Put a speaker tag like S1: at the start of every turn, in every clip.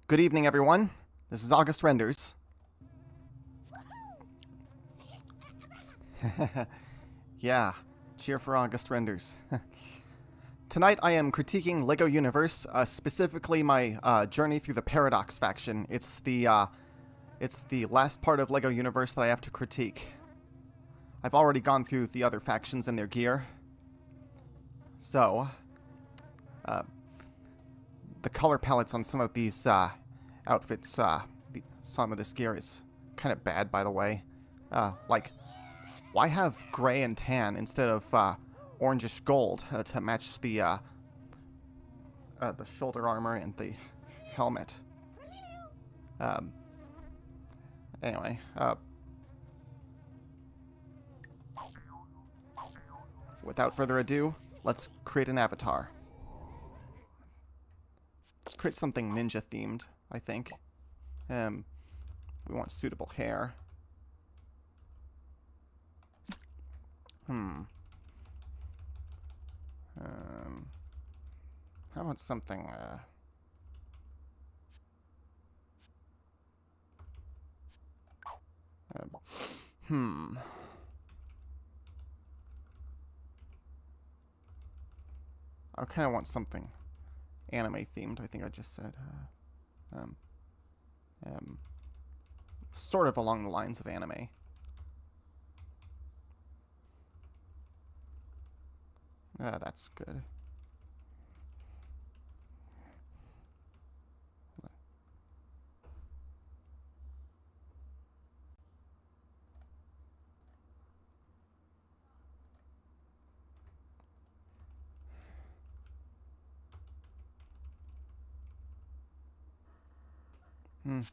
S1: Good evening, everyone. This is August Renders. Yeah, cheer for August Renders. Tonight I am critiquing LEGO Universe, specifically my journey through the Paradox faction. It's the last part of LEGO Universe that I have to critique. I've already gone through the other factions and their gear. So, the color palettes on some of these outfits, some of this gear is kind of bad, by the way. Like, why have gray and tan instead of orangish gold to match the shoulder armor and the helmet? Anyway, without further ado, let's create an avatar. Let's create something ninja themed, I think. We want suitable hair. How about something, I kind of want something anime themed, I think I just said. Sort of along the lines of anime. That's good.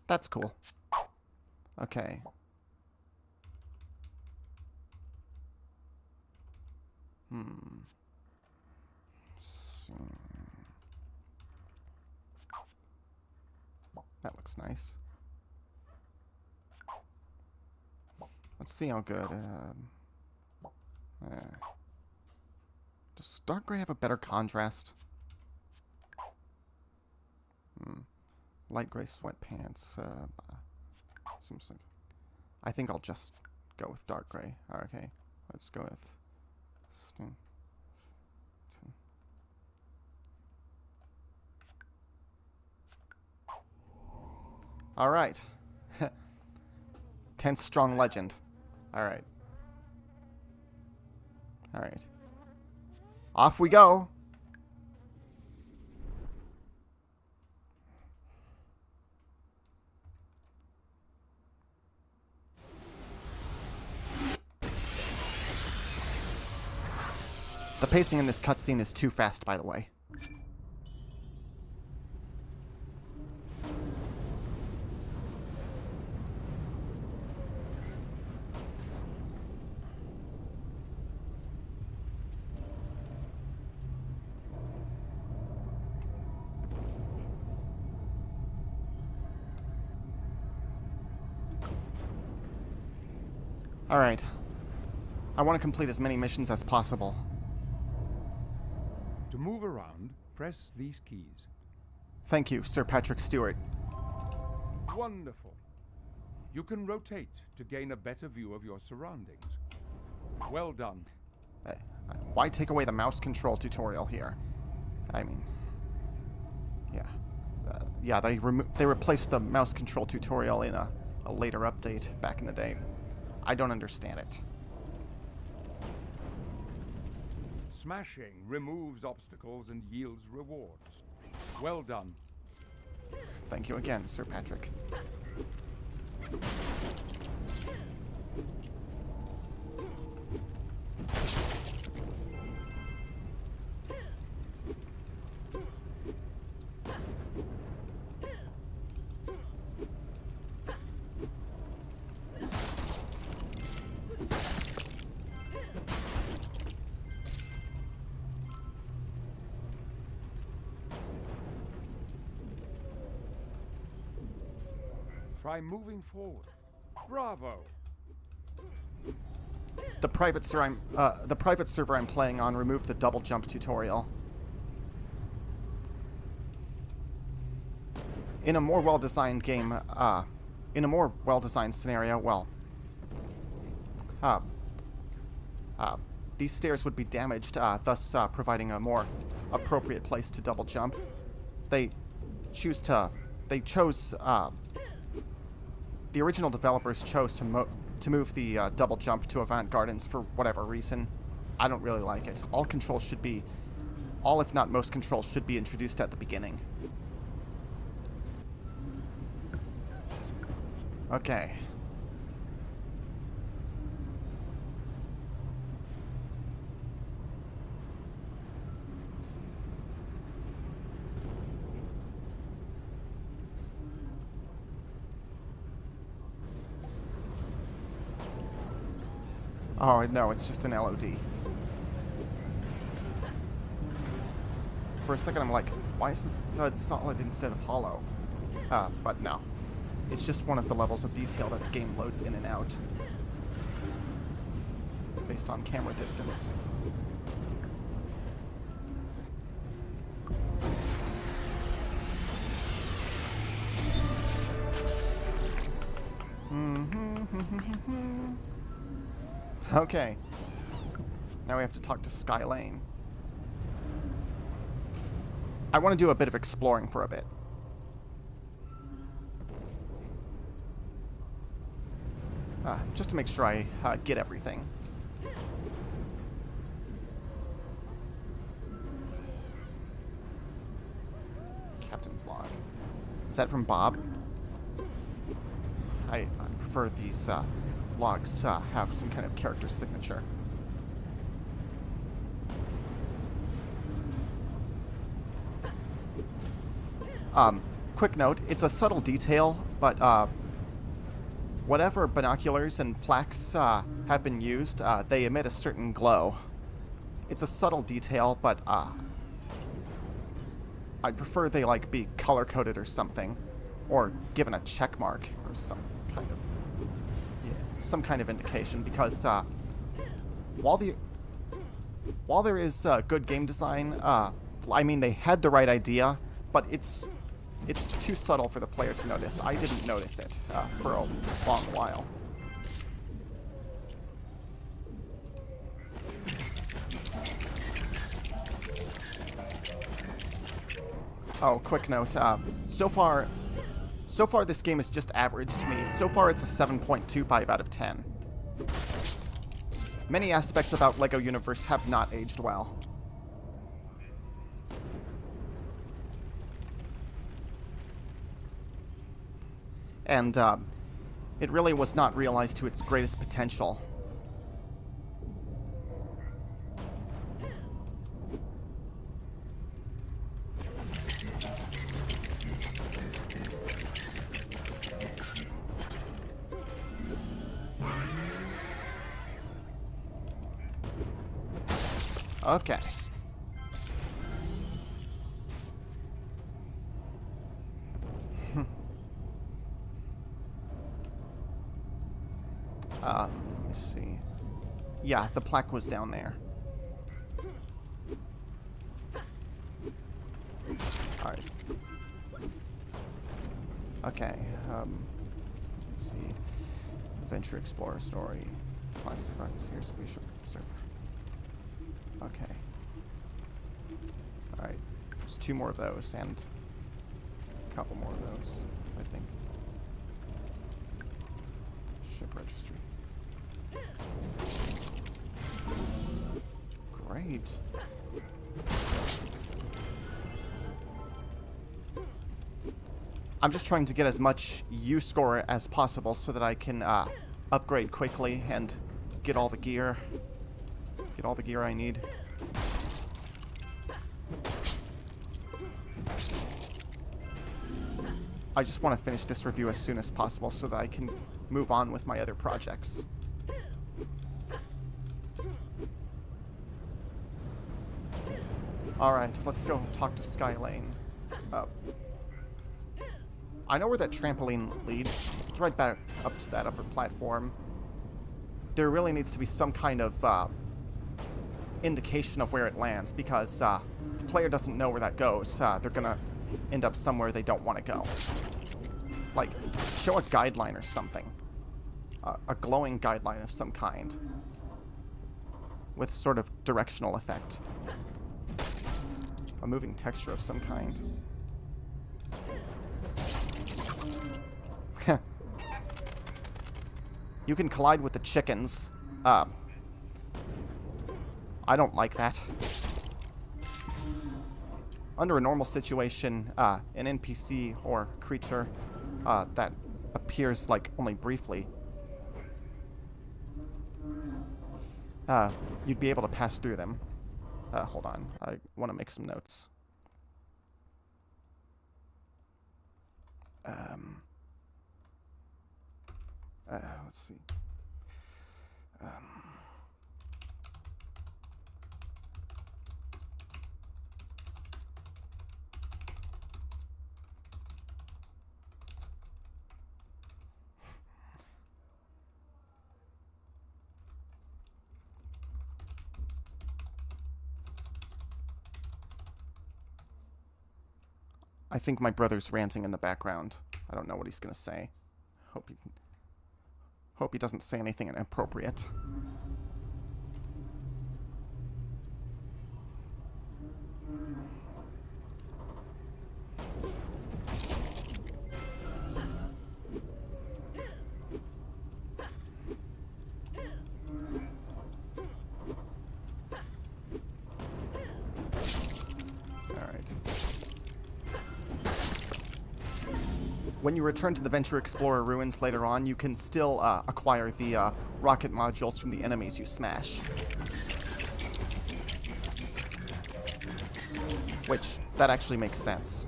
S1: That's cool. Okay. That looks nice. Let's see how good. Does dark gray have a better contrast? Light gray sweatpants. Seems like. I think I'll just go with dark gray. Okay, let's go with. All right. 10th strong legend. All right. All right. Off we go. The pacing in this cutscene is too fast, by the way. Alright. I want to complete as many missions as possible.
S2: To move around, press these keys.
S1: Thank you, Sir Patrick Stewart.
S2: Wonderful. You can rotate to gain a better view of your surroundings. Well done.
S1: Why take away the mouse control tutorial here? I mean, yeah. Yeah, they replaced the mouse control tutorial in a later update back in the day. I don't understand it.
S2: Smashing removes obstacles and yields rewards. Well done.
S1: Thank you again, Sir Patrick.
S2: Try moving forward. Bravo!
S1: The private server I'm playing on removed the double jump tutorial. in a more well-designed game, in a more well-designed scenario, well, these stairs would be damaged, thus providing a more appropriate place to double jump. They chose, the original developers chose to move the double jump to Avant Gardens for whatever reason. I don't really like it. All controls should be, all if not most controls should be introduced at the beginning. Okay. Oh, no, it's just an LOD. For a second, I'm like, why is the stud solid instead of hollow? But no. It's just one of the levels of detail that the game loads in and out. Based on camera distance. Okay. Now we have to talk to Sky Lane. I want to do a bit of exploring for a bit. Just to make sure I get everything. Captain's log. Is that from Bob? I prefer these logs have some kind of character signature. Quick note, it's a subtle detail, but whatever binoculars and plaques have been used, they emit a certain glow. It's a subtle detail, but I'd prefer they like be color-coded or something, or given a check mark or some kind of some kind of indication, because while there is good game design, I mean, they had the right idea, but it's too subtle for the player to notice. I didn't notice it for a long while. Oh, quick note. So far this game is just average to me. So far it's a 7.25 out of 10. Many aspects about LEGO Universe have not aged well. And it really was not realized to its greatest potential. Okay. Let me see. Yeah, the plaque was down there. Alright. Okay, let's see. Adventure Explorer story. Classic here, spatial server. Okay. Alright. There's 2 more of those, and a couple more of those, I think. Ship registry. Great. I'm just trying to get as much U-score as possible so that I can upgrade quickly and get all the gear. Get all the gear I need. I just want to finish this review as soon as possible so that I can move on with my other projects. Alright, let's go talk to Sky Lane. I know where that trampoline leads. It's right back up to that upper platform. There really needs to be some kind of indication of where it lands, because the player doesn't know where that goes. They're gonna end up somewhere they don't want to go. Like, show a guideline or something. A glowing guideline of some kind. With sort of directional effect. A moving texture of some kind. You can collide with the chickens. I don't like that. Under a normal situation, an NPC or creature that appears, like, only briefly, you'd be able to pass through them. Hold on. I want to make some notes. Let's see. I think my brother's ranting in the background. I don't know what he's gonna say. Hope he doesn't say anything inappropriate. When you return to the Venture Explorer ruins later on, you can still acquire the rocket modules from the enemies you smash. Which, that actually makes sense.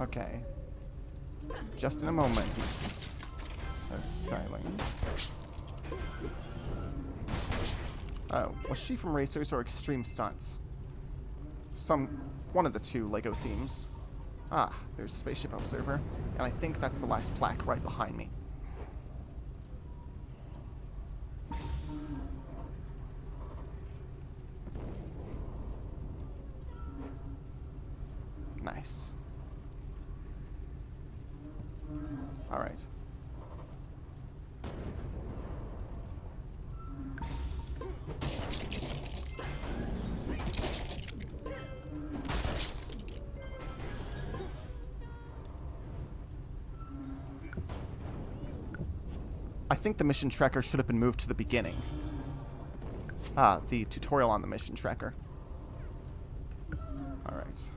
S1: Okay. Just in a moment. Styling. Oh, was she from Racers or Extreme Stunts? One of the two LEGO themes. Ah, there's Spaceship Observer, and I think that's the last plaque right behind me. Nice. All right. I think the mission tracker should have been moved to the beginning. The tutorial on the mission tracker. Alright.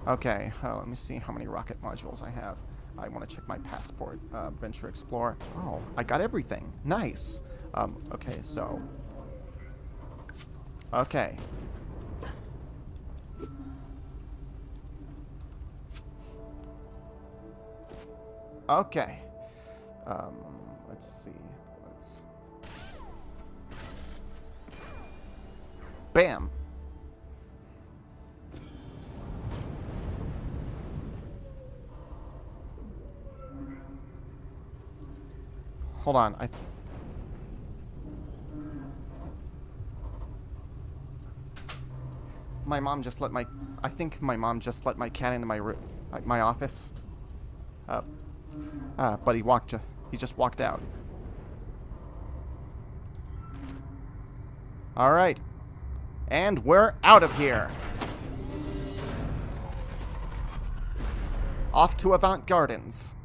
S1: Okay, let me see how many rocket modules I have. I want to check my passport. Venture Explorer. Oh, I got everything. Nice. Okay, so... Okay. Okay. Let's see. Bam! Hold on, my mom just let my... I think my mom just let my cat into my office. But he just walked out. Alright. And we're out of here. Off to Avant Gardens.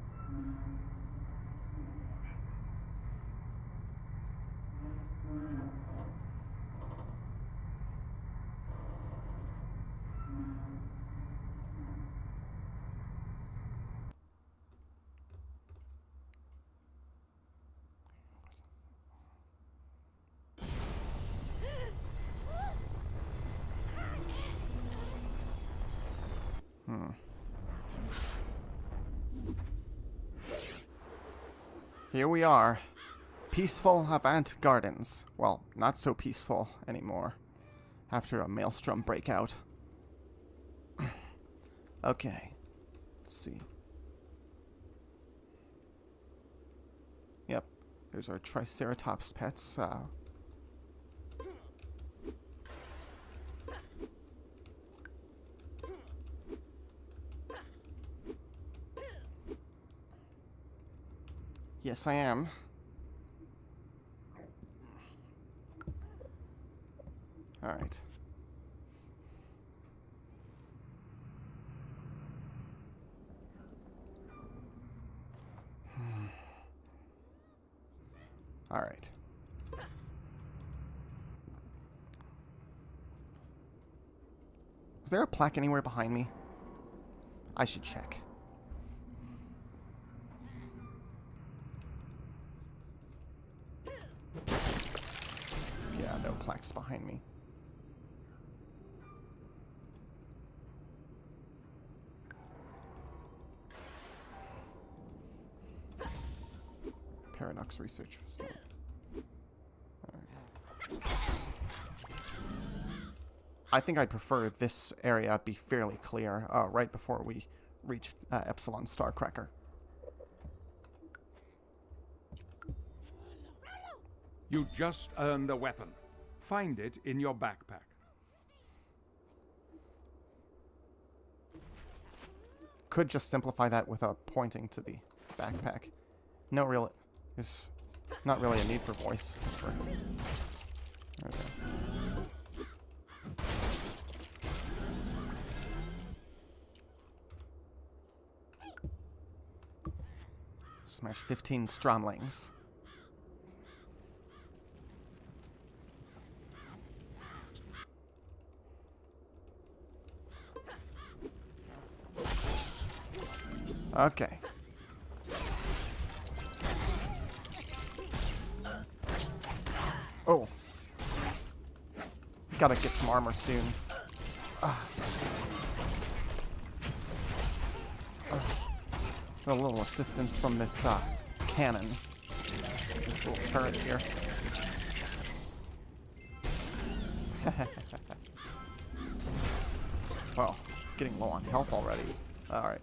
S1: Here we are. Peaceful Avant Gardens. Well, not so peaceful anymore. After a maelstrom breakout. Okay. Let's see. Yep. There's our Triceratops pets. Yes, I am. Alright. Alright. Is there a plaque anywhere behind me? I should check. Yeah, no plaques behind me. Paradox research facility. Right. I think I'd prefer this area be fairly clear right before we reach Epsilon Starcracker.
S2: You just earned a weapon. Find it in your backpack.
S1: Could just simplify that without pointing to the backpack. No real... There's not really a need for voice. Okay. Smash 15 Stromlings. Okay. Oh. Gotta get some armor soon. A little assistance from this cannon. This little turret here. Well, getting low on health already. Alright.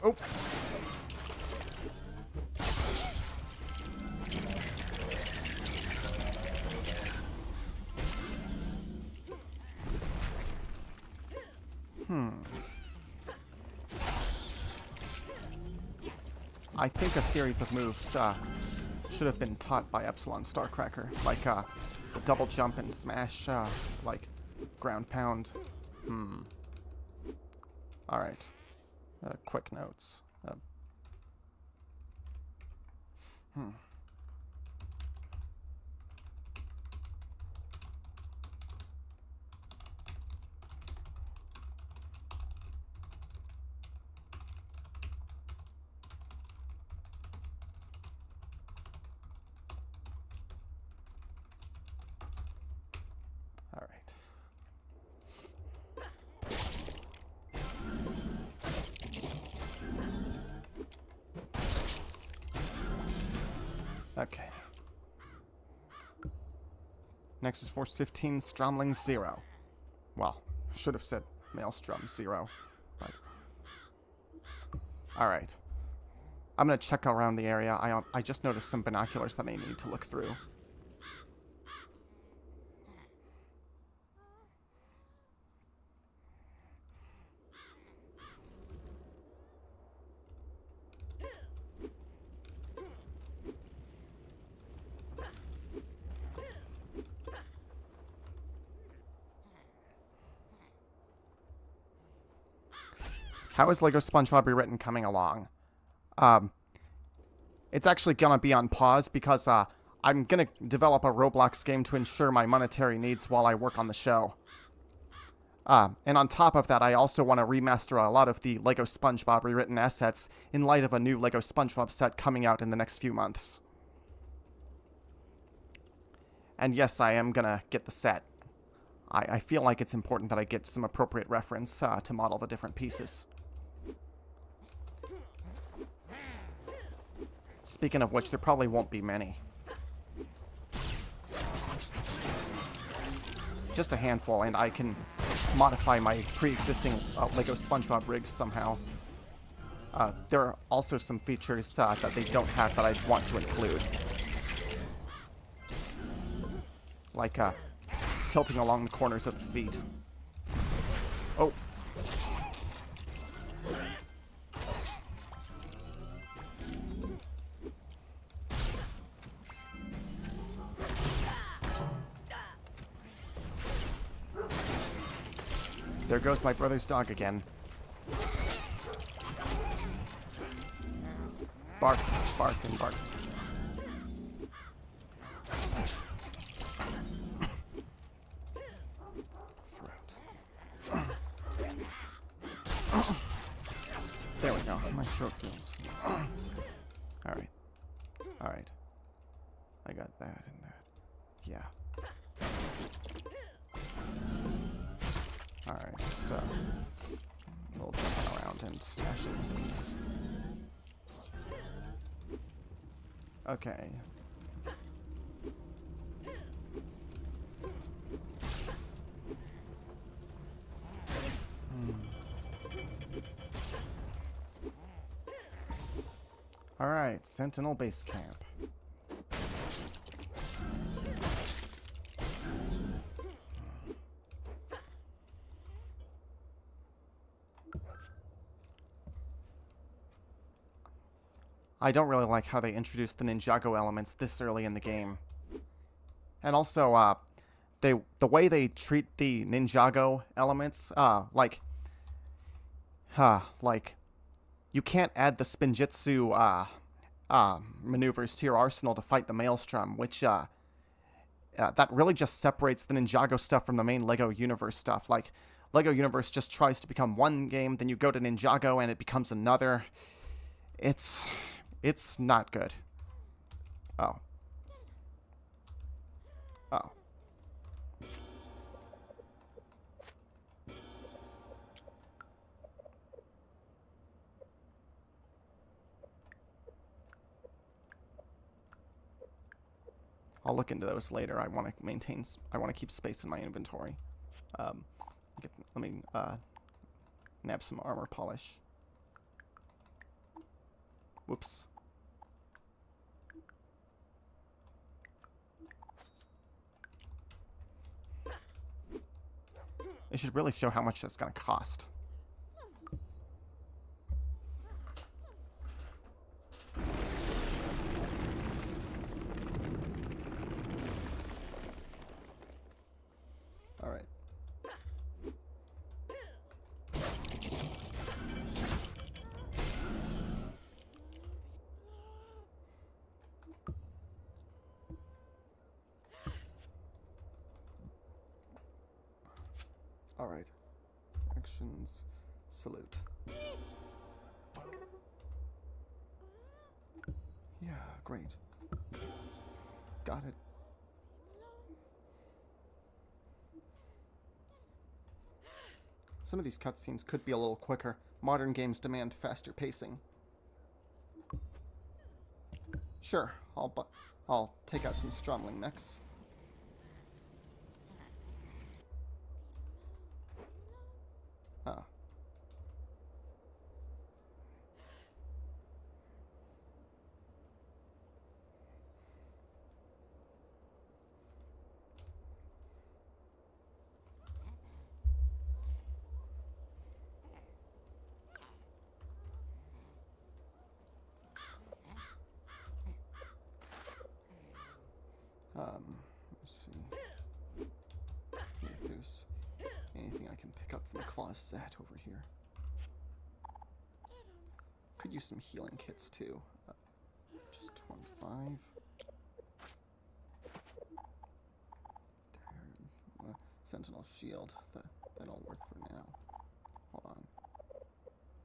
S1: Oh! I think a series of moves should have been taught by Epsilon Starcracker, like the double jump and smash, like ground pound. Alright. Quick notes. All right. Okay. Next is Force 15, Stromling 0. Well, should have said Maelstrom 0, but... Alright. I'm gonna check around the area. I just noticed some binoculars that I need to look through. How is LEGO SpongeBob Rewritten coming along? It's actually gonna be on pause because I'm gonna develop a Roblox game to ensure my monetary needs while I work on the show. And on top of that, I also want to remaster a lot of the LEGO SpongeBob Rewritten assets in light of a new LEGO SpongeBob set coming out in the next few months. And yes, I am gonna get the set. I feel like it's important that I get some appropriate reference to model the different pieces. Speaking of which, there probably won't be many. Just a handful, and I can modify my pre-existing Lego SpongeBob rigs somehow. There are also some features that they don't have that I'd want to include. Like tilting along the corners of the feet. Oh. There goes my brother's dog again. Bark, bark, and bark. Throat. There we go. My throat feels. Alright. Alright. I got that and that. Yeah. Alright, just a little jumping around and smashing things. Okay. Alright, Sentinel Base Camp. I don't really like how they introduced the Ninjago elements this early in the game. And also, the way they treat the Ninjago elements, like, you can't add the Spinjitzu, maneuvers to your arsenal to fight the Maelstrom, which, that really just separates the Ninjago stuff from the main LEGO Universe stuff. Like, LEGO Universe just tries to become one game, then you go to Ninjago and it becomes another. It's not good. Oh. Oh. I'll look into those later. I want to keep space in my inventory. Let me nab some armor polish. Whoops. It should really show how much that's going to cost. All right. Alright. Actions. Salute. Yeah, great. Got it. Some of these cutscenes could be a little quicker. Modern games demand faster pacing. Sure, I'll take out some Stromling mechs. Oh. Let's see if there's anything I can pick up from Clawsat over here. Could use some healing kits too. Just 25. There. Sentinel shield. That'll work for now. Hold on.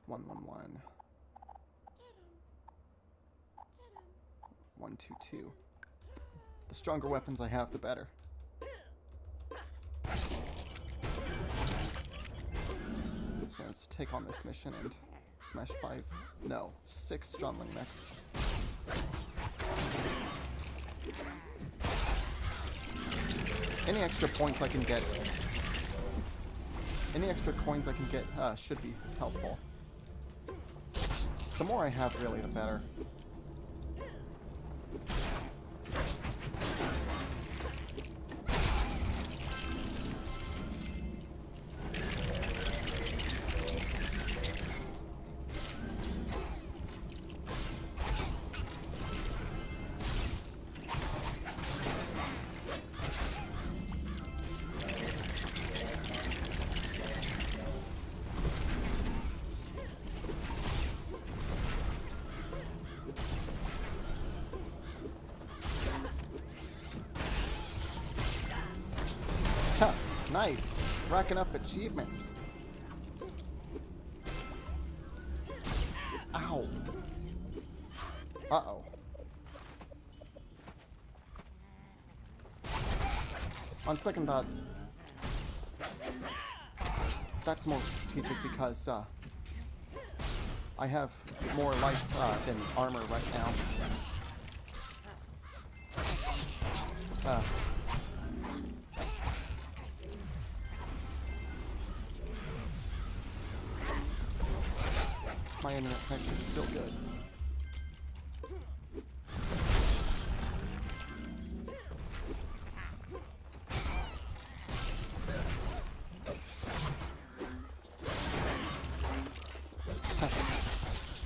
S1: 111. 122. The stronger weapons I have, the better. So let's take on this mission and smash 6 Stromling mechs. Any extra points I can get Any extra coins I can get should be helpful. The more I have, really, the better. Huh, nice. Racking up achievements. Ow. Uh-oh. On second thought, that's more strategic because I have more life than armor right now. My internet connection is still good.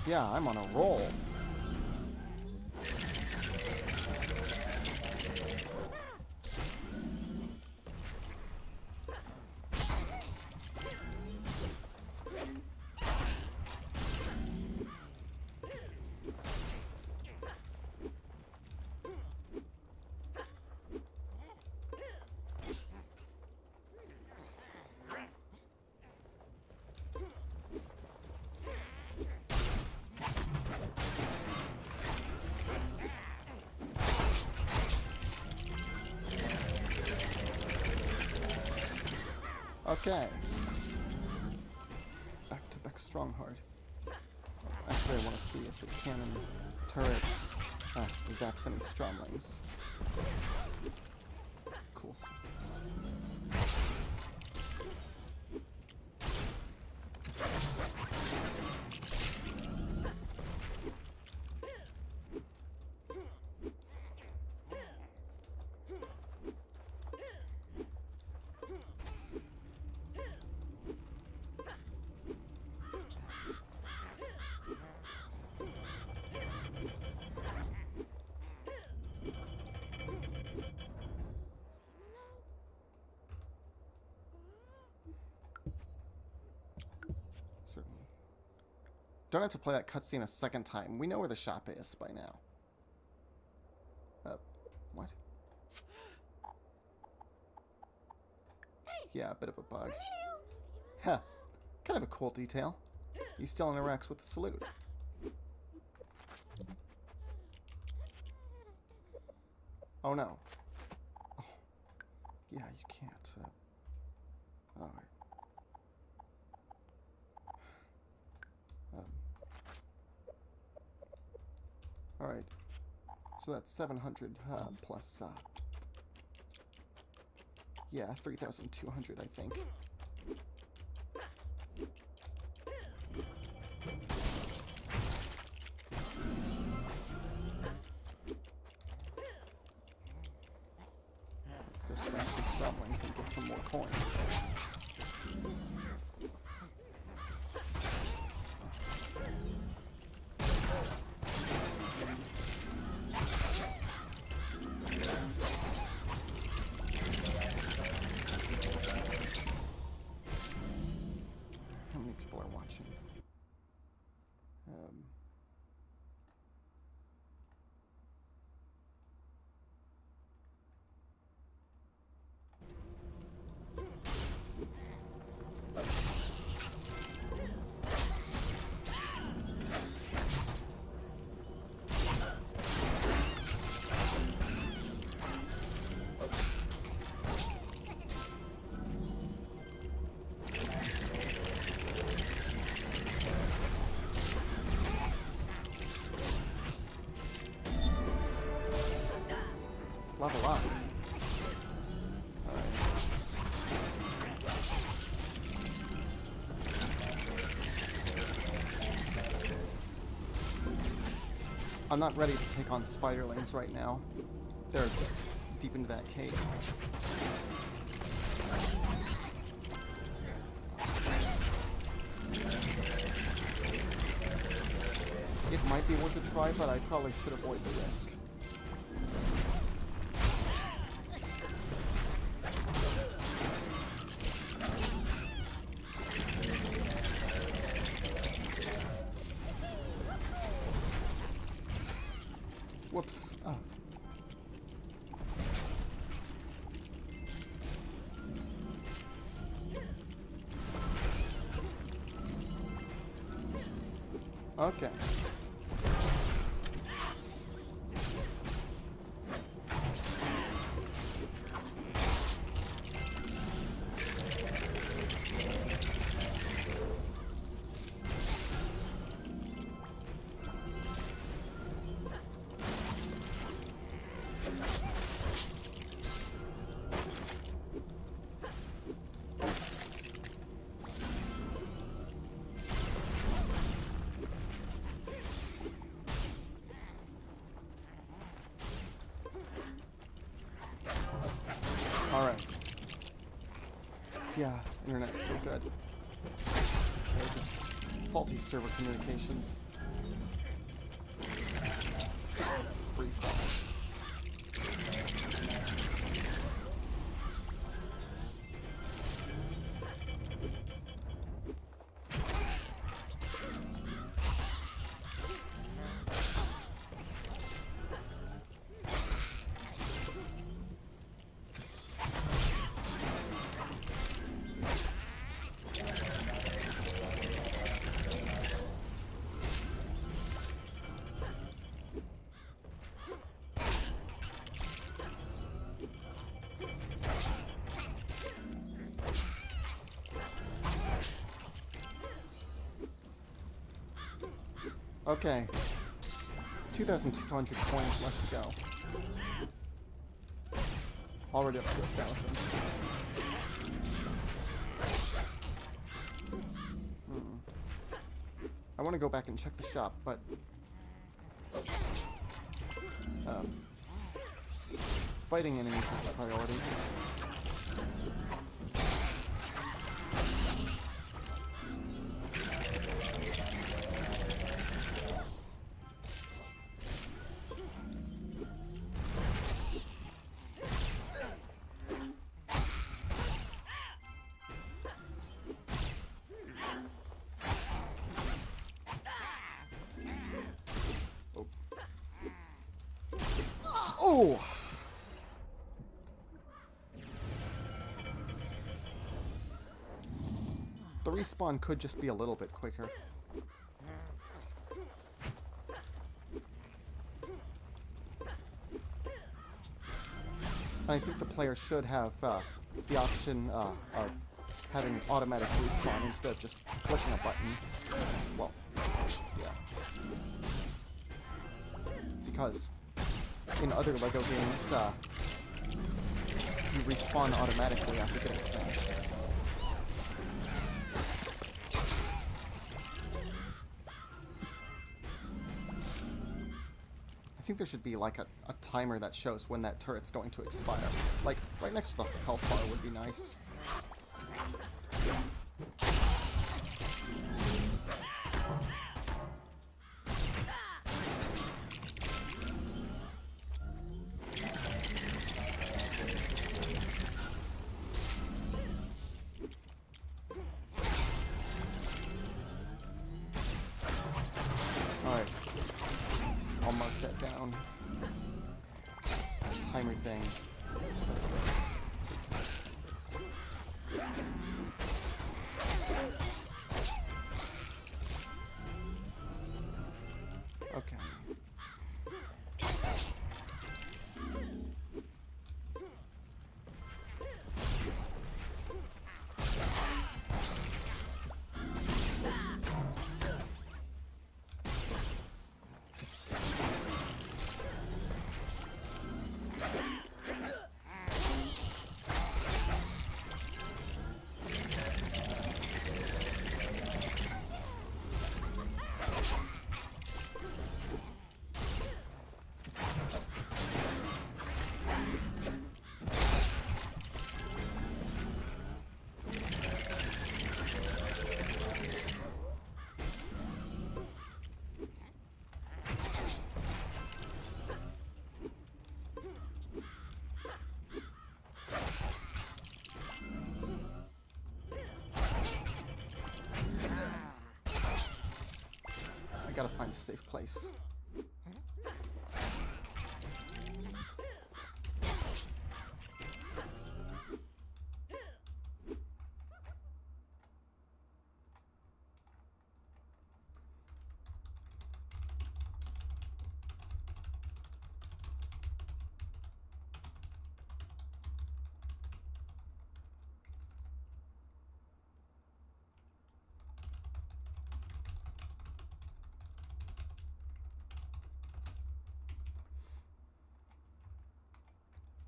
S1: Yeah, I'm on a roll. Okay. Back to Beck Strongheart. Actually, I want to see if the cannon turret zaps any stromlings. Cool. Certainly. Don't have to play that cutscene a second time. We know where the shop is by now. What? Yeah, a bit of a bug. Huh. Kind of a cool detail. He still interacts with the salute. Oh no. Oh. Yeah, you can't. Alright. Alright. So that's 700 plus, yeah, 3,200, I think. Let's go smash some stromlings and get some more coins. Level up. Alright. I'm not ready to take on spiderlings right now. They're just deep into that cave. It might be worth a try, but I probably should avoid the risk. Whoops. Oh. Okay. Alright. Yeah, internet's so good. Okay, just faulty server communications. Just brief falls. Okay. 2,200 coins left to go. Already up to 1,000. I want to go back and check the shop, but fighting enemies is the priority. Oh! The respawn could just be a little bit quicker. I think the player should have the option of having automatic respawn instead of just clicking a button. Well, yeah. Because in other LEGO games, you respawn automatically after getting smashed. I think there should be like a timer that shows when that turret's going to expire. Like, right next to the health bar would be nice. Alright. I'll mark that down. Timer thing. Okay. gotta find a safe place.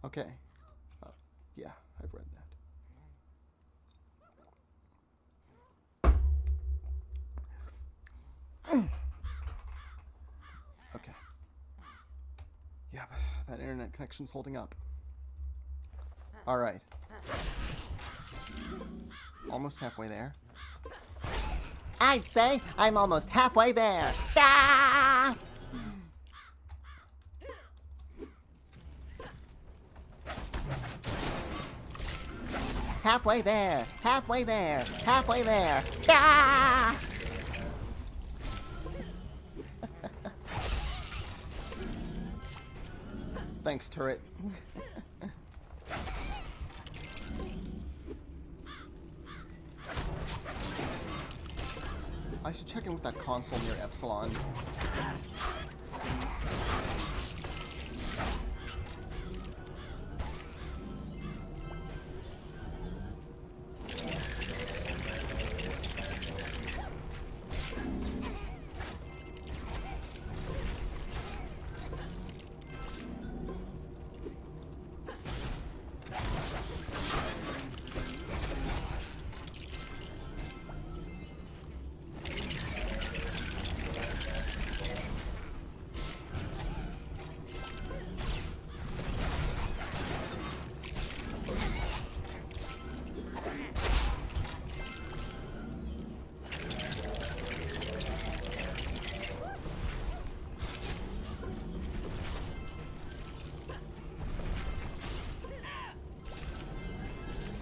S1: Okay. Yeah, I've read that. Okay. Yeah, that internet connection's holding up. Alright. Almost halfway there.
S3: I'd say I'm almost halfway there. Ah! Halfway there, halfway there, halfway there. Ah!
S1: Thanks, turret. I should check in with that console near Epsilon.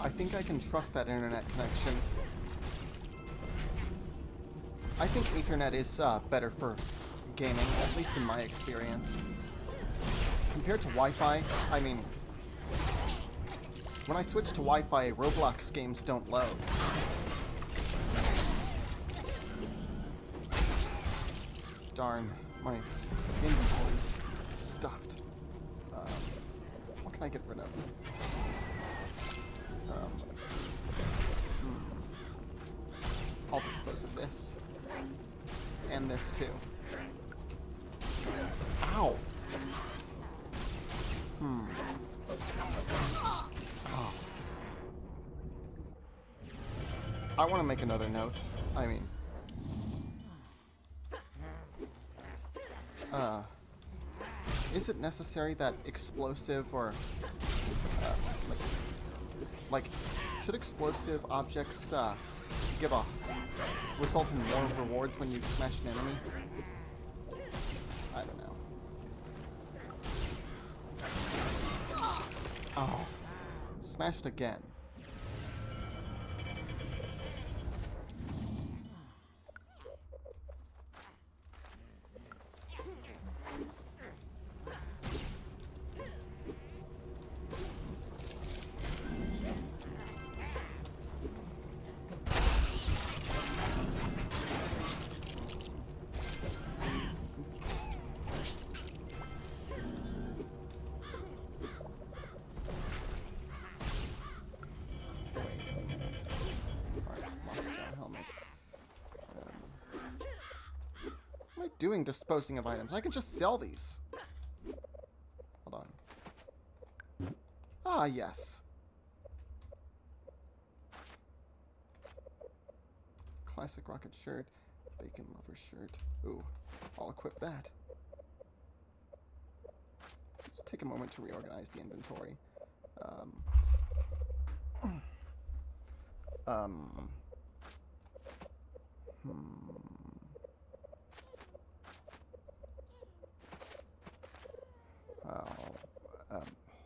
S1: I think I can trust that internet connection. I think Ethernet is better for gaming, at least in my experience. Compared to Wi-Fi, I mean, when I switch to Wi-Fi, Roblox games don't load. Darn, my inventory's stuffed. What can I get rid of? I'll dispose of this. And this too. Ow! Oh. I want to make another note. I mean... is it necessary that explosive or... like, should explosive objects, give a result in more rewards when you smash an enemy? I don't know. Oh. Smashed again. Doing disposing of items. I can just sell these. Hold on. Ah, yes. Classic rocket shirt. Bacon lover shirt. Ooh, I'll equip that. Let's take a moment to reorganize the inventory.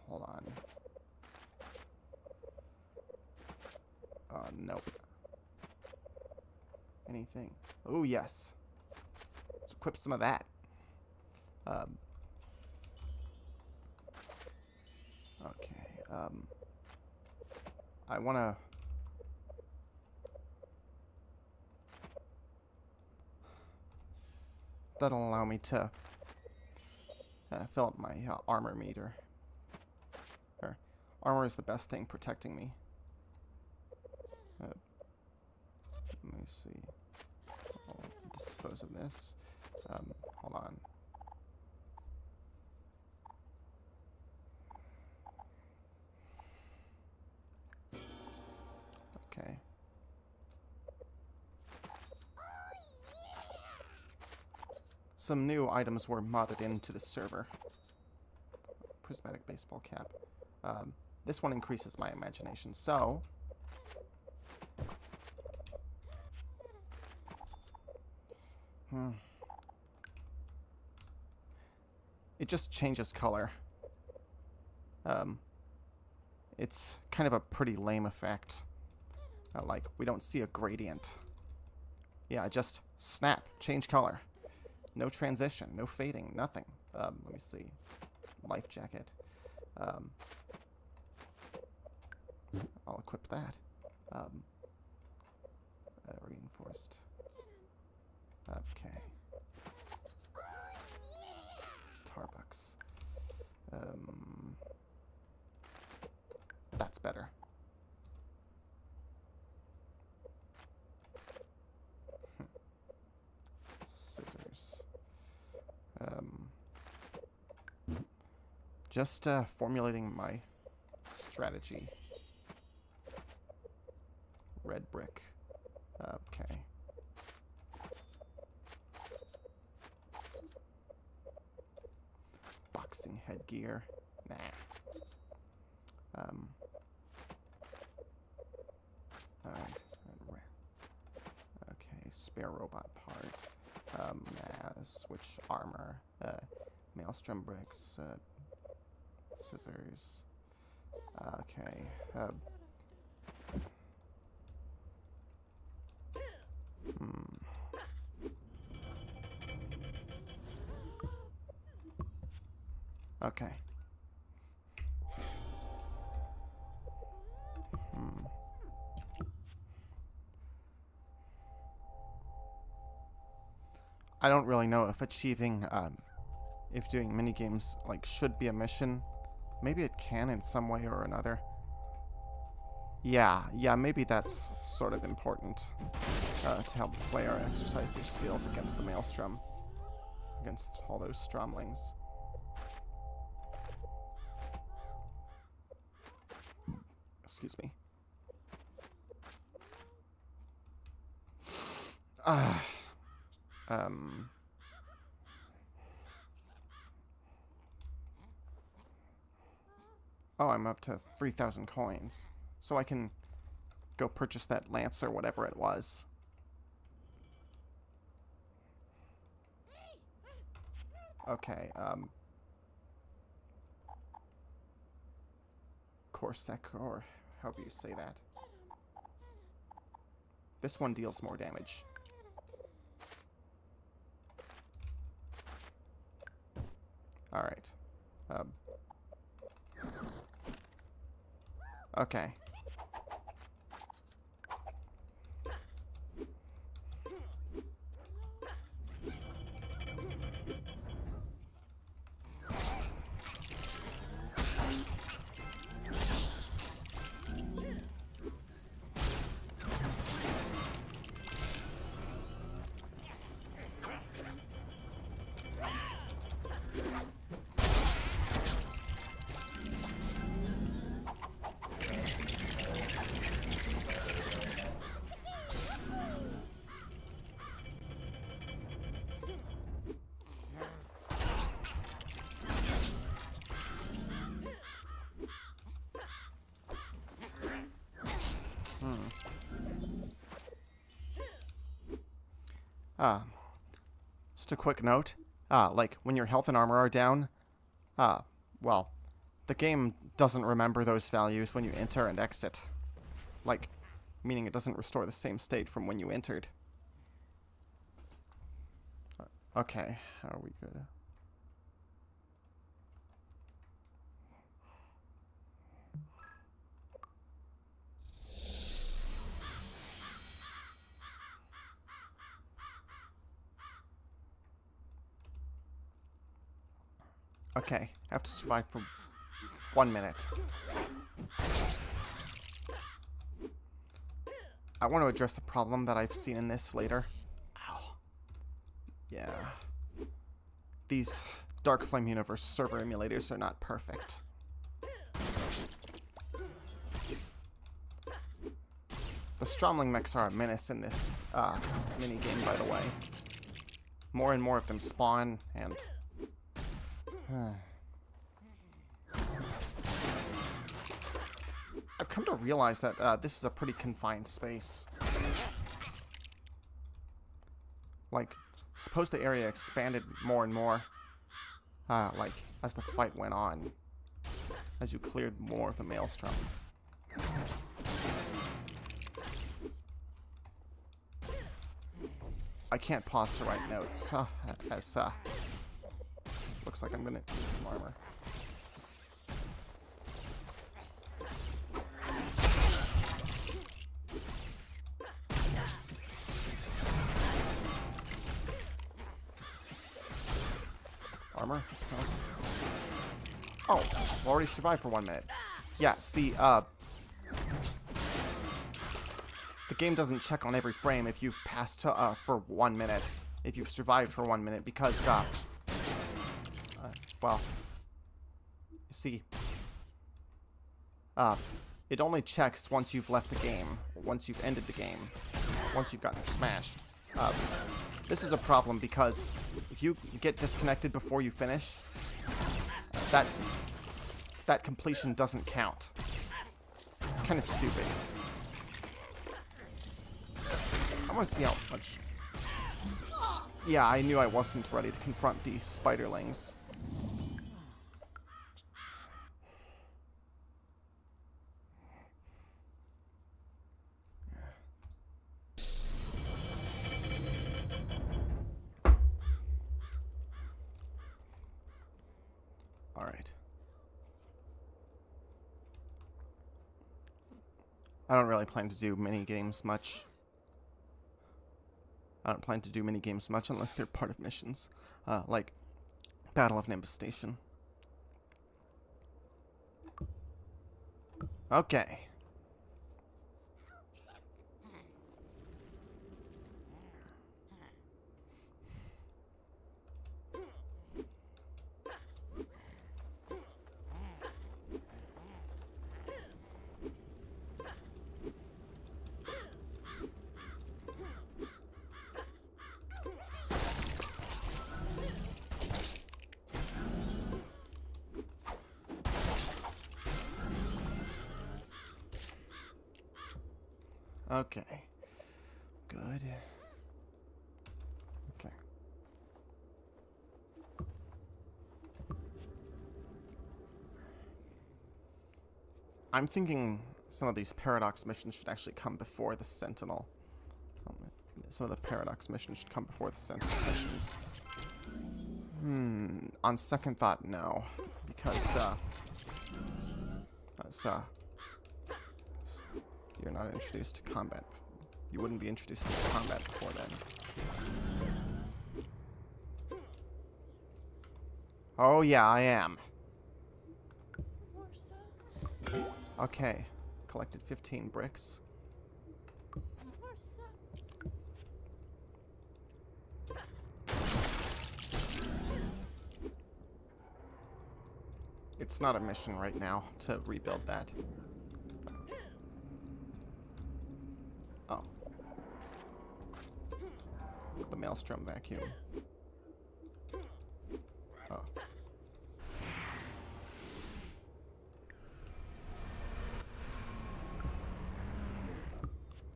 S1: Hold on. Nope. Anything. Oh, yes. Let's equip some of that. Okay. I want to... That'll allow me to fill up my armor meter. Armor is the best thing protecting me. Let me see. I'll dispose of this. Hold on. Okay. Some new items were modded into the server. Prismatic baseball cap. This one increases my imagination, so... It just changes color. It's kind of a pretty lame effect. Like, we don't see a gradient. Yeah, just snap, change color. No transition, no fading, nothing. Let me see. Life jacket. I'll equip that. Reinforced. Okay. Tarbucks. That's better. Scissors. Just formulating my strategy. Red brick. Okay. Boxing headgear. Nah. Alright. Okay, spare robot part. Switch armor. Maelstrom bricks. Scissors. Okay. Okay. I don't really know if achieving, if doing minigames, like, should be a mission. Maybe it can in some way or another. Yeah, maybe that's sort of important to help the player exercise their skills against the Maelstrom. Against all those Stromlings. Excuse me. Oh, I'm up to 3,000 coins. So I can go purchase that lance or whatever it was. Okay, Corsac, or however you say that. This one deals more damage. Alright. Okay. Just a quick note. Like, when your health and armor are down, well, the game doesn't remember those values when you enter and exit. Like, meaning it doesn't restore the same state from when you entered. Okay, are we good? Okay, I have to survive for 1 minute. I want to address a problem that I've seen in this later. Ow. Yeah. These Dark Flame Universe server emulators are not perfect. The Stromling mechs are a menace in this minigame, by the way. More and more of them spawn, and... I've come to realize that this is a pretty confined space. Like, suppose the area expanded more and more, like, as the fight went on, as you cleared more of the Maelstrom. I can't pause to write notes, as, looks like I'm gonna need some armor. Armor? No. Oh, I've already survived for 1 minute. Yeah, see, the game doesn't check on every frame if you've passed for 1 minute, if you've survived for 1 minute, because, well, you see, it only checks once you've left the game, once you've ended the game, once you've gotten smashed. This is a problem because if you get disconnected before you finish, that completion doesn't count. It's kind of stupid. I want to see how much... Yeah, I knew I wasn't ready to confront the spiderlings. Alright. I don't really plan to do mini games much. I don't plan to do mini games much unless they're part of missions, like Battle of Nimbus Station. Okay. Okay. Good. Okay. I'm thinking some of these Paradox missions should actually come before the Sentinel. Some of the Paradox missions should come before the Sentinel missions. On second thought, no. Because, you're not introduced to combat. You wouldn't be introduced to combat before then. Oh yeah, I am. Okay. Collected 15 bricks. It's not a mission right now to rebuild that. Oh. The Maelstrom vacuum. Oh.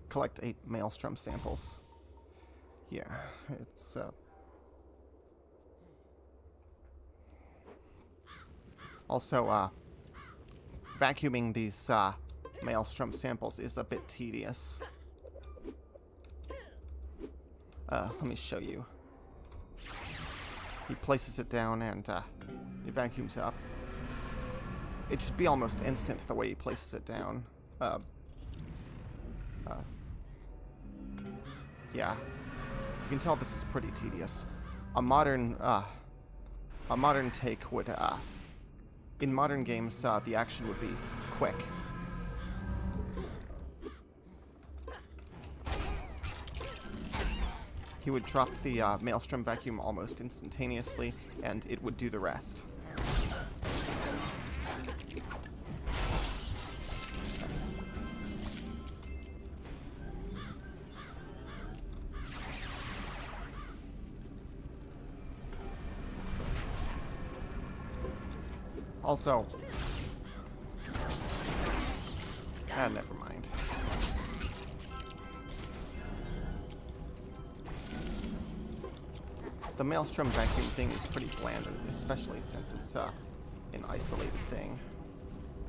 S1: Collect 8 Maelstrom samples. Yeah, it's, Also, vacuuming these, Maelstrom samples is a bit tedious. Let me show you. He places it down and it vacuums up. It should be almost instant the way he places it down. Yeah. You can tell this is pretty tedious. A modern take would, in modern games, the action would be quick. He would drop the Maelstrom vacuum almost instantaneously, and it would do the rest. Also, never mind. The Maelstrom vacuum thing is pretty bland, especially since it's an isolated thing.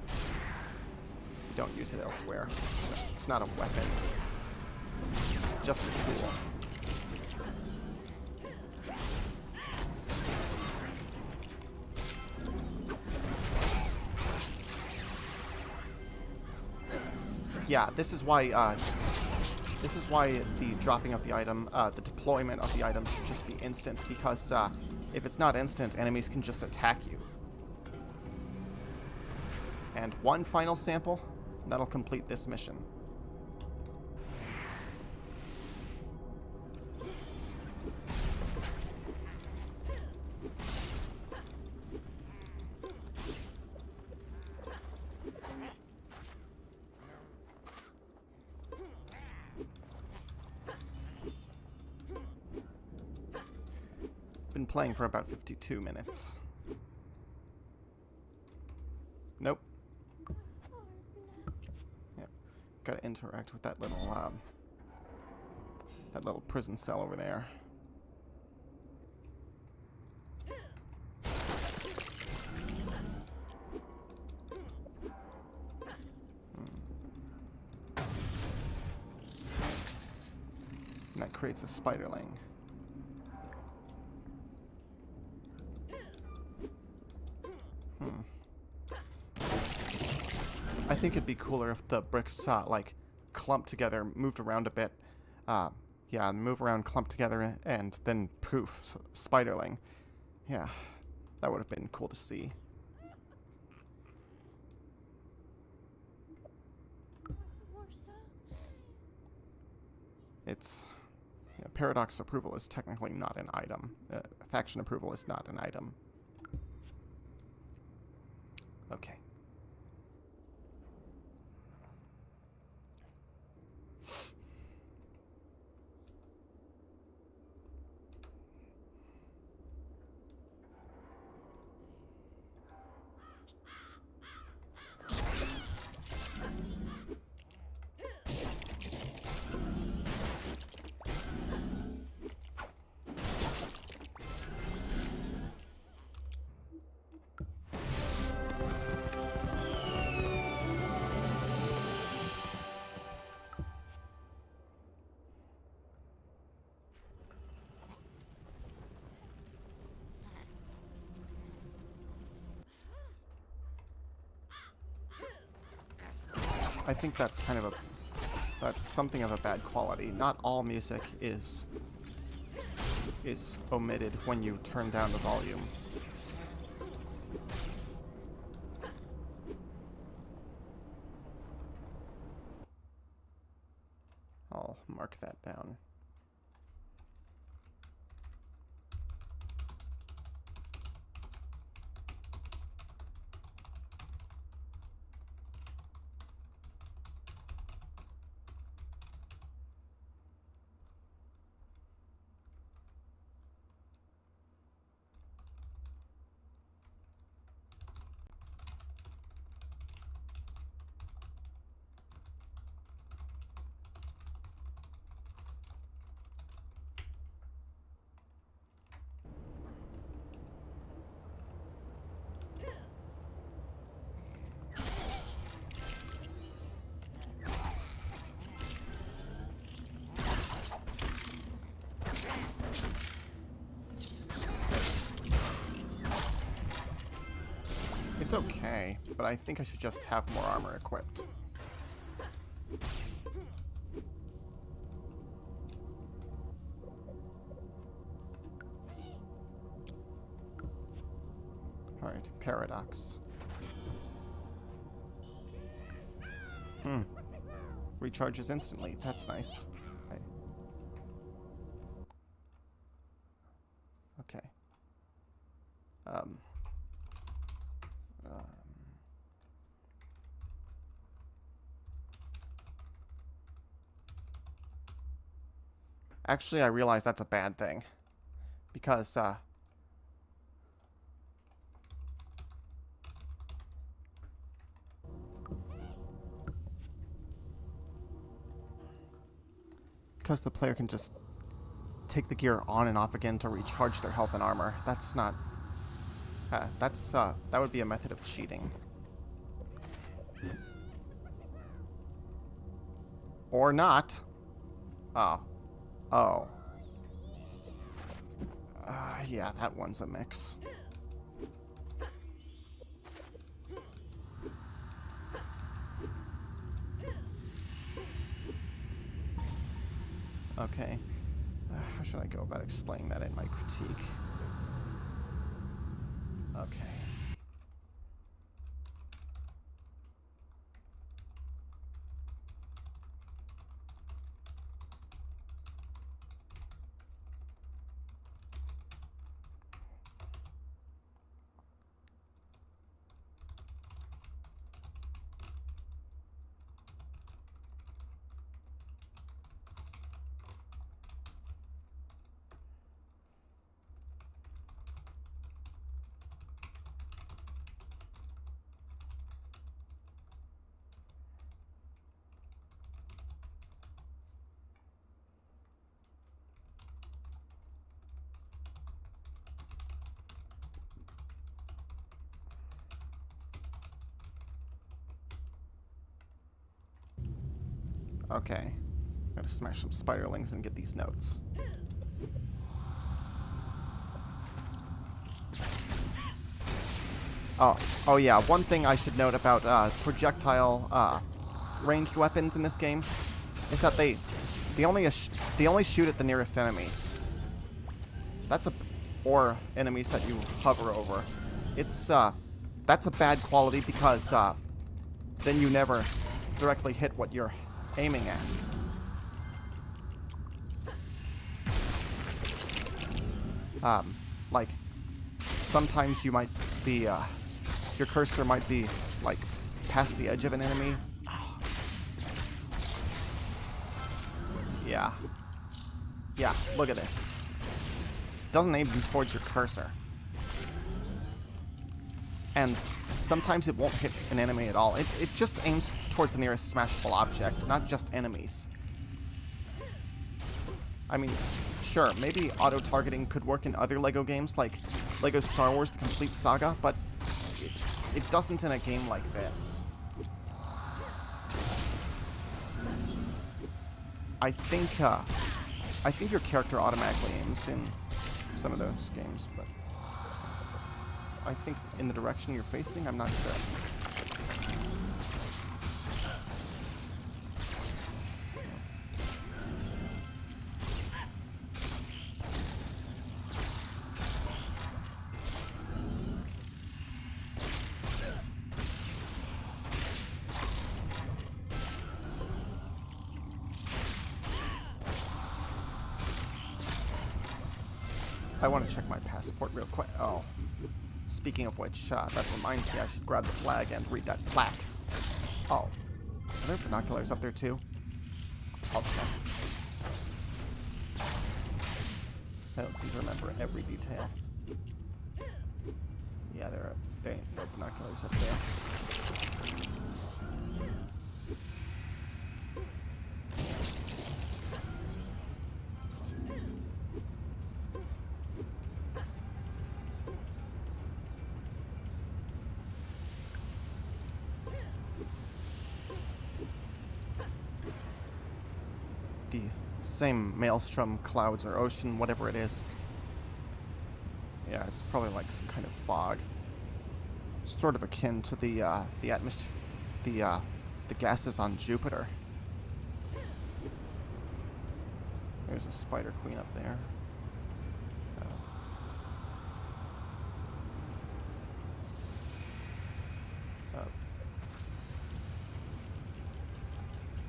S1: You don't use it elsewhere. It's not a weapon. It's just a tool. Yeah, this is why the dropping of the item, the deployment of the item should just be instant, because if it's not instant, enemies can just attack you. And one final sample, that'll complete this mission. Been playing for about 52 minutes. Nope. Yep. Gotta interact with that little prison cell over there. And that creates a spiderling. I think it'd be cooler if the bricks, like, clumped together, moved around a bit. Yeah, move around, clump together, and then poof, spiderling. Yeah, that would have been cool to see. It's... Yeah, Paradox approval is technically not an item. Faction approval is not an item. Okay. I think that's kind of that's something of a bad quality. Not all music is omitted when you turn down the volume. I'll mark that down. It's okay, but I think I should just have more armor equipped. Alright, Paradox. Recharges instantly. That's nice. Right. Okay. Actually, I realize that's a bad thing. Because, the player can just take the gear on and off again to recharge their health and armor. That's not... that would be a method of cheating. Or not. Oh. Oh. Yeah, that one's a mix. Okay. How should I go about explaining that in my critique? Okay. Okay. Gotta smash some spiderlings and get these notes. Oh yeah, one thing I should note about projectile ranged weapons in this game is that they only shoot at the nearest enemy. Or enemies that you hover over. That's a bad quality because then you never directly hit what you're aiming at. Like, sometimes you might be, your cursor might be, like, past the edge of an enemy. Yeah. Yeah, look at this. Doesn't aim towards your cursor. And sometimes it won't hit an enemy at all. It just aims towards the nearest smashable object, not just enemies. I mean, sure, maybe auto-targeting could work in other LEGO games, like LEGO Star Wars The Complete Saga, but it doesn't in a game like this. I think your character automatically aims in some of those games, but I think in the direction you're facing, I'm not sure. I want to check my passport real quick. Oh. Speaking of which, that reminds me I should grab the flag and read that plaque. Oh. Are there binoculars up there too? I'll check. I don't seem to remember every detail. Yeah, there are binoculars up there. The same maelstrom, clouds, or ocean, whatever it is. Yeah, it's probably like some kind of fog. sort of akin to the atmosphere, the gases on Jupiter. There's a spider queen up there.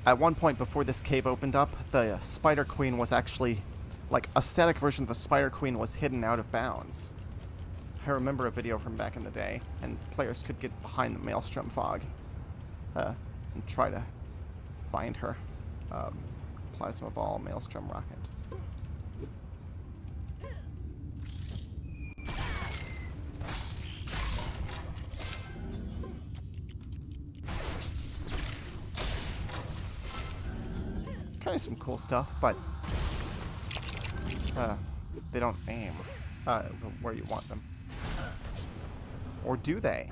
S1: At one point before this cave opened up, the Spider Queen was actually, like, a static version of the Spider Queen was hidden out of bounds. I remember a video from back in the day, and players could get behind the Maelstrom fog and try to find her. Plasma ball, Maelstrom rocket. Kind of some cool stuff, but they don't aim where you want them. Or do they?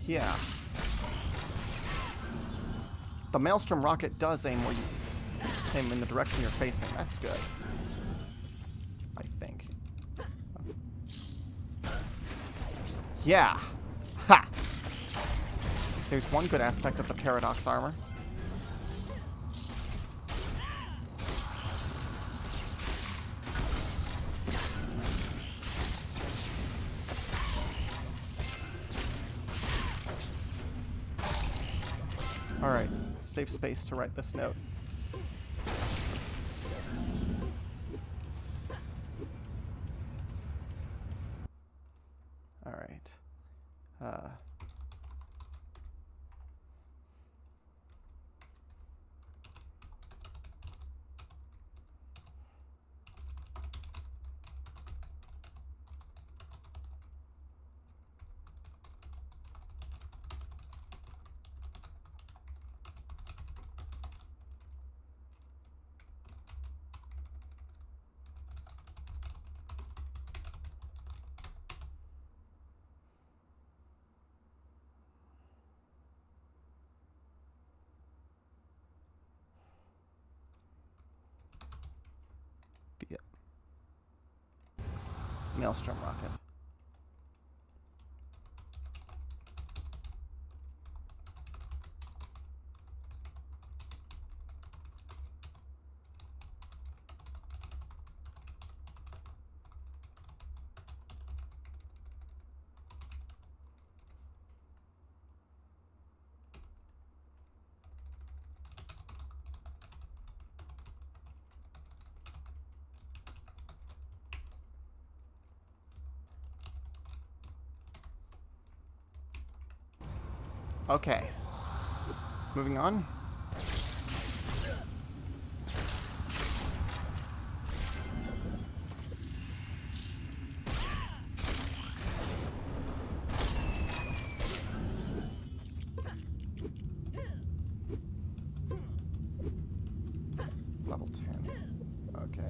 S1: Yeah. The Maelstrom rocket does aim where you aim in the direction you're facing. That's good. I think. Yeah. Ha! There's one good aspect of the Paradox armor. Alright, safe space to write this note. Alright. The Maelstrom rocket. Okay. Moving on. Level 10. Okay.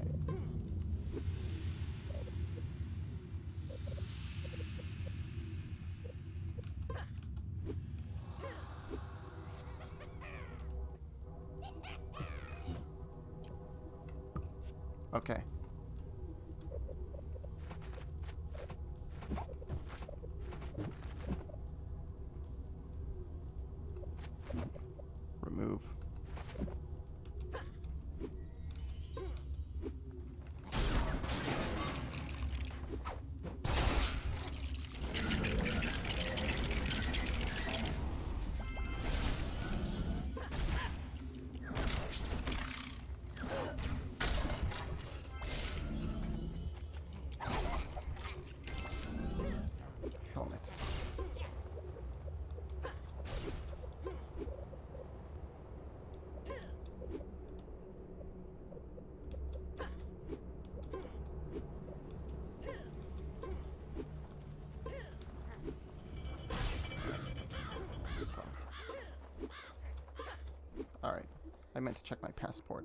S1: Okay. Remove. Helmet. Alright. I meant to check my passport.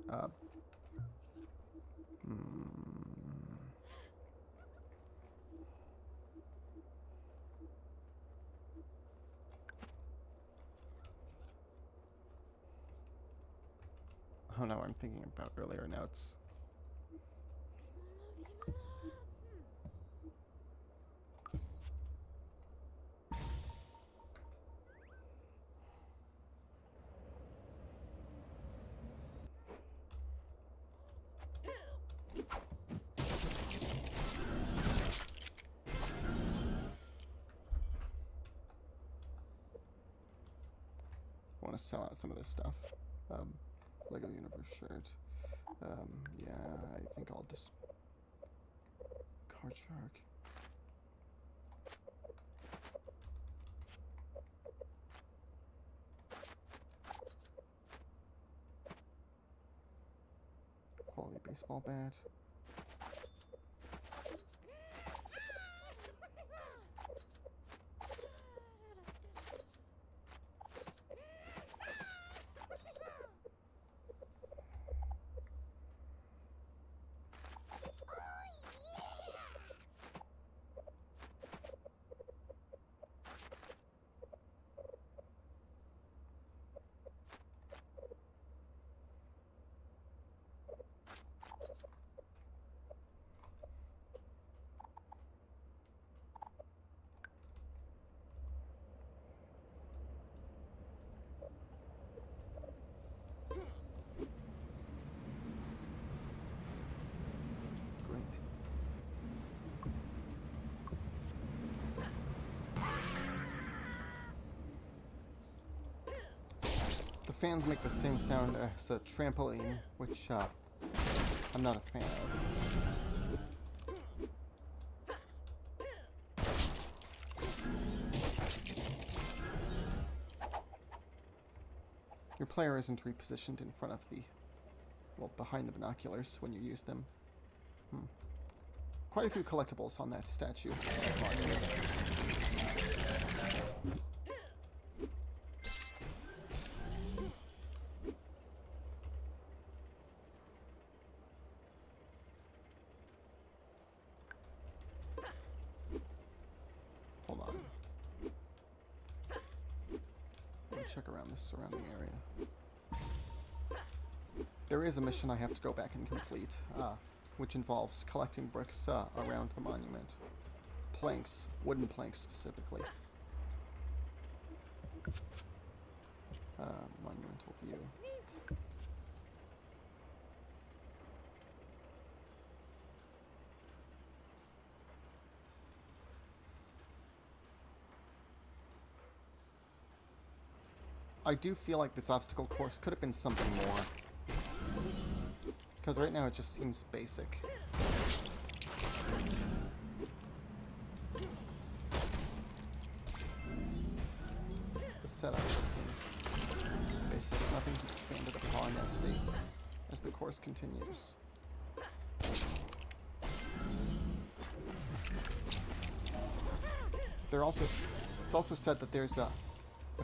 S1: Oh no, I'm thinking about earlier notes. I want to sell out some of this stuff. Lego Universe shirt. Yeah, I think I'll just... Card Shark. Quality baseball bat. Great. The fans make the same sound as a trampoline, which I'm not a fan of. Your player isn't repositioned in front of the, well, behind the binoculars when you use them. Quite a few collectibles on that statue. Hold on. Let me check around this surrounding area. There is a mission I have to go back and complete, which involves collecting bricks around the monument. Planks, wooden planks specifically. Monumental view. I do feel like this obstacle course could have been something more. Because right now it just seems basic. The setup just seems basic. Nothing's expanded upon as the course continues. It's also said that there's a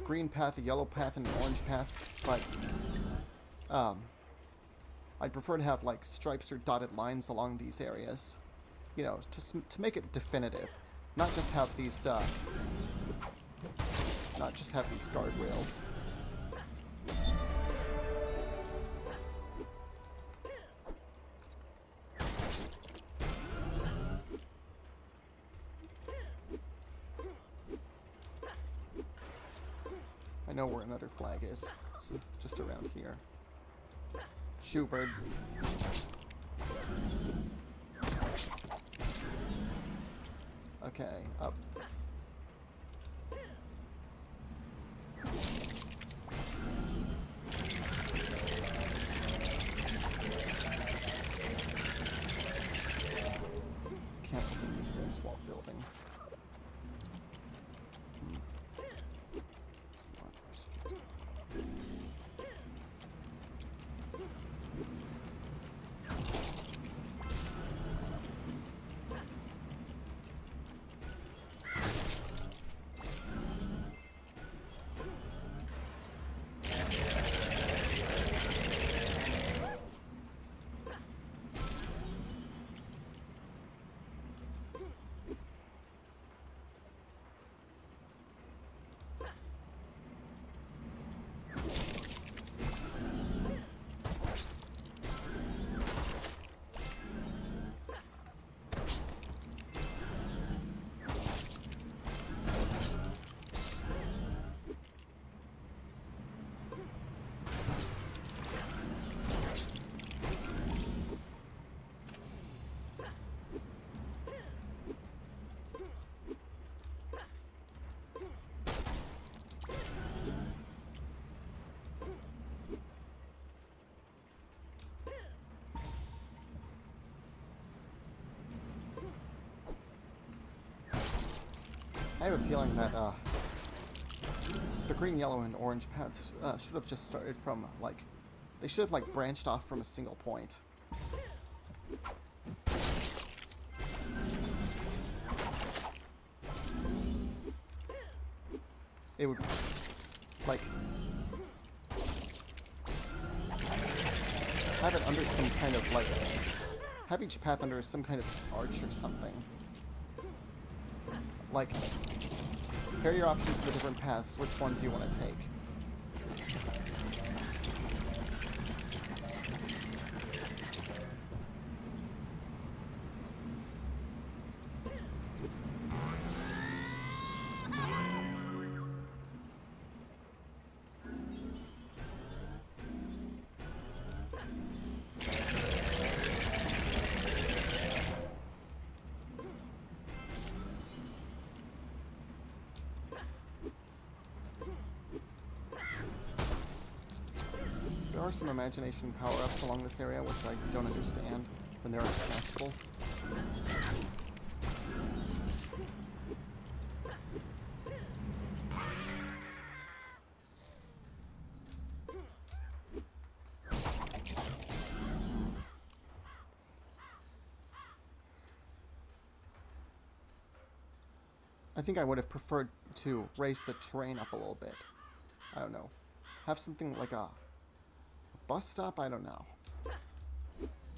S1: green path, a yellow path, and an orange path, but I'd prefer to have like stripes or dotted lines along these areas, you know, to make it definitive, not just have these guardrails. I know where another flag is. It's just around here. Schubert. Okay, up. Can't use this while building. I have a feeling that the green, yellow, and orange paths should have just started from, like, they should have, like, branched off from a single point. It would, like, have it under some kind of, like, have each path under some kind of arch or something. Like, here are your options for the different paths. Which one do you want to take? There are some imagination power-ups along this area which I don't understand when there are smashables. I think I would have preferred to raise the terrain up a little bit. I don't know. Have something like a bus stop? I don't know.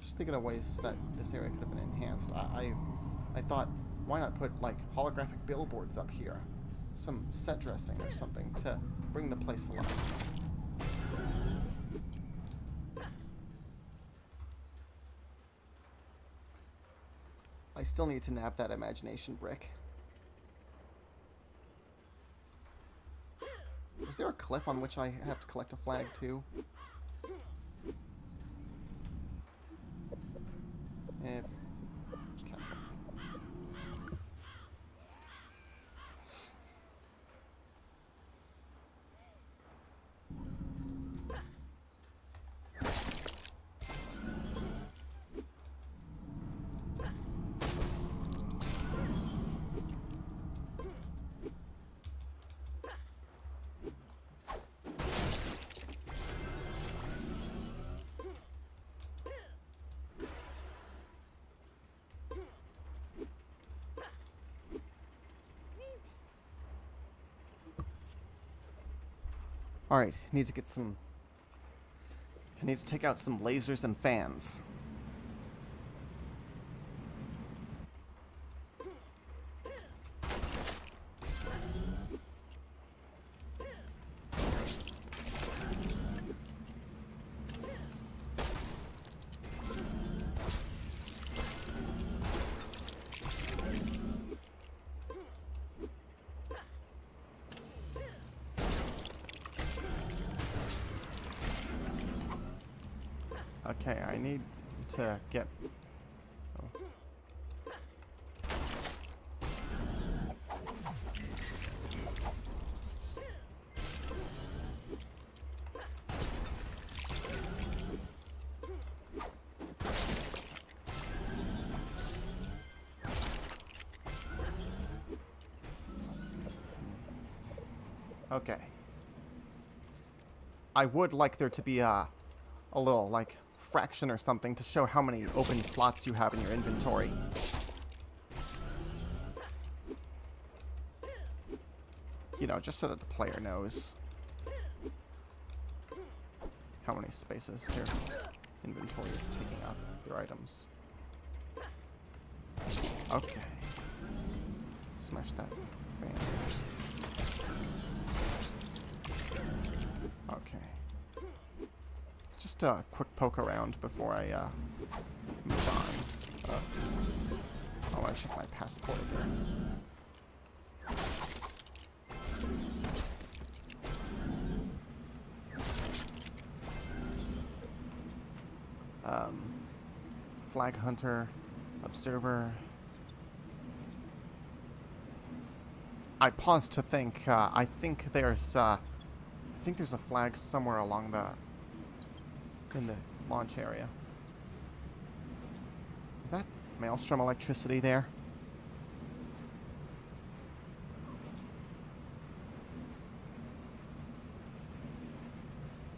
S1: Just thinking of ways that this area could have been enhanced. I thought, why not put, like, holographic billboards up here? Some set dressing or something to bring the place alive. I still need to nab that imagination brick. Is there a cliff on which I have to collect a flag too? Castle. Alright, need to get some... I need to take out some lasers and fans. Okay, I need to get... Oh. Okay. I would like there to be a little, like, fraction or something to show how many open slots you have in your inventory. You know, just so that the player knows how many spaces their inventory is taking up, their items. Okay. Smash that fan. Okay. Just a quick poke around before I move on. Oh, I check my passport again. Flag hunter, observer. I paused to think. I think there's a flag somewhere along in the launch area. Is that Maelstrom electricity there?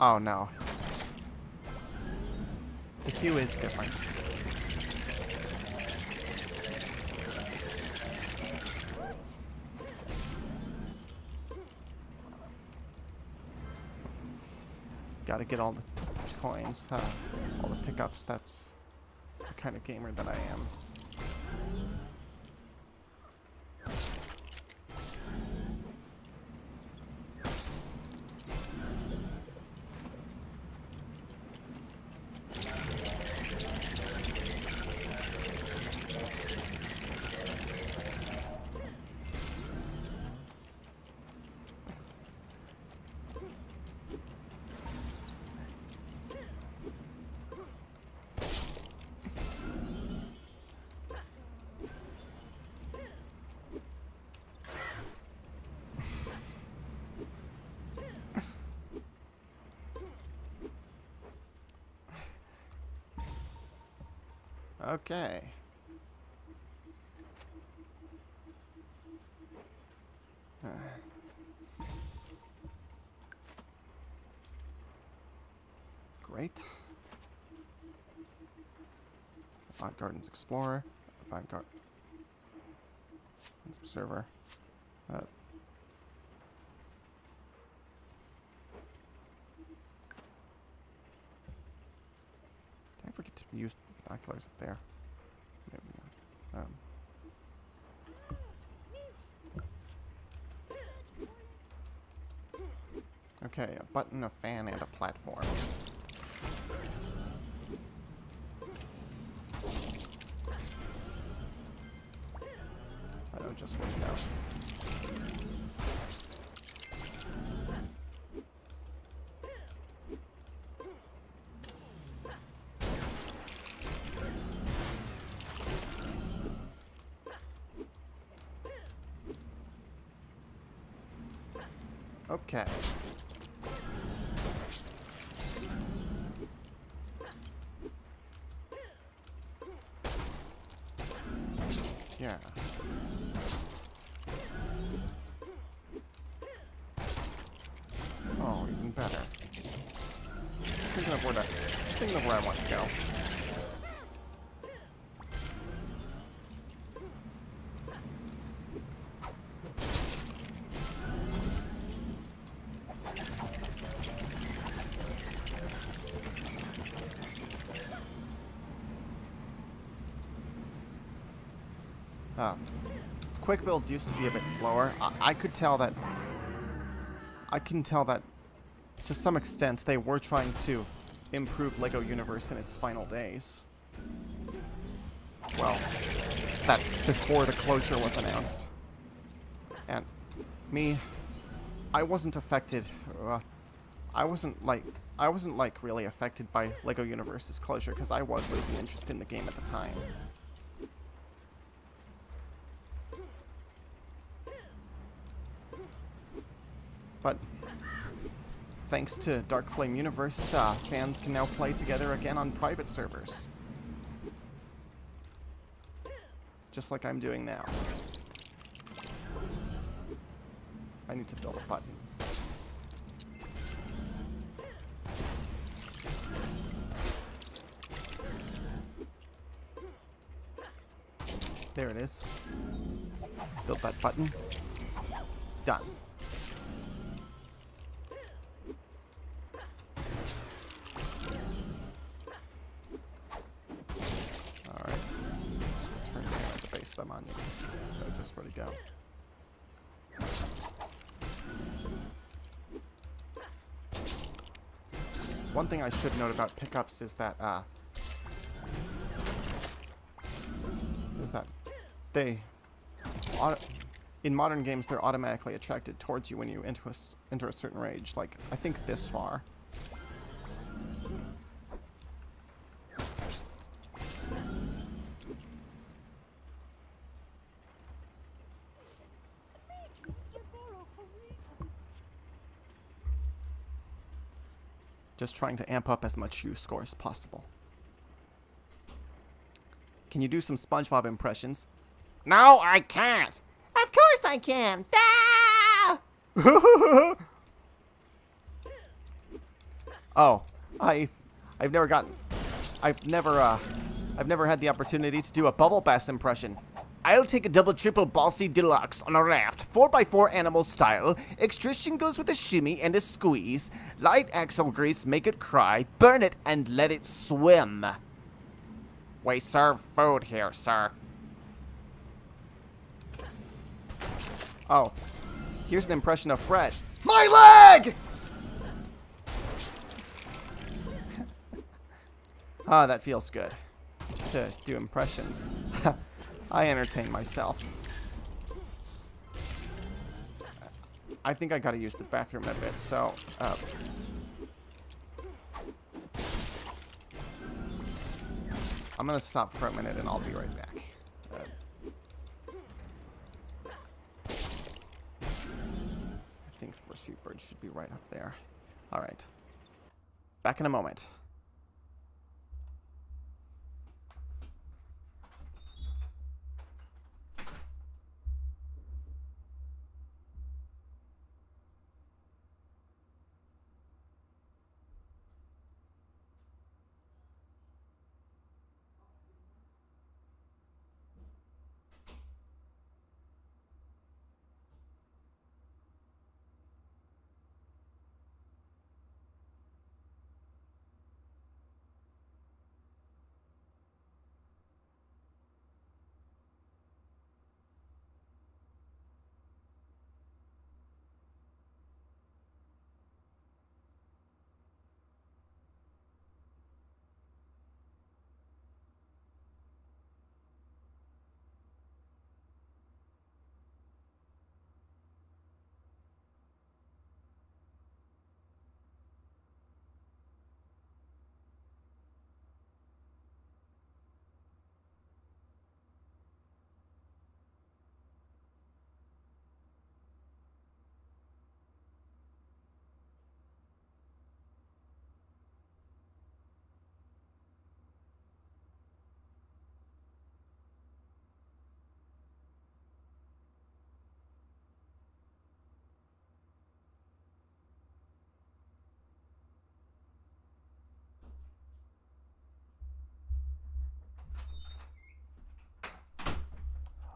S1: Oh no. The hue is different. Gotta get all the coins, all the pickups. That's the kind of gamer that I am. Okay. Great. Avant Gardens Explorer. Avant Gardens Observer. Did I forget to use binoculars up there? Maybe not. Okay, a button, a fan, and a platform. I don't just wait now. Okay. Yeah. Oh, even better. Thinking of where I want to go. Quick builds used to be a bit slower. I can tell that to some extent they were trying to improve LEGO Universe in its final days. Well, that's before the closure was announced. And me, I wasn't affected. I wasn't really affected by LEGO Universe's closure because I was losing interest in the game at the time. But thanks to Dark Flame Universe, fans can now play together again on private servers. Just like I'm doing now. I need to build a button. There it is. Build that button. Done. Just where to go. One thing I should note about pickups is that they in modern games they're automatically attracted towards you when you enter a certain range. Like I think this far. Just trying to amp up as much U score as possible. Can you do some SpongeBob impressions?
S4: No, I can't.
S3: Of course I can. Ah!
S1: Oh, I've never gotten, I've never had the opportunity to do a Bubble Bass impression. I'll take a double triple ballsy deluxe on a raft, 4x4 animal style. Extrusion goes with a shimmy and a squeeze. Light axle grease, make it cry. Burn it and let it swim.
S4: We serve food here, sir.
S1: Oh, here's an impression of Fred. My leg! Ah, that feels good. To do impressions. I entertain myself. I think I gotta use the bathroom a bit, so, I'm gonna stop for a minute and I'll be right back. I think the first few birds should be right up there. Alright. Back in a moment.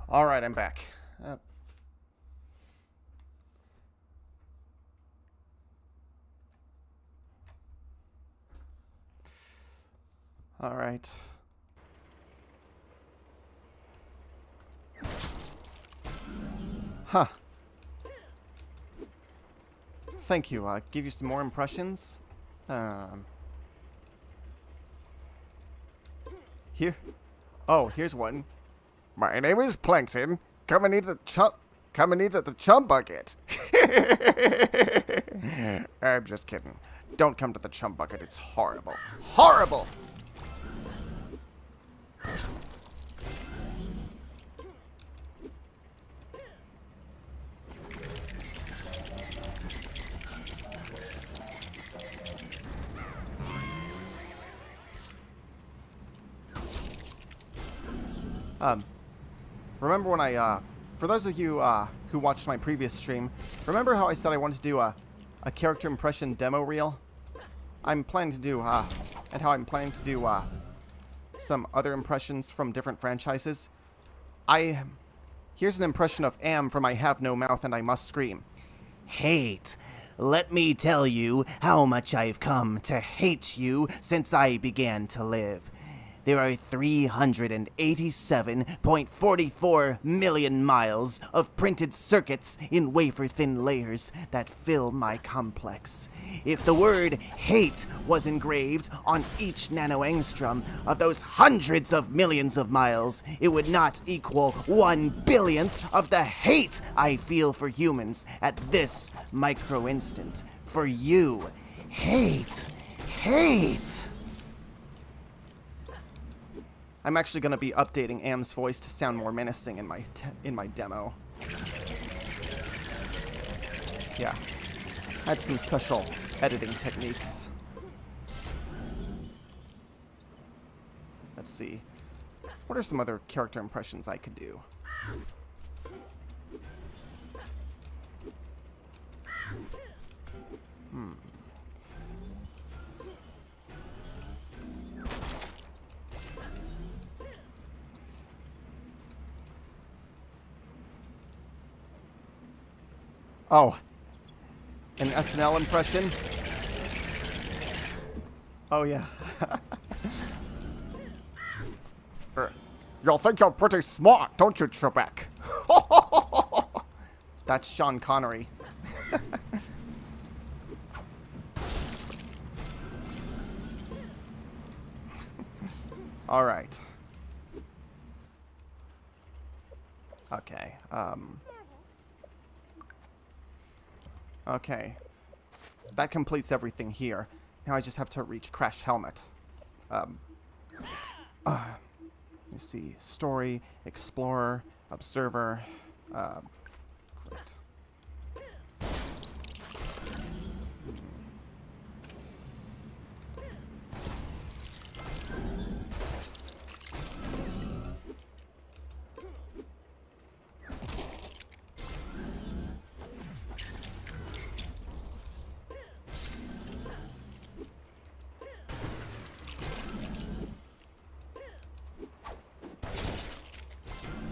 S1: Alright, I'm back. Alright. Huh. Thank you. Give you some more impressions? Here? Oh, here's one.
S4: My name is Plankton. Come and eat the chum bucket. I'm just kidding. Don't come to the chum bucket. It's horrible. Horrible!
S1: Remember when for those of you who watched my previous stream, remember how I said I wanted to do a character impression demo reel? I'm planning to do, and how I'm planning to do, some other impressions from different franchises. Here's an impression of Am from I Have No Mouth and I Must Scream.
S3: Hate. Let me tell you how much I've come to hate you since I began to live. There are 387.44 million miles of printed circuits in wafer-thin layers that fill my complex. If the word hate was engraved on each nanoangstrom of those hundreds of millions of miles, it would not equal 1/1000th of the hate I feel for humans at this micro-instant. For you, hate.
S1: I'm actually going to be updating Am's voice to sound more menacing in my demo. Yeah, I had some special editing techniques. Let's see. What are some other character impressions I could do? Oh, an SNL impression? Oh, yeah.
S4: You think you're pretty smart, don't you, Trebek?
S1: That's Sean Connery. All right. Okay. Okay. That completes everything here. Now I just have to reach Crash Helmet. You see, story, explorer, observer. Great.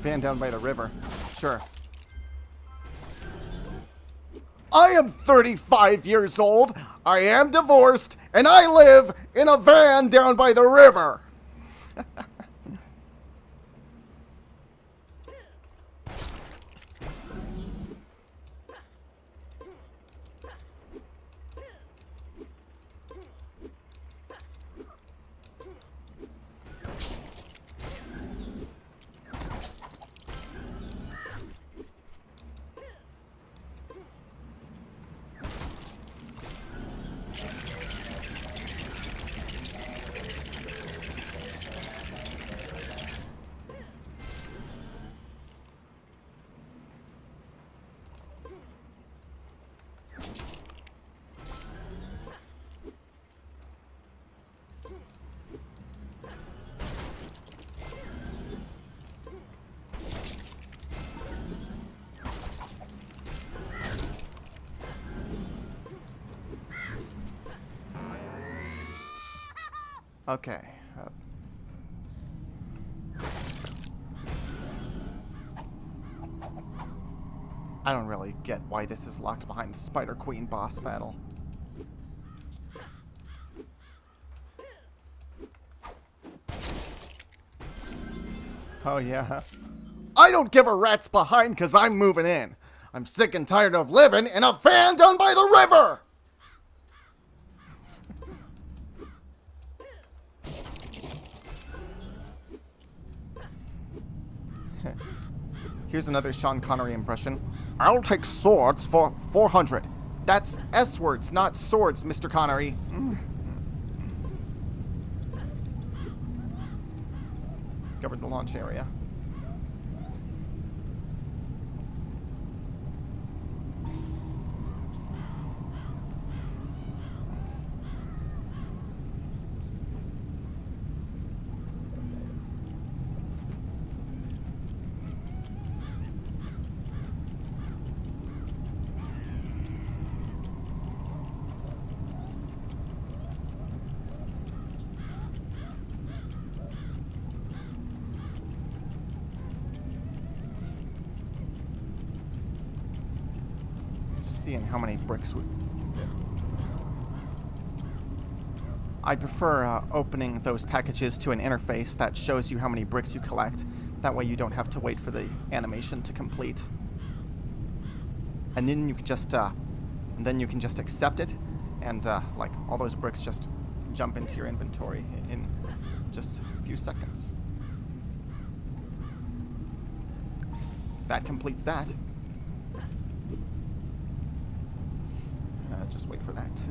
S1: Van down by the river. Sure.
S4: I am 35 years old, I am divorced, and I live in a van down by the river.
S1: Okay. I don't really get why this is locked behind the Spider Queen boss battle. Oh, yeah.
S4: I don't give a rat's behind because I'm moving in. I'm sick and tired of living in a van down by the river.
S1: Here's another Sean Connery impression.
S4: I'll take swords for 400.
S1: That's S-words, not swords, Mr. Connery. Discovered the launch area. Seeing how many bricks we get. I'd prefer opening those packages to an interface that shows you how many bricks you collect. That way you don't have to wait for the animation to complete. And then you can just accept it, and like all those bricks just jump into your inventory in just a few seconds. That completes that. Just wait for that to...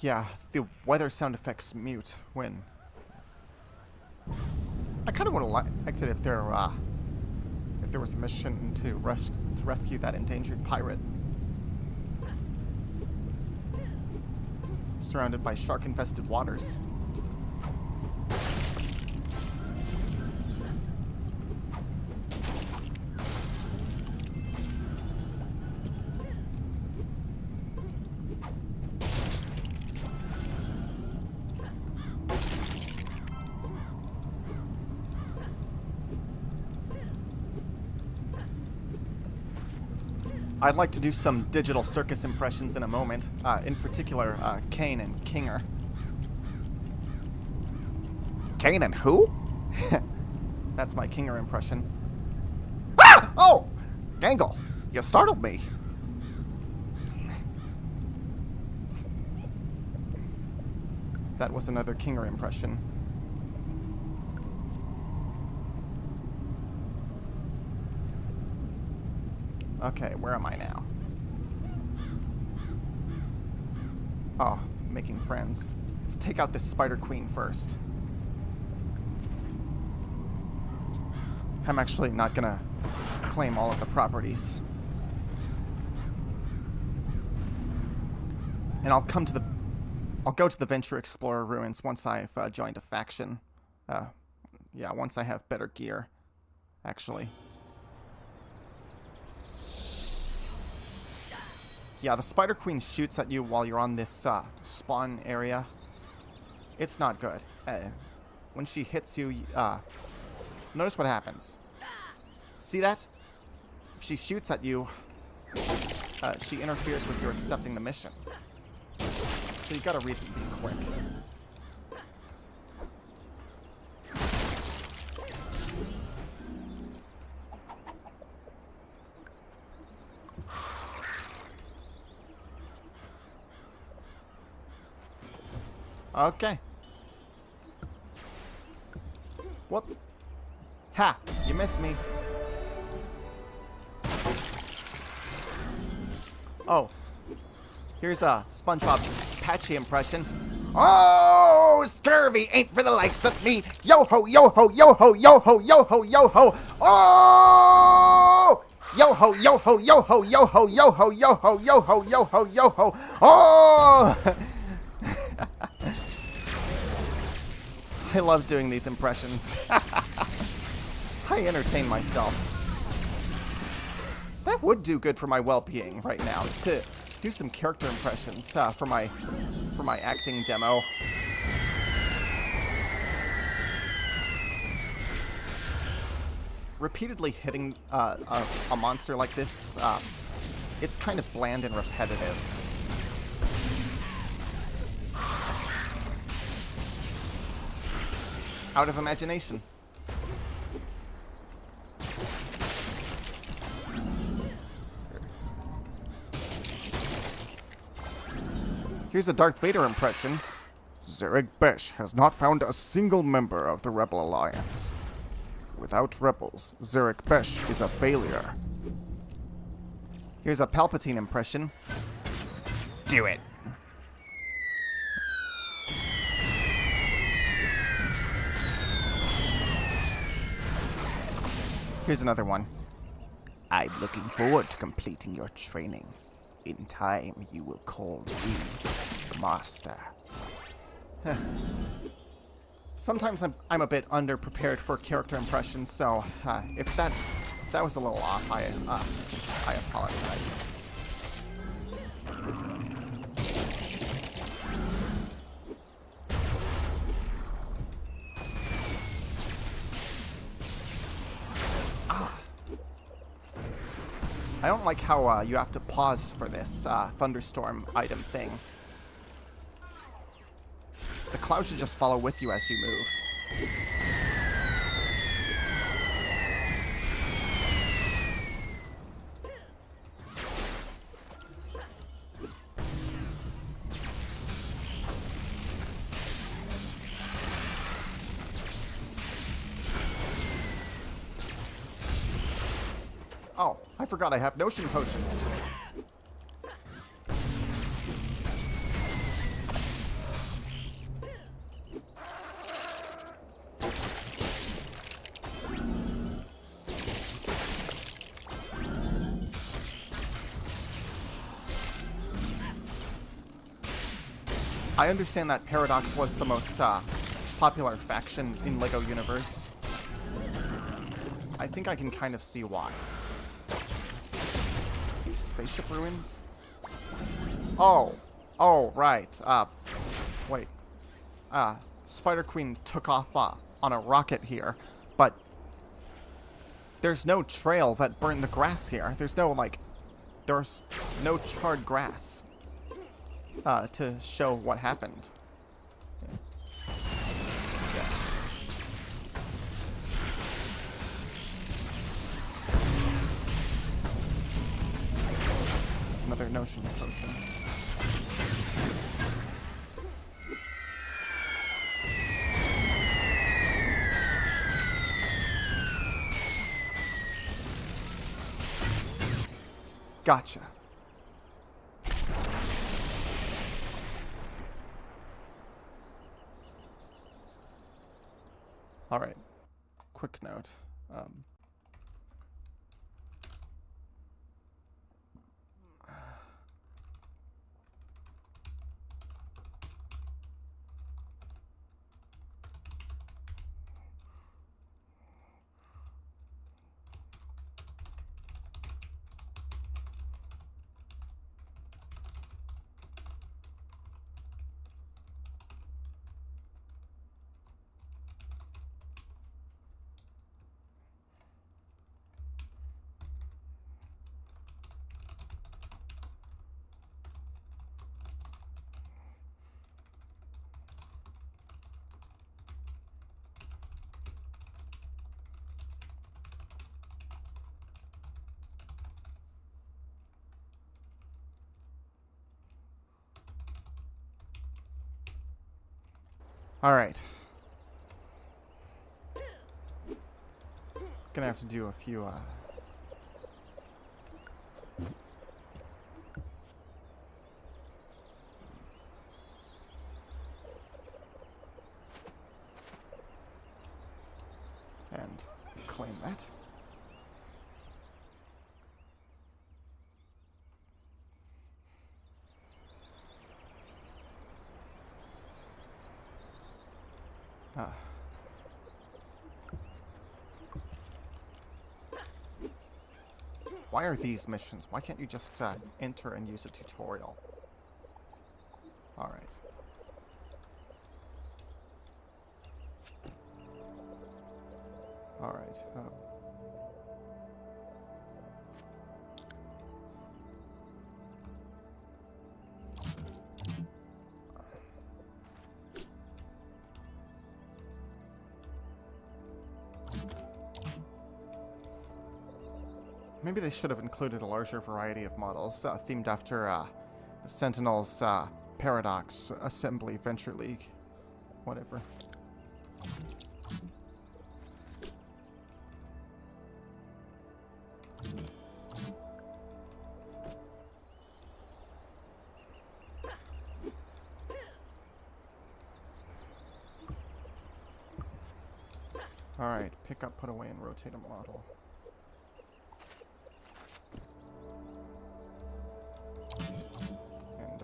S1: Yeah, the weather sound effects mute when... I kind of want to exit if there was a mission to rescue that endangered pirate. surrounded by shark-infested waters. I'd like to do some digital circus impressions in a moment, in particular, Kane and Kinger.
S3: Kane and who?
S1: That's my Kinger impression.
S3: Ah! Oh! Gangle, you startled me.
S1: That was another Kinger impression. Okay, where am I now? Oh, making friends. Let's take out this Spider Queen first. I'm actually not gonna claim all of the properties. And I'll go to the Venture Explorer ruins once I've joined a faction. Yeah, once I have better gear, actually. Yeah, the Spider Queen shoots at you while you're on this spawn area. It's not good. When she hits you, notice what happens. See that? If she shoots at you, she interferes with your accepting the mission. So you gotta read them quick. Okay. Whoop. Ha! You missed me. Oh. Here's a SpongeBob Patchy impression.
S3: Oh, scurvy ain't for the likes of me. Yo ho, yo ho, yo ho, yo ho, yo ho, yo ho. Oh! Yo ho, yo ho, yo ho, yo ho, yo ho, yo ho, yo ho, yo ho, yo ho. Oh!
S1: I love doing these impressions. I entertain myself. That would do good for my well-being right now, to do some character impressions for my acting demo. Repeatedly hitting a monster like this, it's kind of bland and repetitive. Out of imagination. Here's a Darth Vader impression.
S4: Zereg Besh has not found a single member of the Rebel Alliance. Without rebels, Zereg Besh is a failure.
S1: Here's a Palpatine impression.
S3: Do it.
S1: Here's another one.
S3: I'm looking forward to completing your training. In time, you will call me Master.
S1: Sometimes I'm a bit underprepared for character impressions, so if that was a little off, I apologize. I don't like how you have to pause for this thunderstorm item thing. The cloud should just follow with you as you move. Oh, I forgot I have notion potions. I understand that Paradox was the most popular faction in LEGO Universe. I think I can kind of see why. Spaceship ruins? Oh. Oh, right. Wait. Spider Queen took off on a rocket here, but there's no trail that burned the grass here. There's no, like, there's no charred grass to show what happened. Yeah. Another notion potion. Gotcha. All right. Quick note. All right. Gonna have to do a few, and claim that. Why are these missions? Why can't you just enter and use a tutorial? All right. All right. Maybe they should have included a larger variety of models themed after the Sentinels Paradox Assembly Venture League. Whatever. Alright, pick up, put away, and rotate a model. And,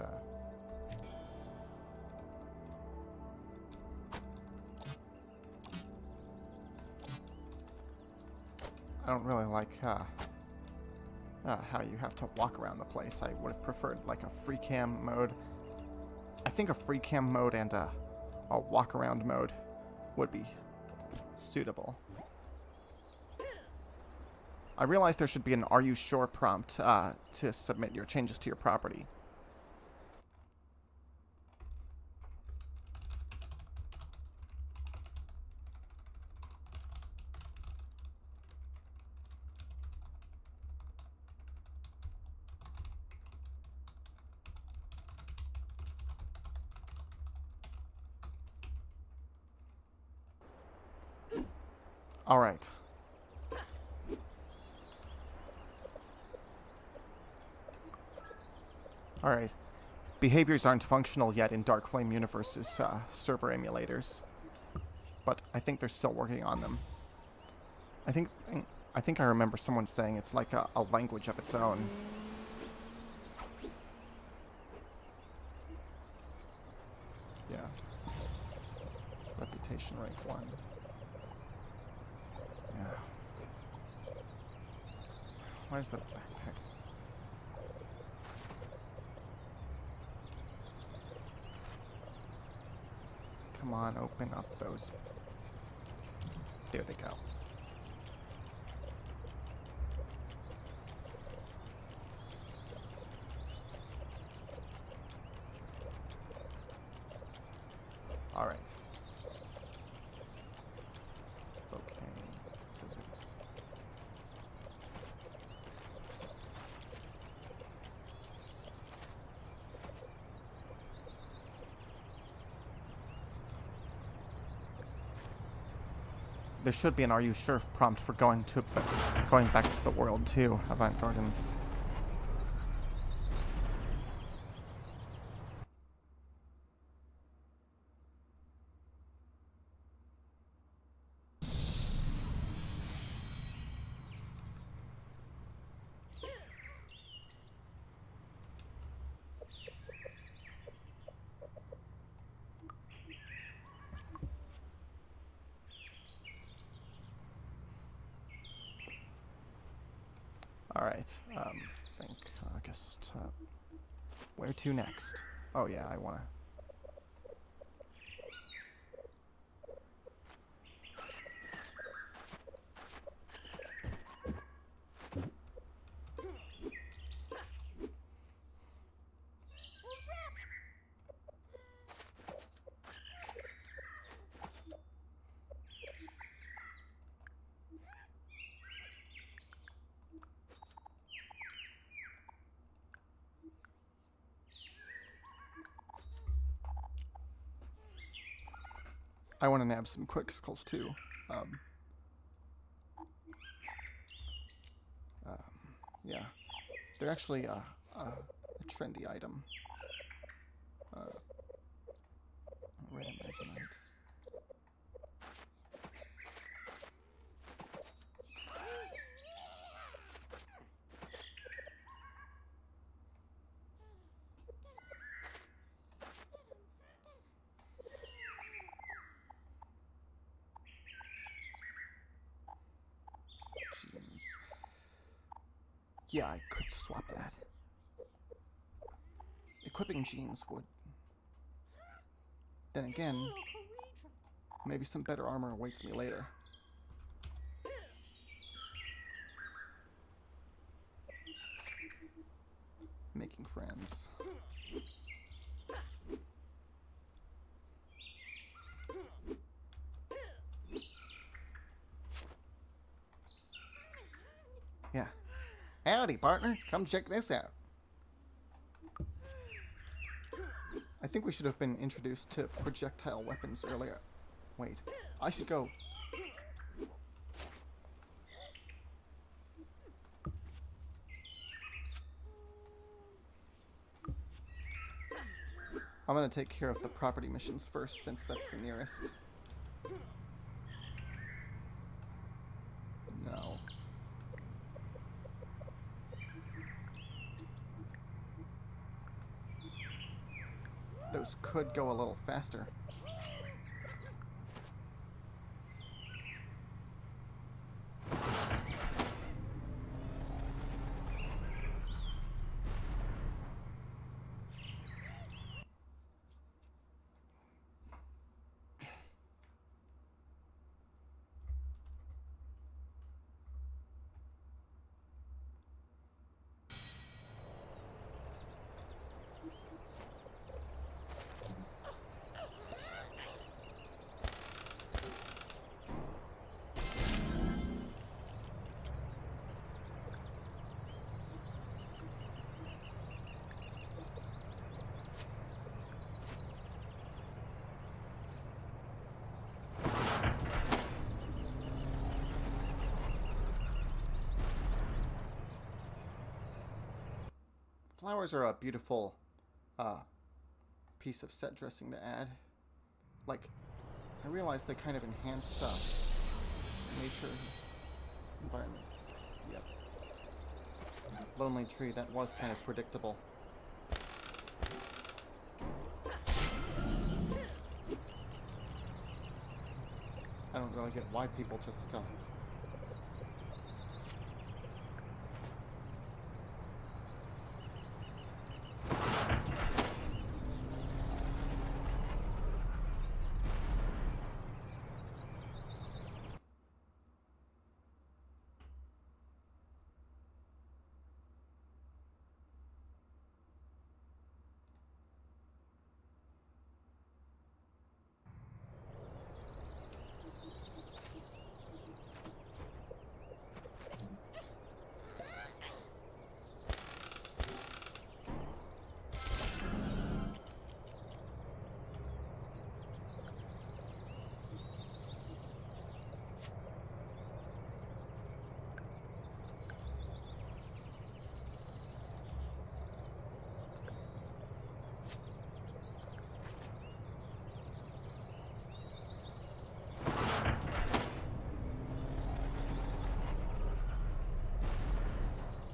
S1: I don't really like, how you have to walk around the place. I would have preferred, like, a free cam mode. I think a free cam mode and a walk around mode would be suitable. I realize there should be an "Are you sure?" prompt to submit your changes to your property. All right. Alright. Behaviors aren't functional yet in Dark Flame Universe's server emulators. But I think they're still working on them. I think I remember someone saying it's like a language of its own. Yeah. Reputation rank 1. Yeah. Where's the backpack? Come on, open up those. There they go. All right. Okay. Scissors. There should be an "Are you sure?" prompt for going back to the world too. Avant Gardens. Alright, think August. Where to next? Oh yeah, I wanna... I want to nab some quick skulls too. Yeah, they're actually a trendy item. Red Imaginite. Jeans. Yeah, I could swap that. Equipping jeans would. Then again, maybe some better armor awaits me later. Making friends. Yeah. Howdy, partner. Come check this out. I think we should have been introduced to projectile weapons earlier. Wait, I should go. I'm gonna take care of the property missions first, since that's the nearest. No. Those could go a little faster. Flowers are a beautiful piece of set dressing to add. Like, I realize they kind of enhance nature environments. Yep. Lonely Tree, that was kind of predictable. really get why people just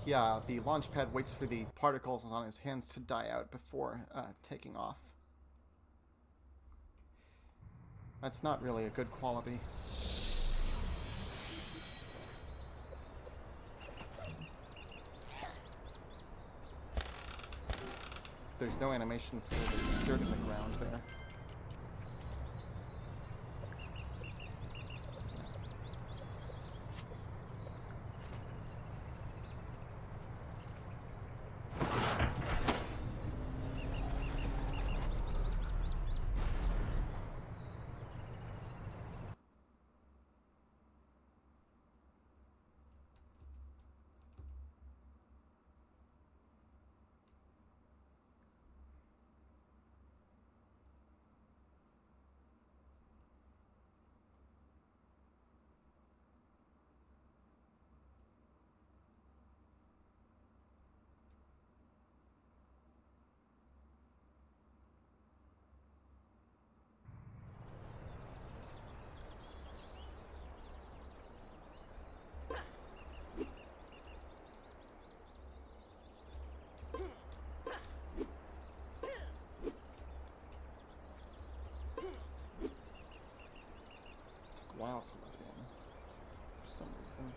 S1: Yeah, the launch pad waits for the particles on his hands to die out before taking off. That's not really a good quality. There's no animation for the dirt in the ground there. Wow, to load in for some reason.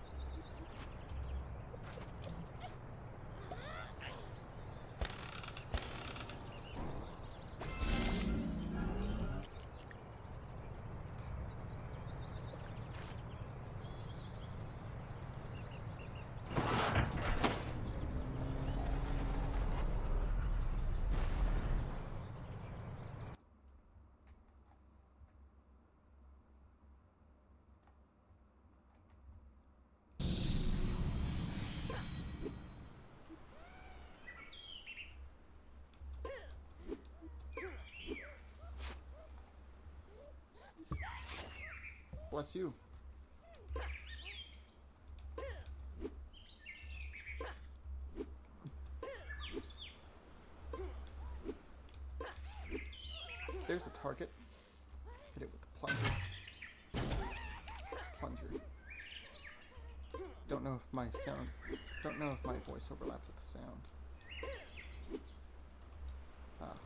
S1: Bless you. There's a target. Hit it with the plunger. Plunger. Don't know if my voice overlaps with the sound. Ah.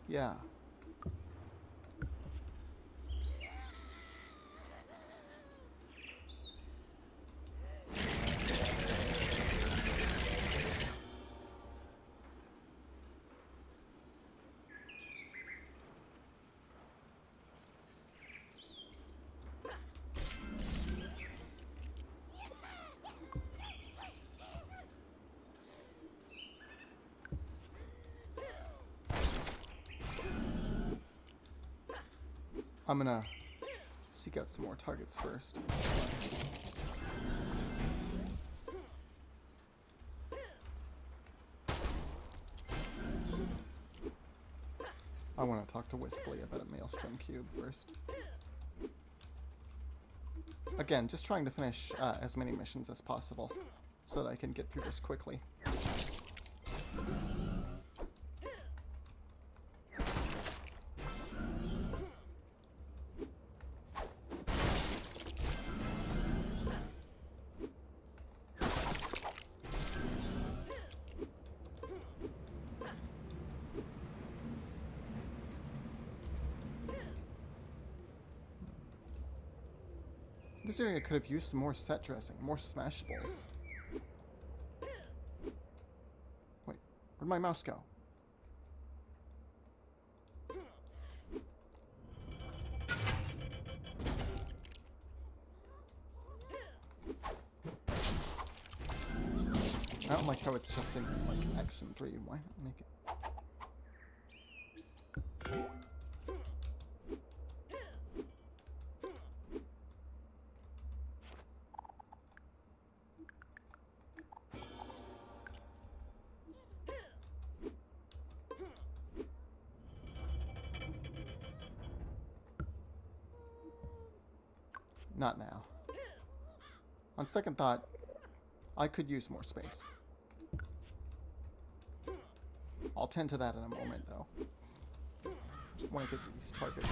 S1: Yeah. I'm gonna seek out some more targets first. I want to talk to Wisply about a Maelstrom Cube first. Again, just trying to finish as many missions as possible so that I can get through this quickly. This area could have used some more set dressing, more smashables. Wait, where'd my mouse go? I don't like how it's just in, like, Action 3. Why not make it... Not now. On second thought, I could use more space. I'll tend to that in a moment, though. I want to get these targets.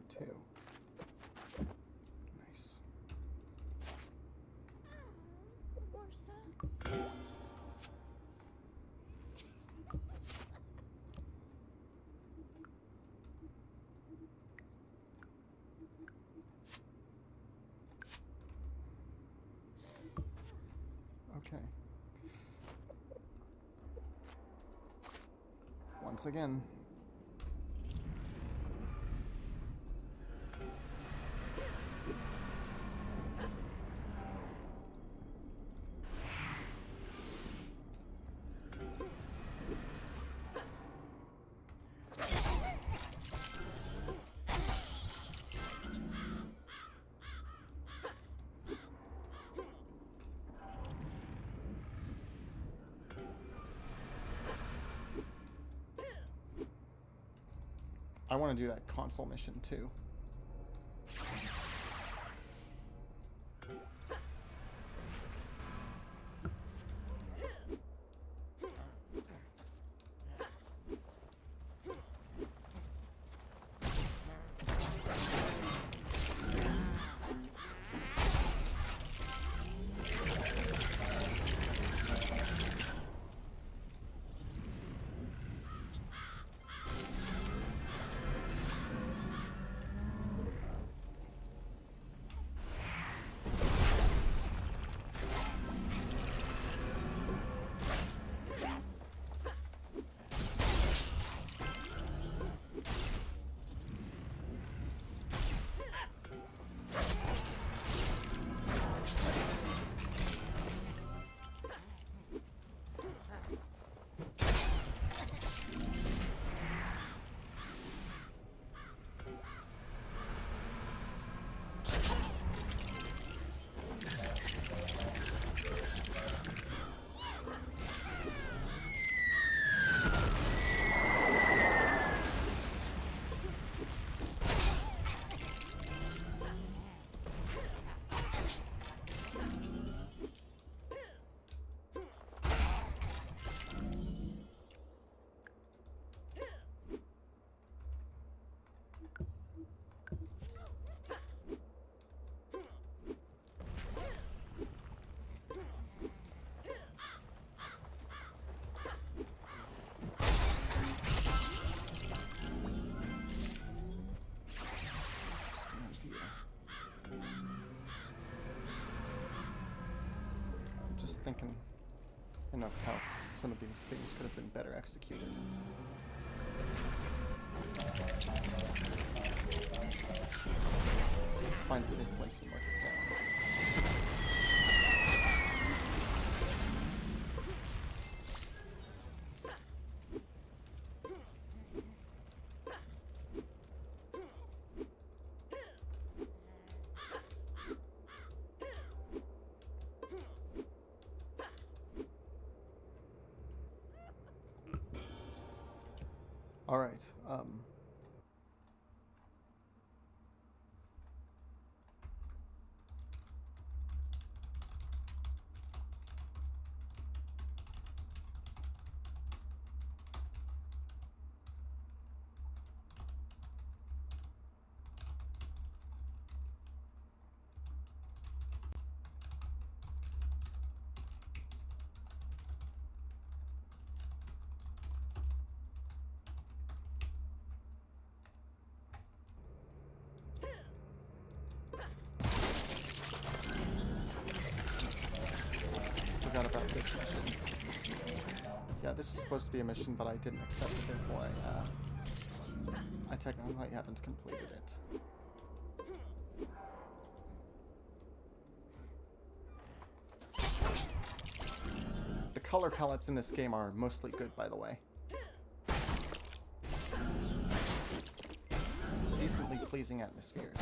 S1: Two. Nice. Okay. Once again. I want to do that console mission too. just thinking enough how some of these things could have been better executed. Find a safe place and mark it down. All right. Forgot about this mission. Yeah, this is supposed to be a mission, but I didn't accept it, therefore I technically haven't completed it. The color palettes in this game are mostly good, by the way. Decently pleasing atmospheres.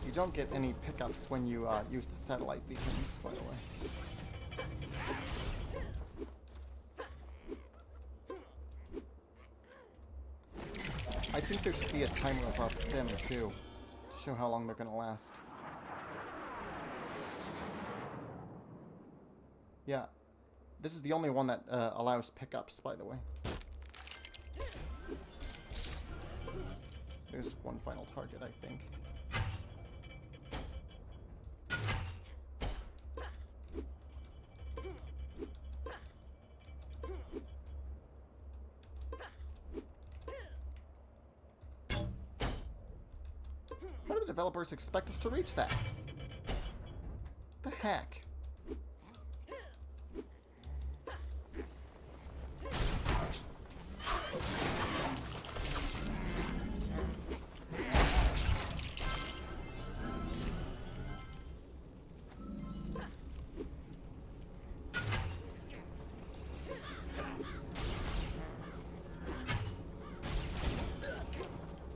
S1: You don't get any pickups when you use the satellite beacons, by the way. I think there should be a timer above them, too, to show how long they're gonna last. Yeah, this is the only one that allows pickups, by the way. There's one final target, I think. How do the developers expect us to reach that? The heck?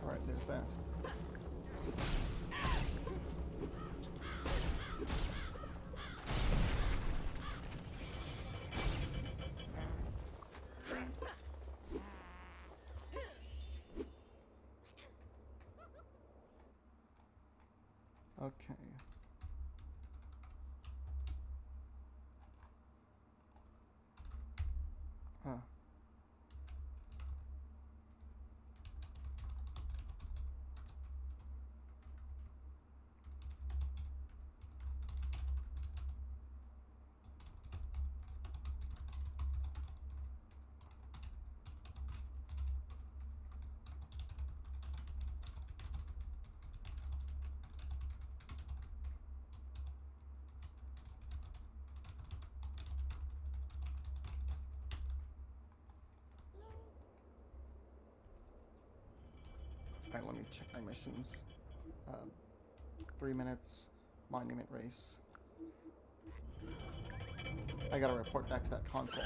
S1: Alright, there's that. Okay. Huh. Alright, let me check my missions. 3 minutes. Monument race. I gotta report back to that console.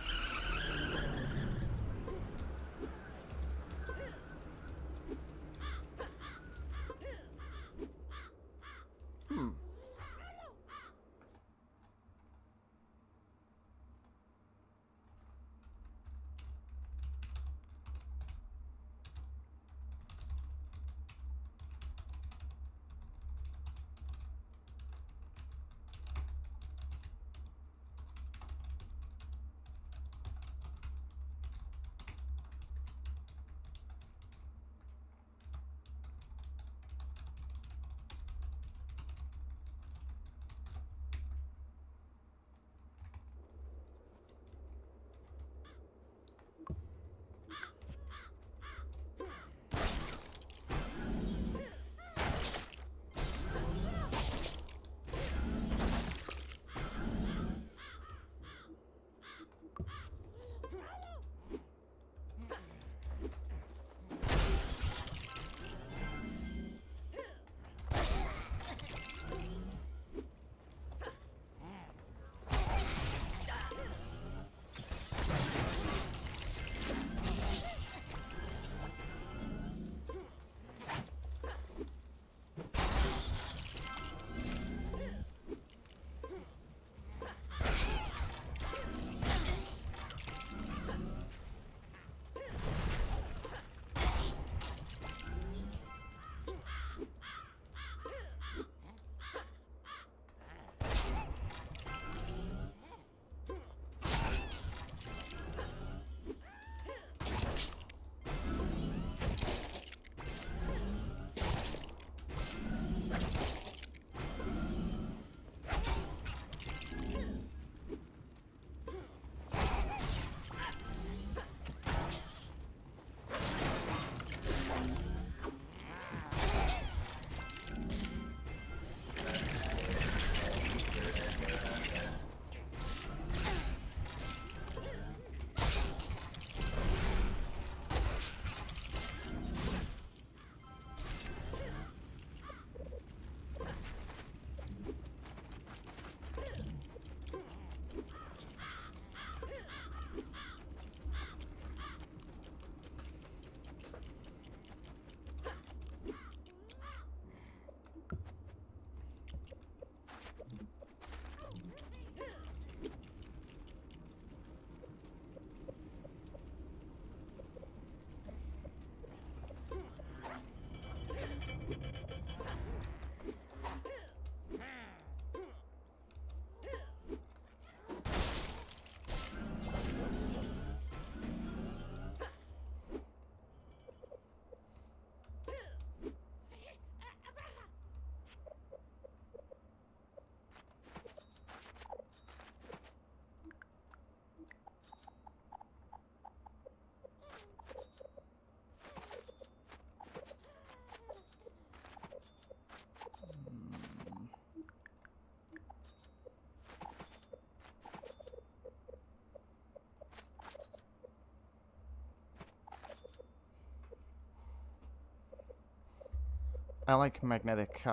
S1: I like magnetic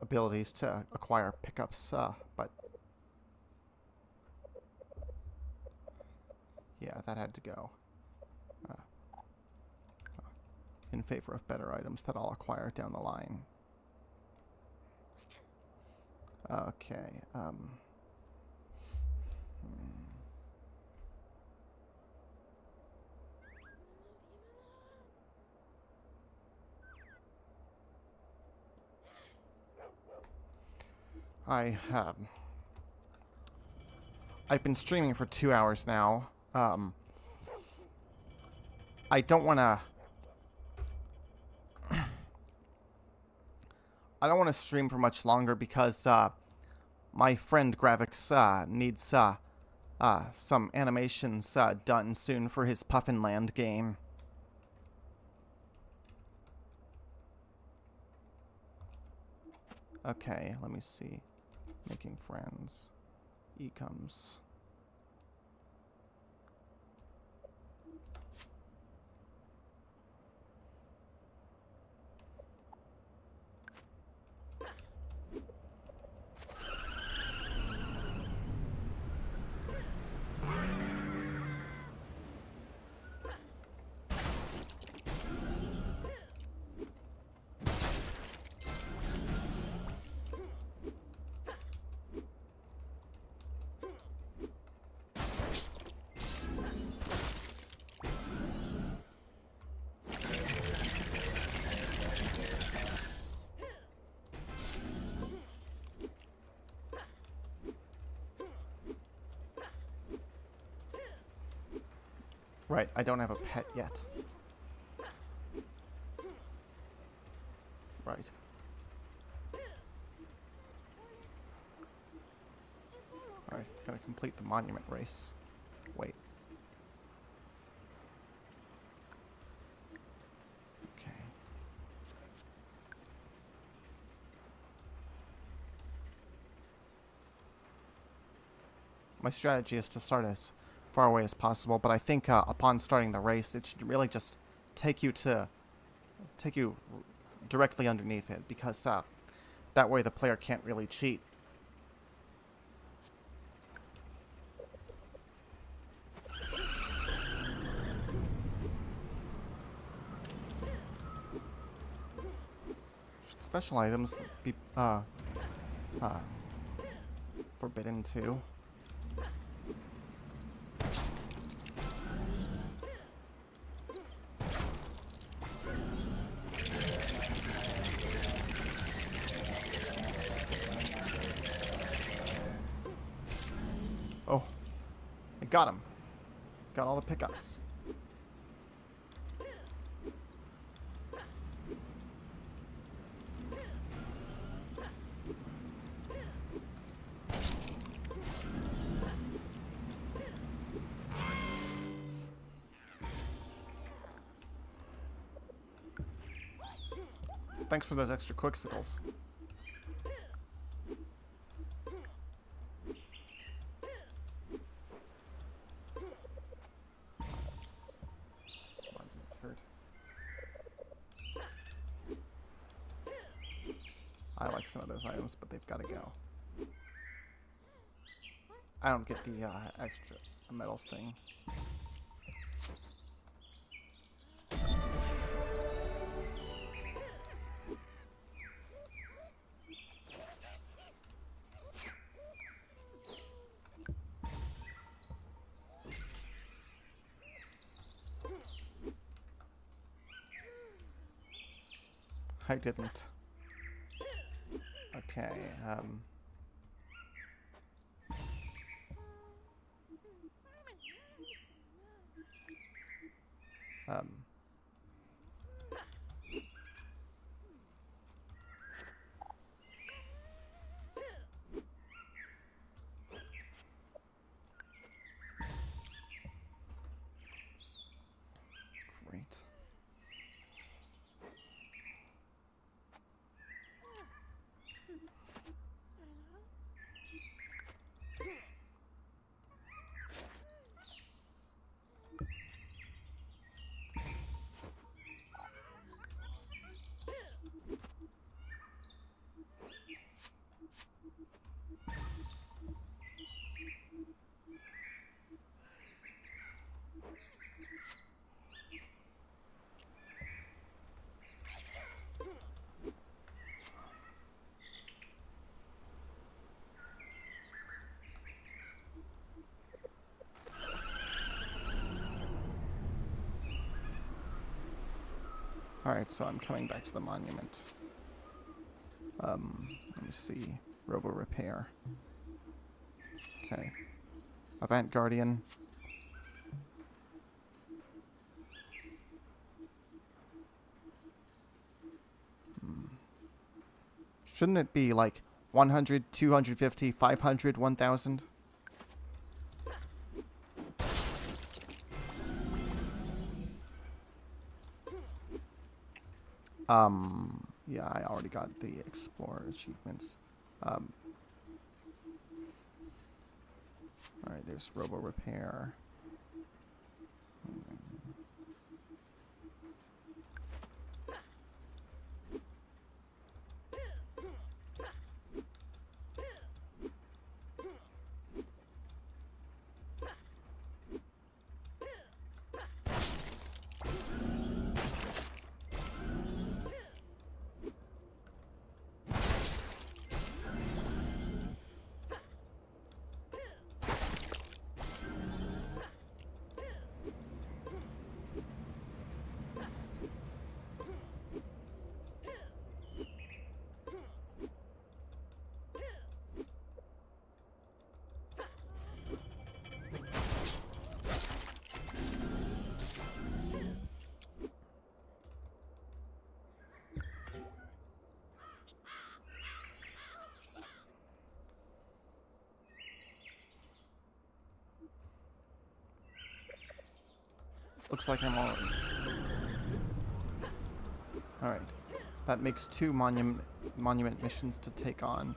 S1: abilities to acquire pickups, but yeah, that had to go in favor of better items that I'll acquire down the line. Okay. I've been streaming for 2 hours now. I don't want to... I don't want to stream for much longer because my friend Gravix needs some animations done soon for his Puffinland game. Okay, let me see. Making friends. E comes. Right, I don't have a pet yet. Right. Alright, gotta complete the monument race. Wait. Okay. My strategy is to start as far away as possible, but I think upon starting the race, it should really just take you directly underneath it, because that way the player can't really cheat. Should special items be forbidden too? Oh, I got him. Got all the pickups. Thanks for those extra quicksicles. I like some of those items, but they've got to go. I don't get the extra metals thing. I didn't. Okay, great. Alright, so I'm coming back to the monument. Let me see. Robo Repair. Okay. Avant Guardian. Shouldn't it be like 100, 250, 500, 1000? Yeah, I already got the Explorer achievements. Alright, there's Robo Repair. Looks like I'm already... Alright. That makes 2 monument missions to take on.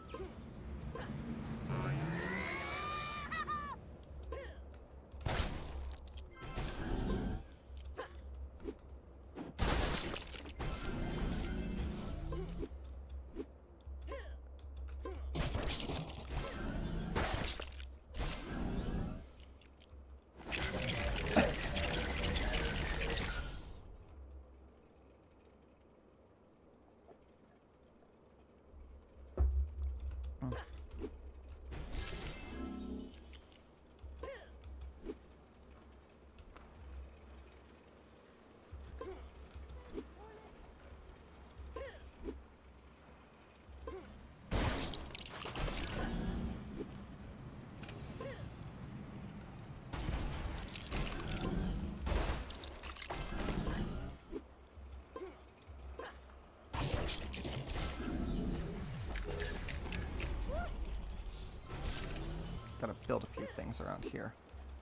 S1: Gotta build a few things around here.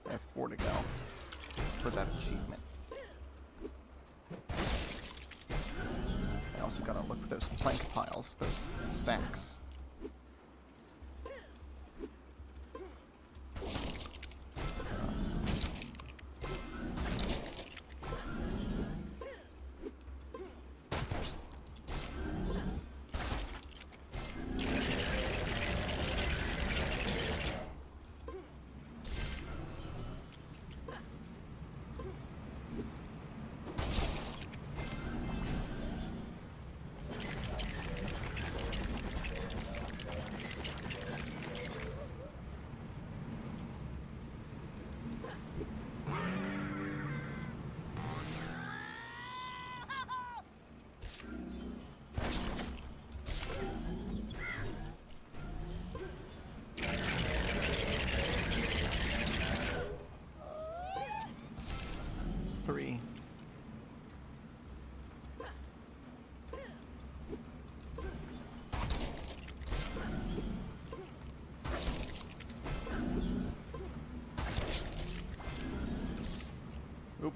S1: I have 4 to go for that achievement. I also gotta look for those plank piles, those stacks. Oop.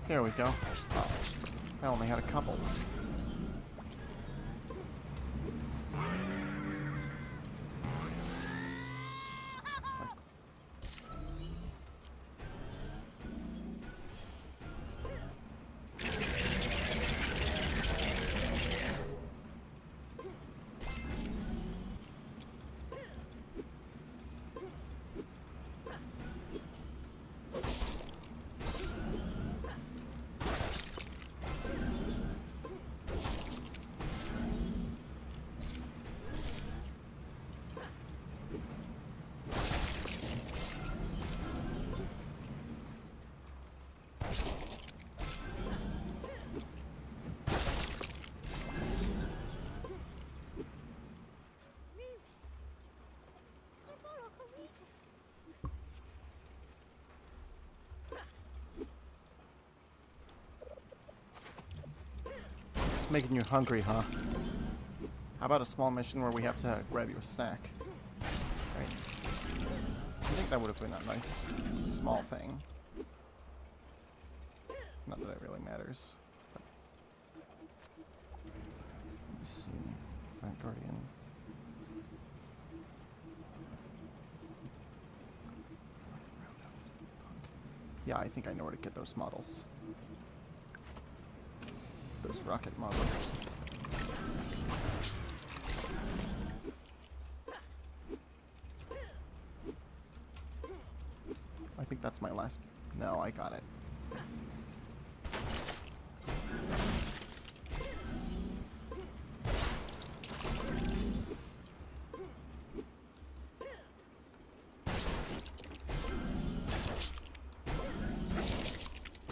S1: There we go. Oh, I only had a couple. Making you hungry, huh? How about a small mission where we have to grab you a snack? Right. I think that would have been a nice small thing. Not that it really matters. But let me see. Find Guardian. Yeah, I think I know where to get those models. Those rocket models. I think that's my last... No, I got it.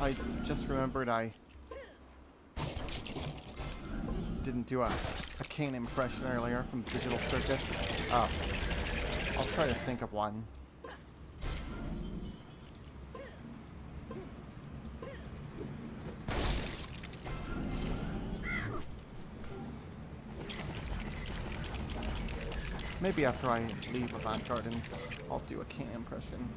S1: I just remembered I didn't do a Kane impression earlier from Digital Circus. I'll try to think of one. Maybe after I leave Avant Gardens, I'll do a Kane impression.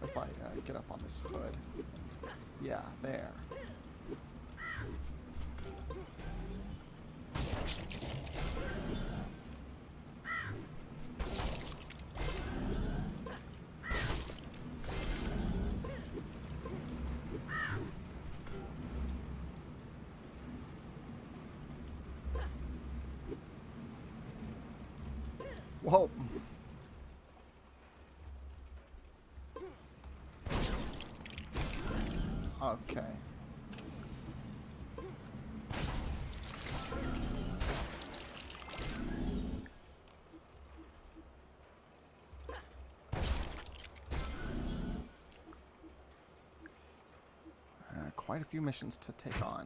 S1: If I get up on this hood. Yeah, there. Whoa. Okay. Quite a few missions to take on.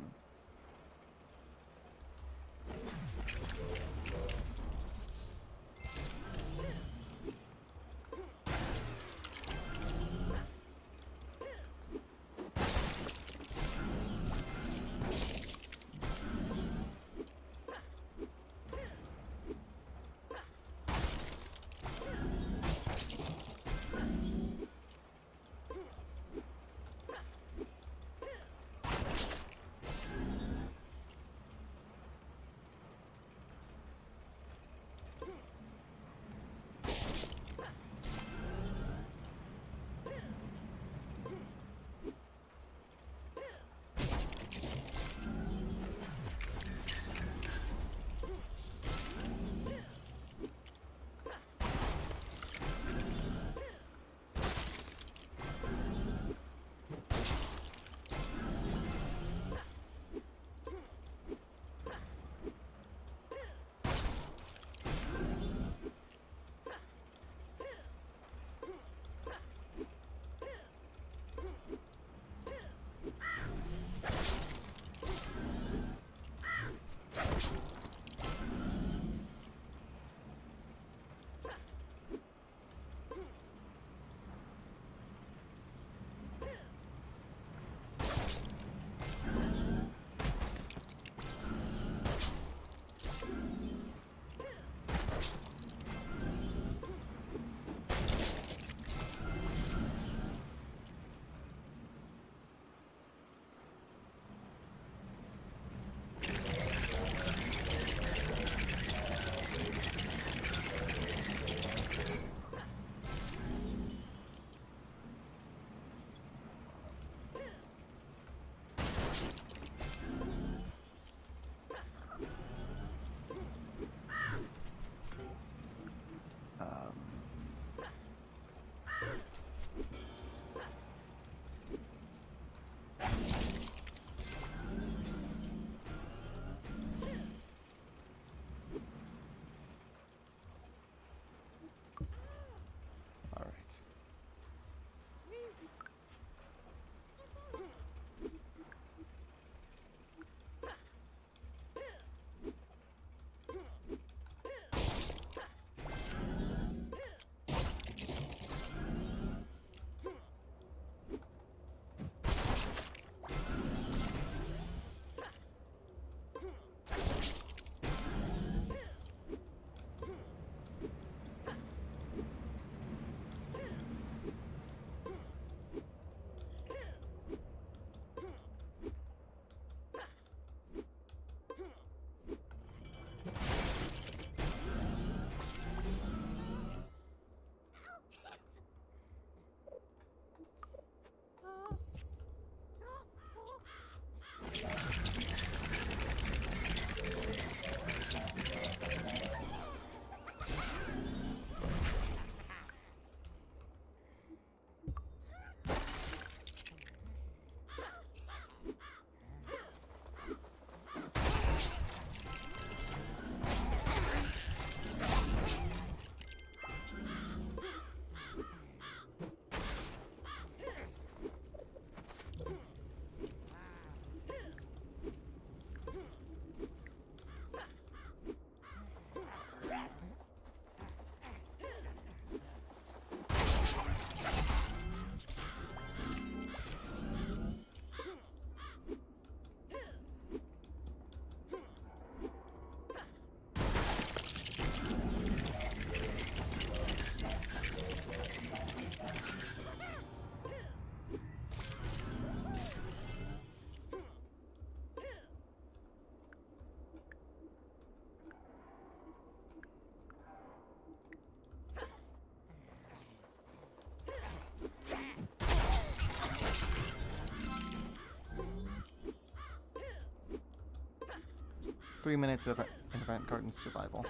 S1: 3 minutes of Event Garden survival.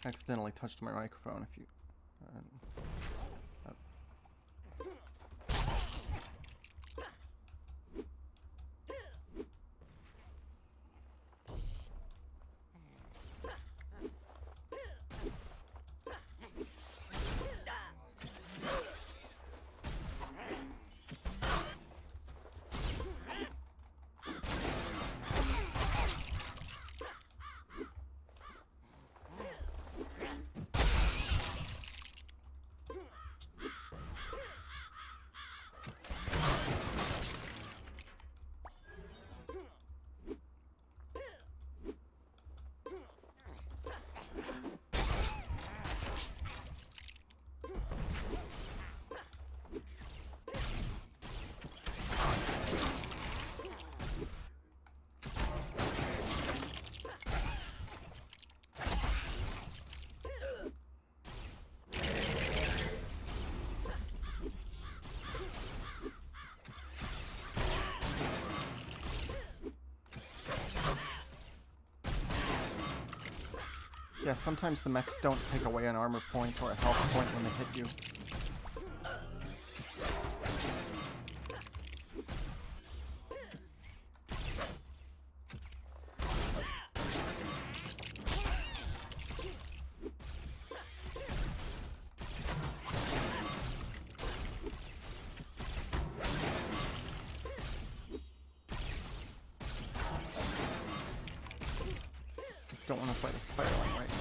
S1: Accidentally touched my microphone if you... Yeah, sometimes the mechs don't take away an armor point or a health point when they hit you. Don't want to fight a Spiderling right now.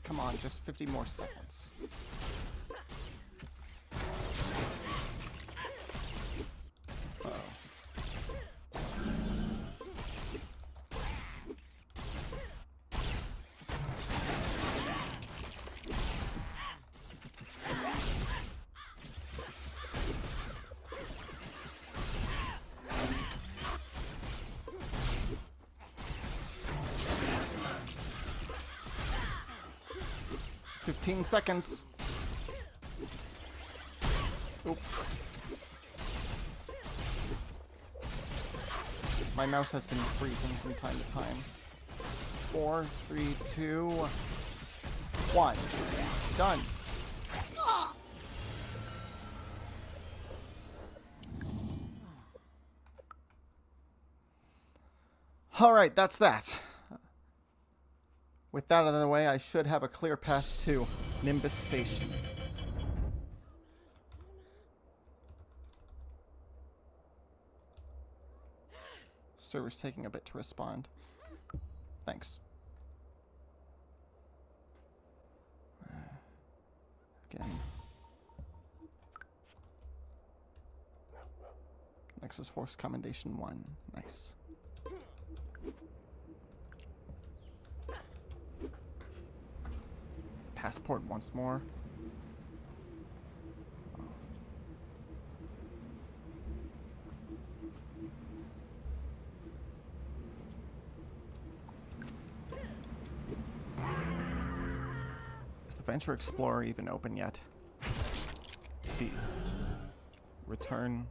S1: Come on, just 50 more seconds. Fifteen seconds. Oop. My mouse has been freezing from time to time. 4, 3, 2, 1. Done. Alright, that's that. With that out of the way, I should have a clear path to Nimbus Station. Server's taking a bit to respond. Thanks. Again. Nexus Force Commendation 1. Nice. Passport once more. Is the Venture Explorer even open yet? The return.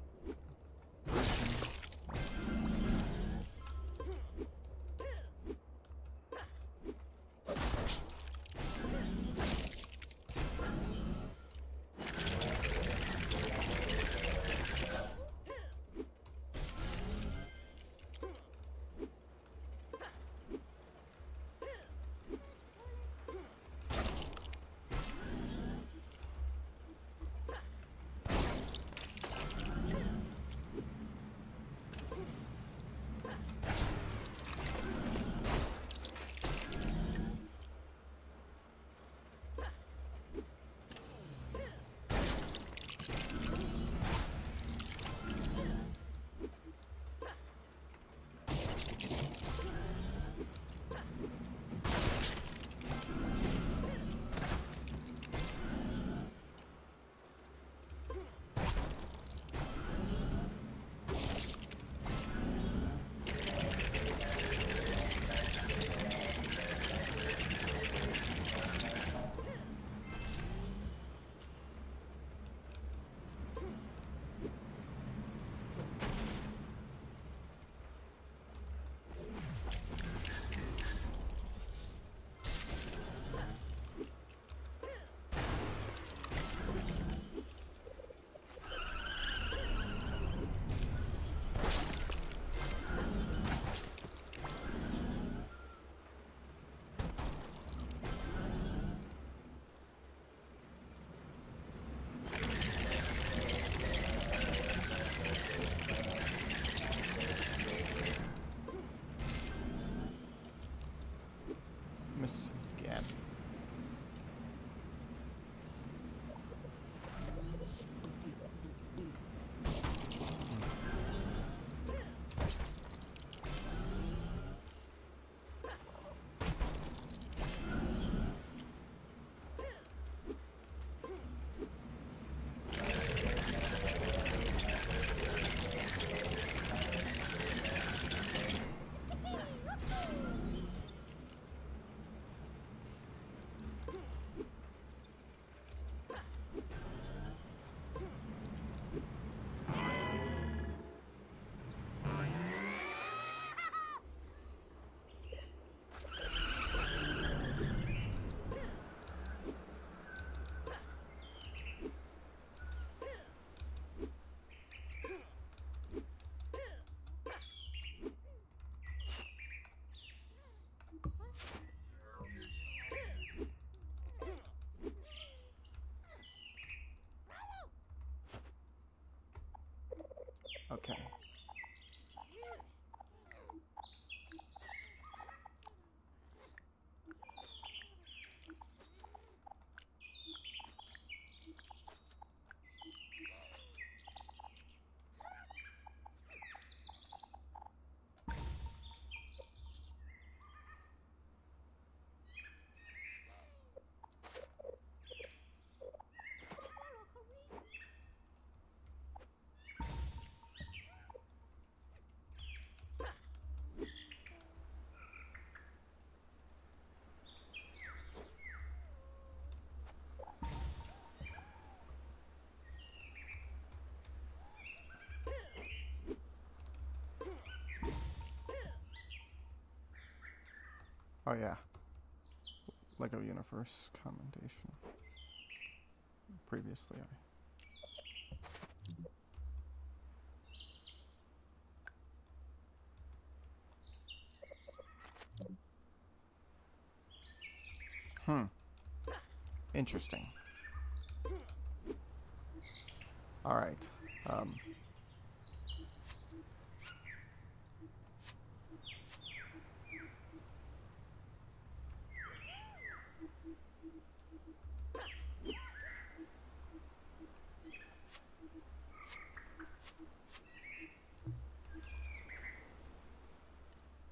S1: Okay. Oh yeah. Lego Universe commendation. Previously I... Interesting. Alright.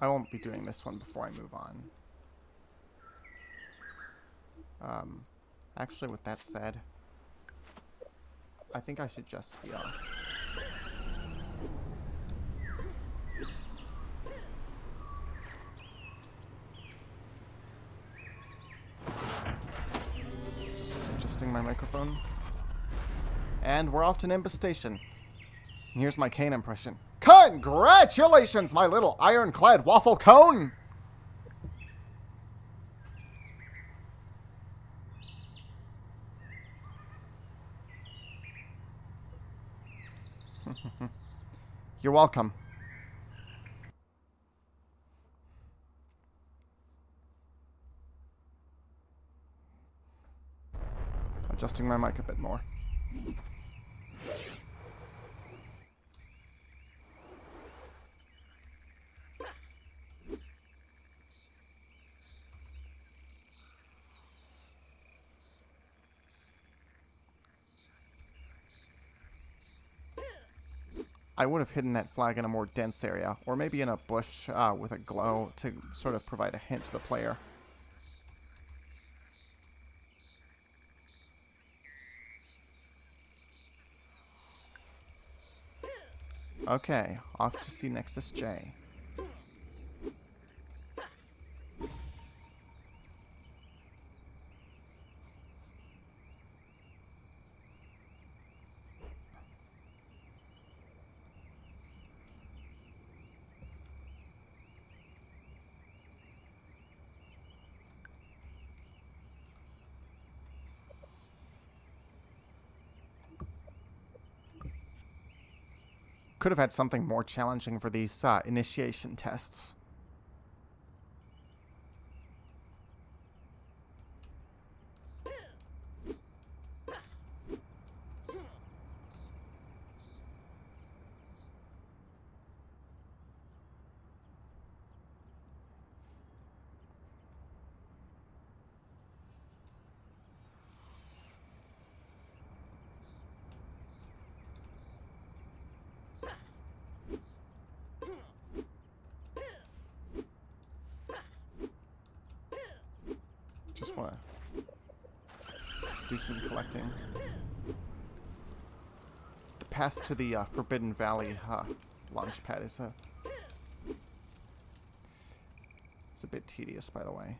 S1: I won't be doing this one before I move on. Actually, with that said, I think I should just heal. Just adjusting my microphone. And we're off to Nimbus Station. And here's my Kane impression. Congratulations, my little ironclad waffle cone! You're welcome. Adjusting my mic a bit more. I would have hidden that flag in a more dense area, or maybe in a bush with a glow to sort of provide a hint to the player. Okay, off to see Nexus J. Could have had something more challenging for these initiation tests. Just want to do some collecting. The path to the Forbidden Valley launch pad is it's a bit tedious, by the way.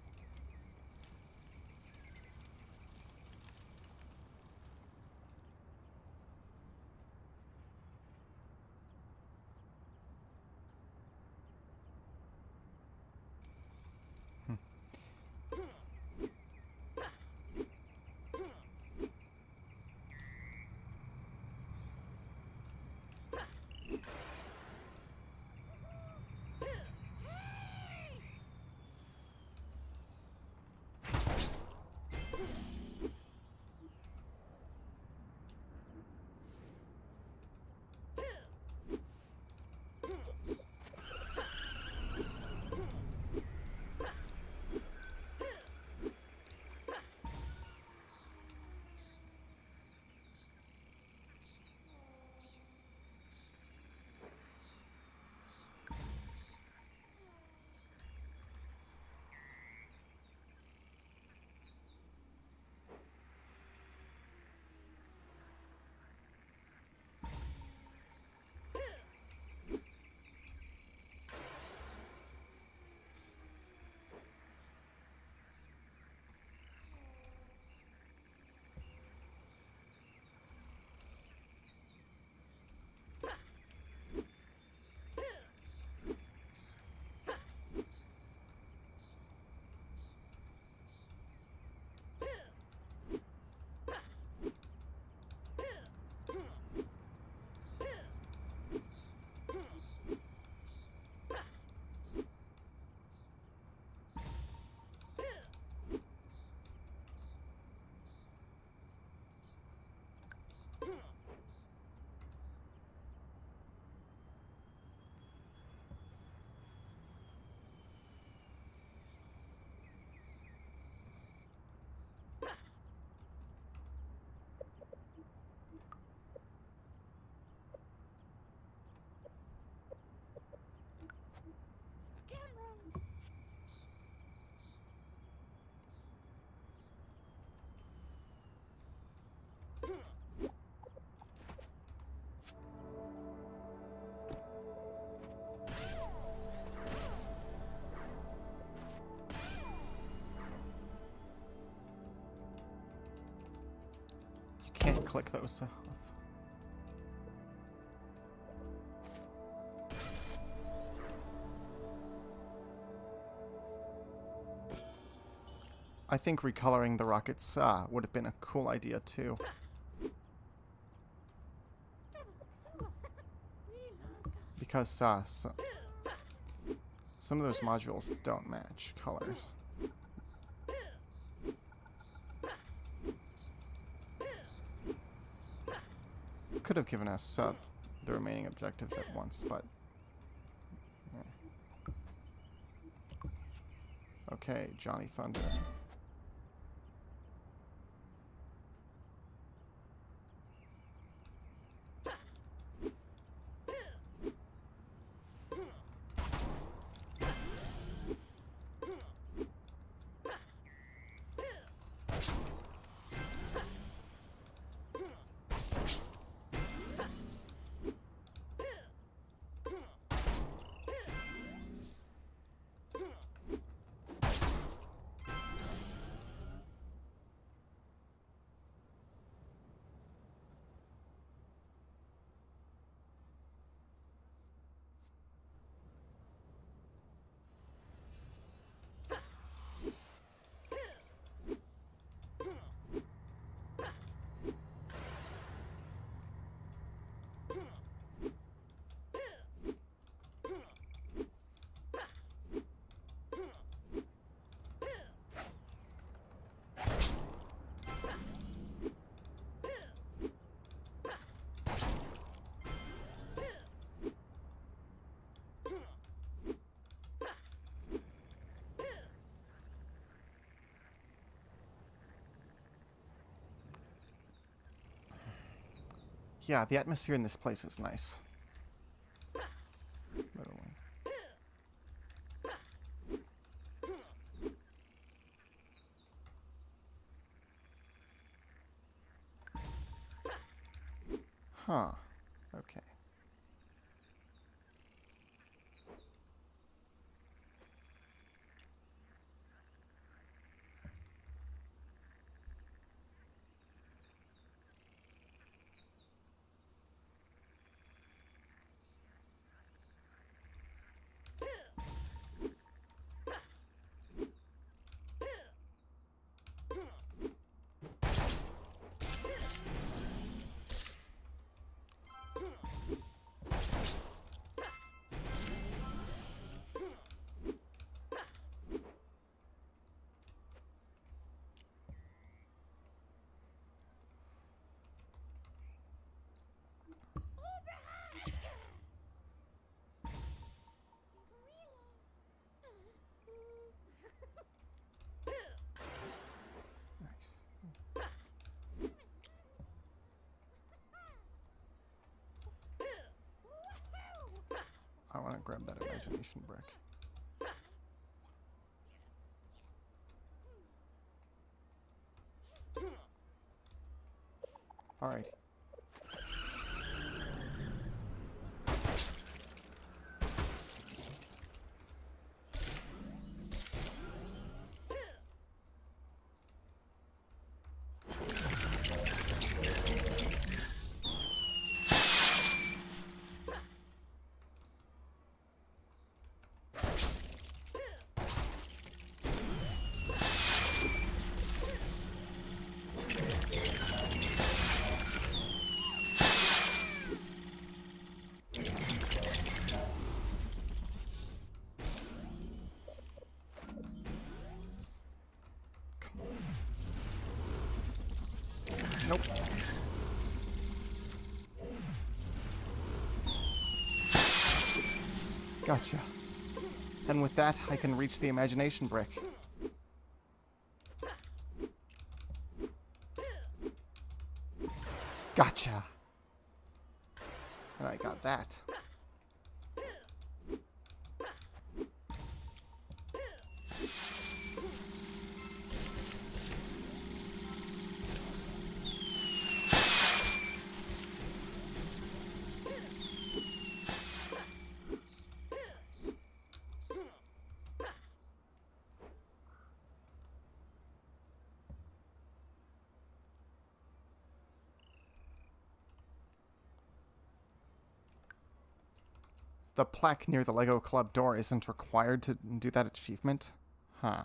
S1: You can't click those off. I think recoloring the rockets would have been a cool idea too. Because some of those modules don't match colors. Could have given us the remaining objectives at once, but... yeah. Okay, Johnny Thunder. Yeah, the atmosphere in this place is nice. Literally. Huh. Okay. I want to grab that imagination brick. Alright. Nope. Gotcha. And with that, I can reach the imagination brick. Gotcha. And I got that. the plaque near the Lego Club door isn't required to do that achievement? Huh.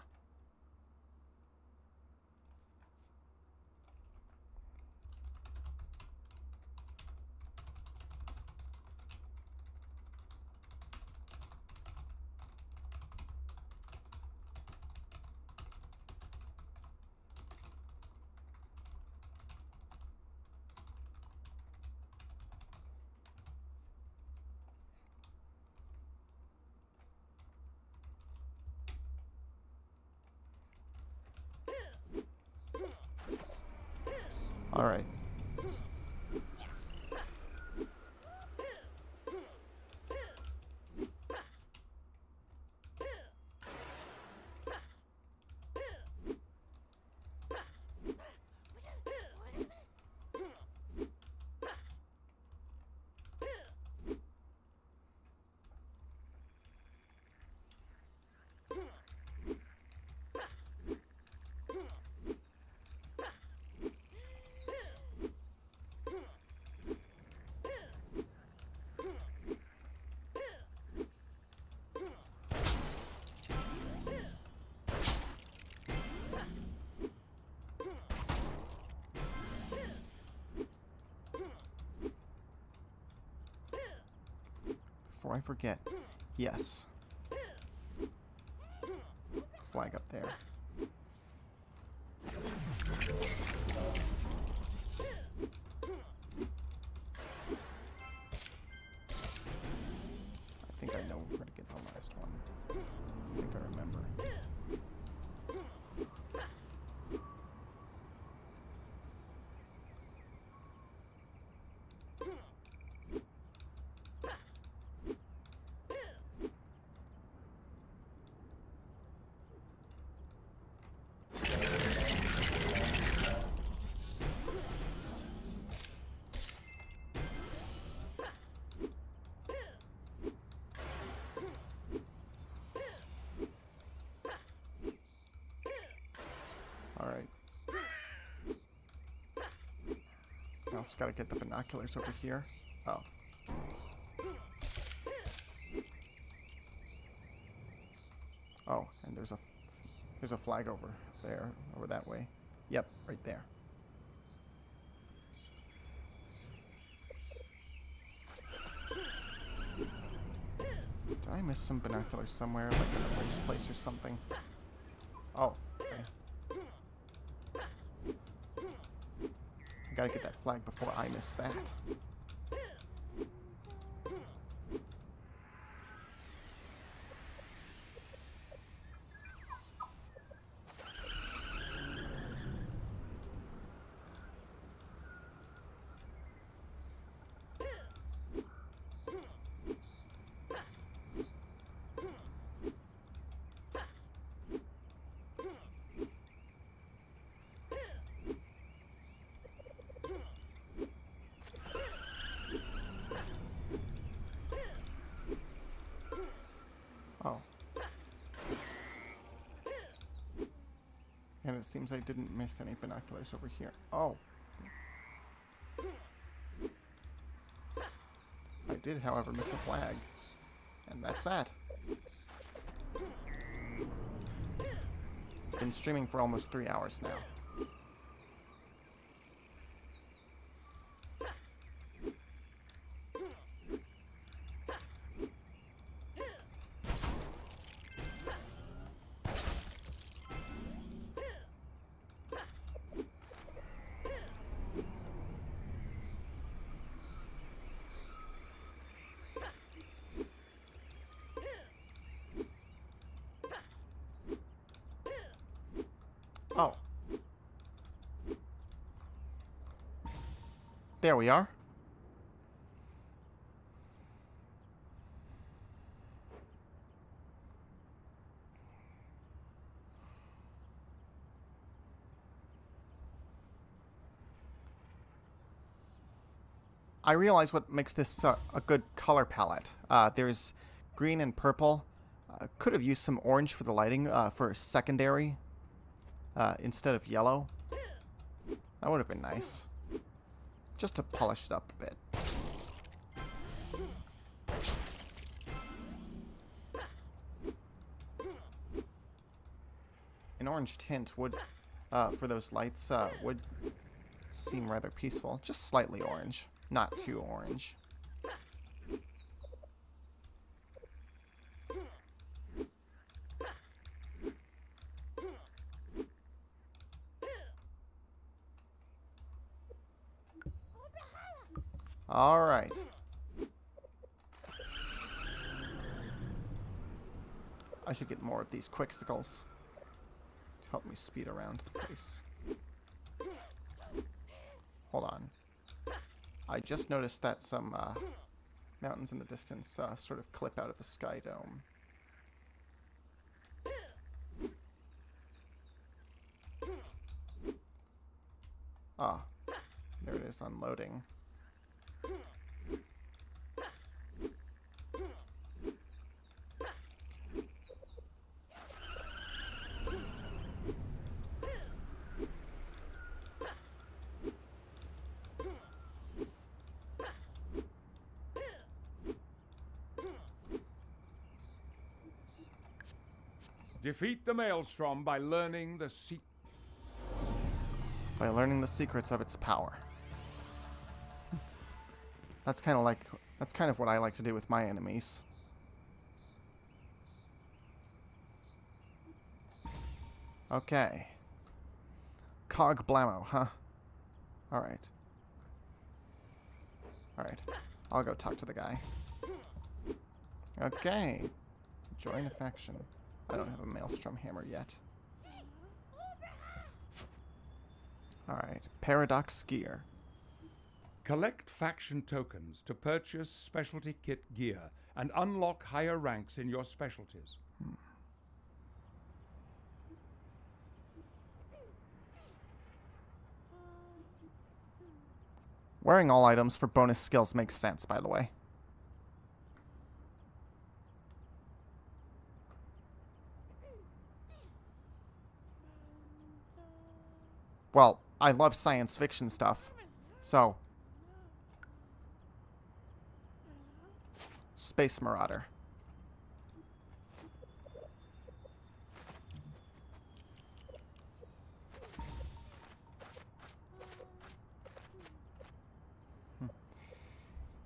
S1: All right. Before I forget, yes. Flag up there. I think I know where to get the last one. I think I remember. Alright. I also gotta get the binoculars over here. Oh. Oh, and there's a flag over there, over that way. Yep, right there. Did I miss some binoculars somewhere, like in a race place or something? Oh, okay. I gotta get that flag before I miss that. Oh. And it seems I didn't miss any binoculars over here. Oh. I did, however, miss a flag. And that's that. Been streaming for almost 3 hours now. Oh. There we are. I realize what makes this a good color palette. There's green and purple. Could have used some orange for the lighting for secondary instead of yellow. That would have been nice. Just to polish it up a bit. an orange tint would, for those lights, would seem rather peaceful. Just slightly orange, not too orange. All right. I should get more of these Quixicles to help me speed around the place. Hold on. I just noticed that some mountains in the distance sort of clip out of the sky dome. Ah, there it is unloading.
S2: Defeat the Maelstrom by learning the
S1: By learning the secrets of its power. That's kind of what I like to do with my enemies. Okay. Cog Blammo, huh? Alright. Alright. I'll go talk to the guy. Okay. Join a faction. I don't have a Maelstrom hammer yet. Alright. Paradox gear.
S2: Collect faction tokens to purchase specialty kit gear and unlock higher ranks in your specialties.
S1: Wearing all items for bonus skills makes sense, by the way. Well, I love science fiction stuff, so... Space Marauder.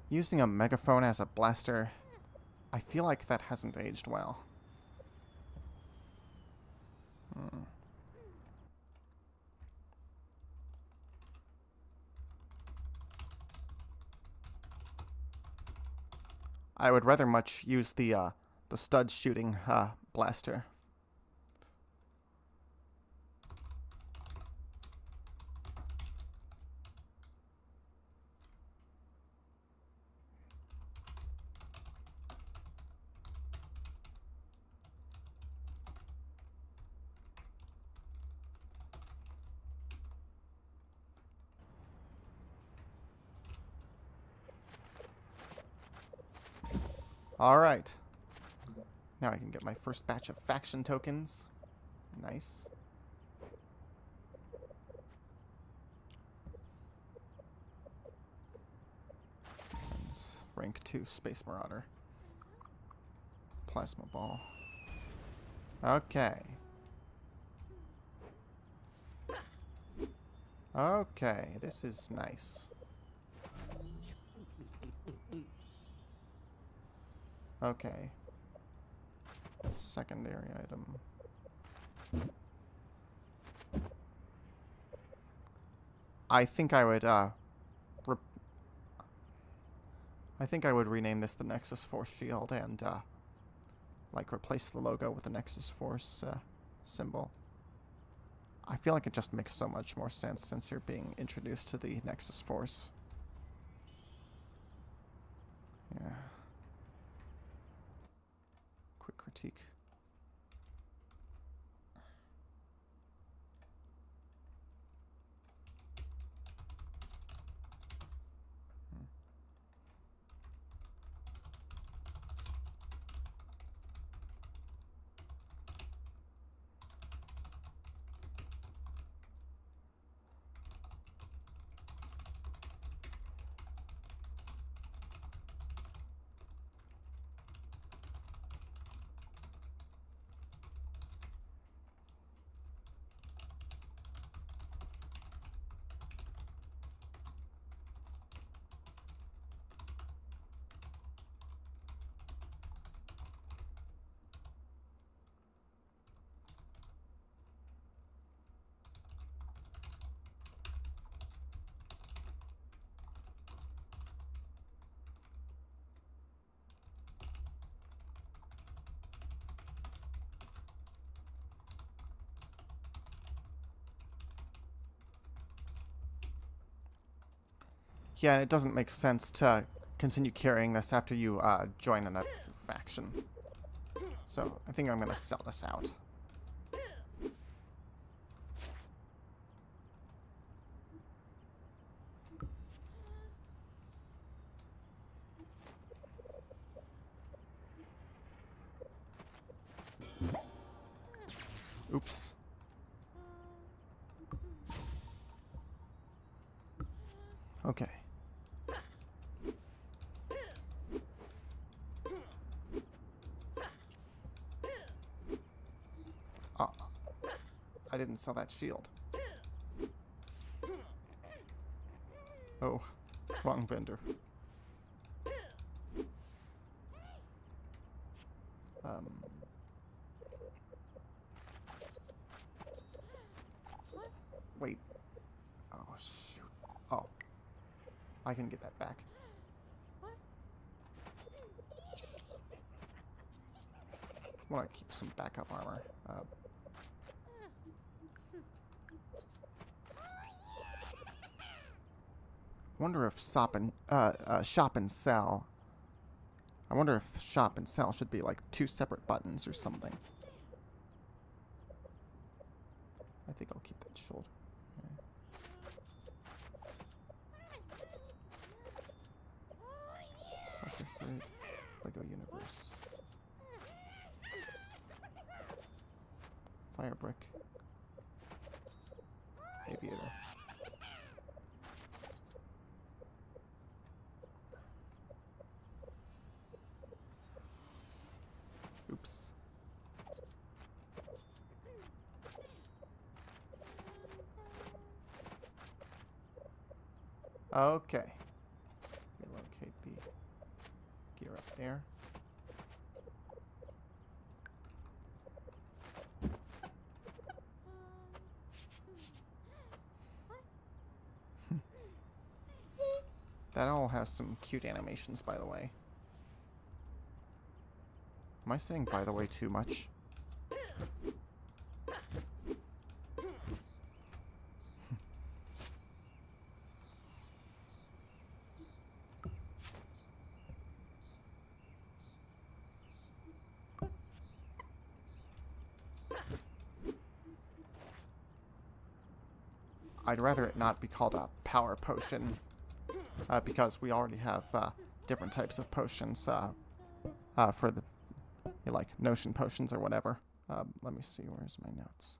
S1: Using a megaphone as a blaster, I feel like that hasn't aged well. I would rather much use the stud shooting blaster. Alright. Now I can get my first batch of faction tokens. Nice. And rank 2 Space Marauder. Plasma Ball. Okay. Okay, this is nice. Okay. Secondary item. I think I would rename this the Nexus Force Shield and like replace the logo with the Nexus Force symbol. I feel like it just makes so much more sense since you're being introduced to the Nexus Force. Yeah. Quick critique. Yeah, it doesn't make sense to continue carrying this after you join another faction. So I think I'm gonna sell this out. Oops. Okay. Oh. I didn't sell that shield. Oh. Wrong vendor. Wait. Oh, shoot. Oh. I can get that back. I want to keep some backup armor. Wonder if shop and sell. I wonder if shop and sell should be like 2 separate buttons or something. I think I'll keep that shoulder. Soccer Third, Lego Universe. Fire Brick. Aviator. Oops. Okay. Let me locate the gear up there. That all has some cute animations, by the way. Am I saying by the way too much? I'd rather it not be called a power potion, because we already have different types of potions for the like notion potions or whatever. Let me see, where's my notes?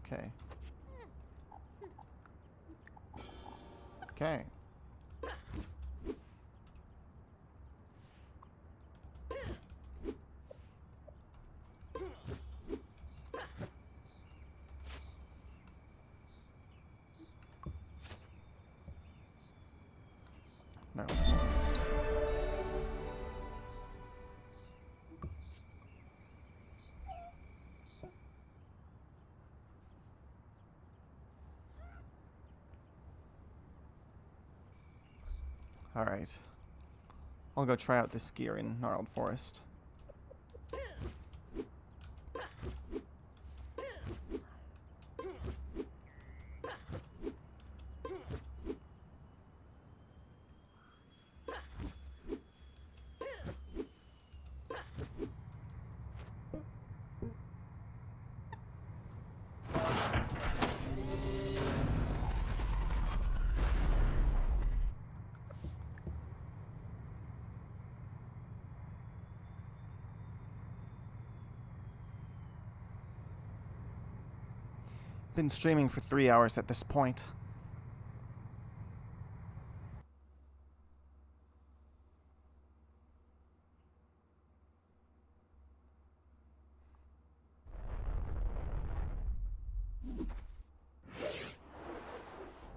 S1: Okay. Okay. No. Forest. Alright. I'll go try out this gear in Gnarled Forest. Been streaming for 3 hours at this point.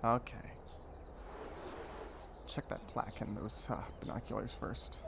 S1: Okay. Check that plaque and those binoculars first.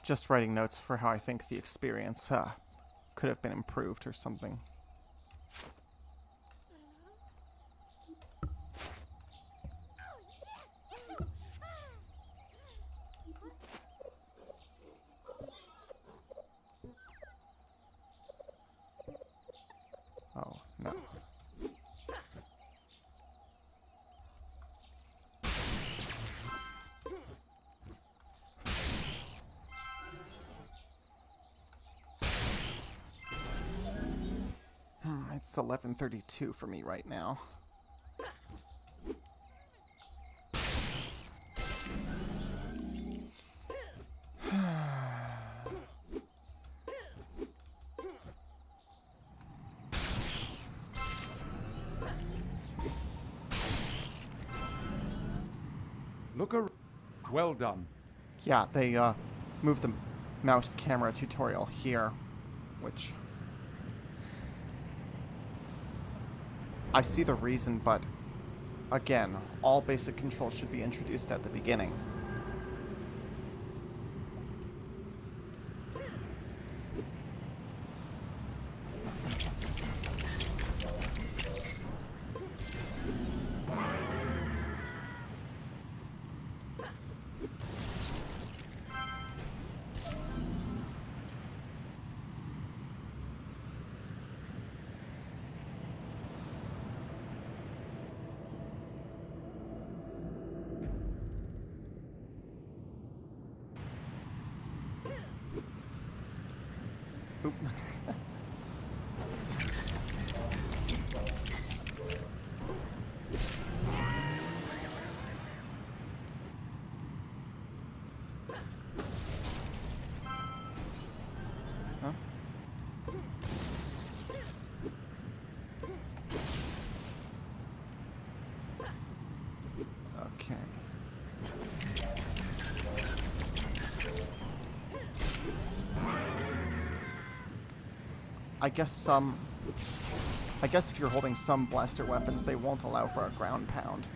S1: Just writing notes for how I think the experience could have been improved or something. Oh, no. It's 11:32 for me right now.
S2: Well done.
S1: Yeah, they moved the mouse camera tutorial here, which I see the reason, but again, all basic controls should be introduced at the beginning. Oop. Huh? Okay. I guess if you're holding some blaster weapons, they won't allow for a ground pound.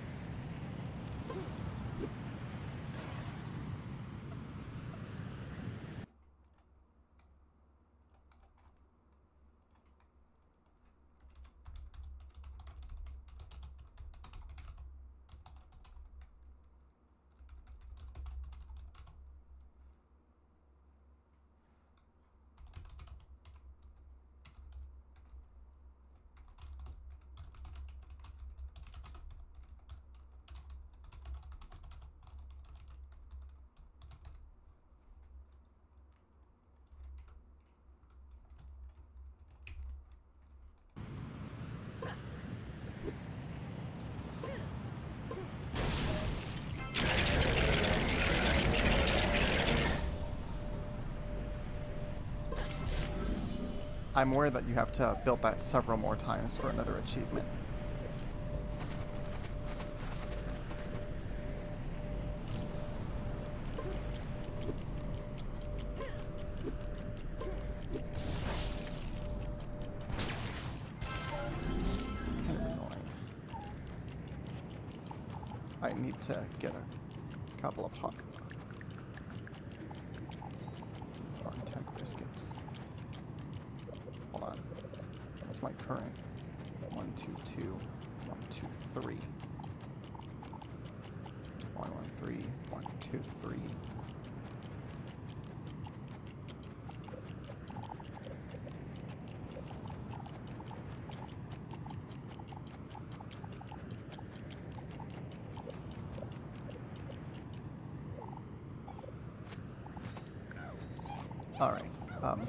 S1: I'm aware that you have to build that several more times for another achievement. Kind of annoying. I need to get a couple of hot tech biscuits. Hold on. What's my current? 1, 2, 2, 1, 2, 3. 1, 1, 3, 1, 2, 3. All right. One.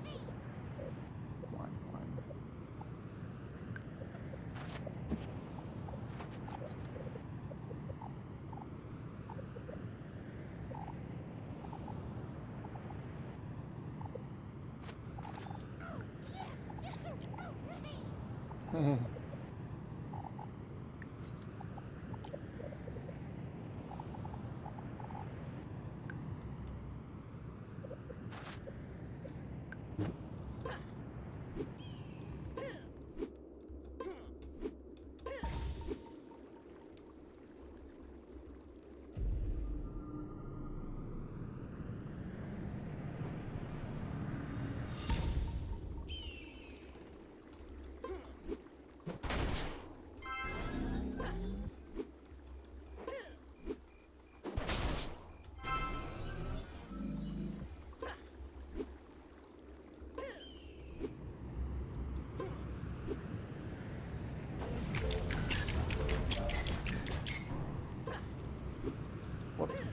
S1: Whoops.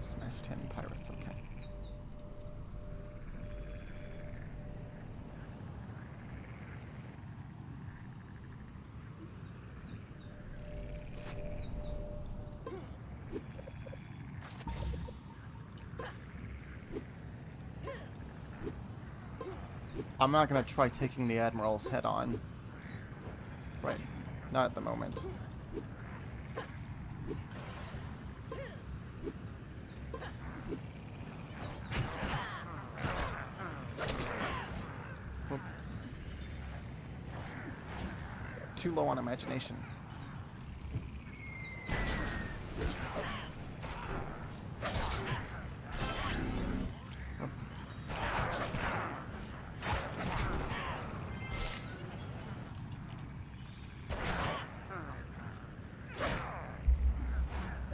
S1: Smash 10 pirates, okay. I'm not gonna try taking the Admiral's head on. Right. Not at the moment. Whoop. Too low on imagination.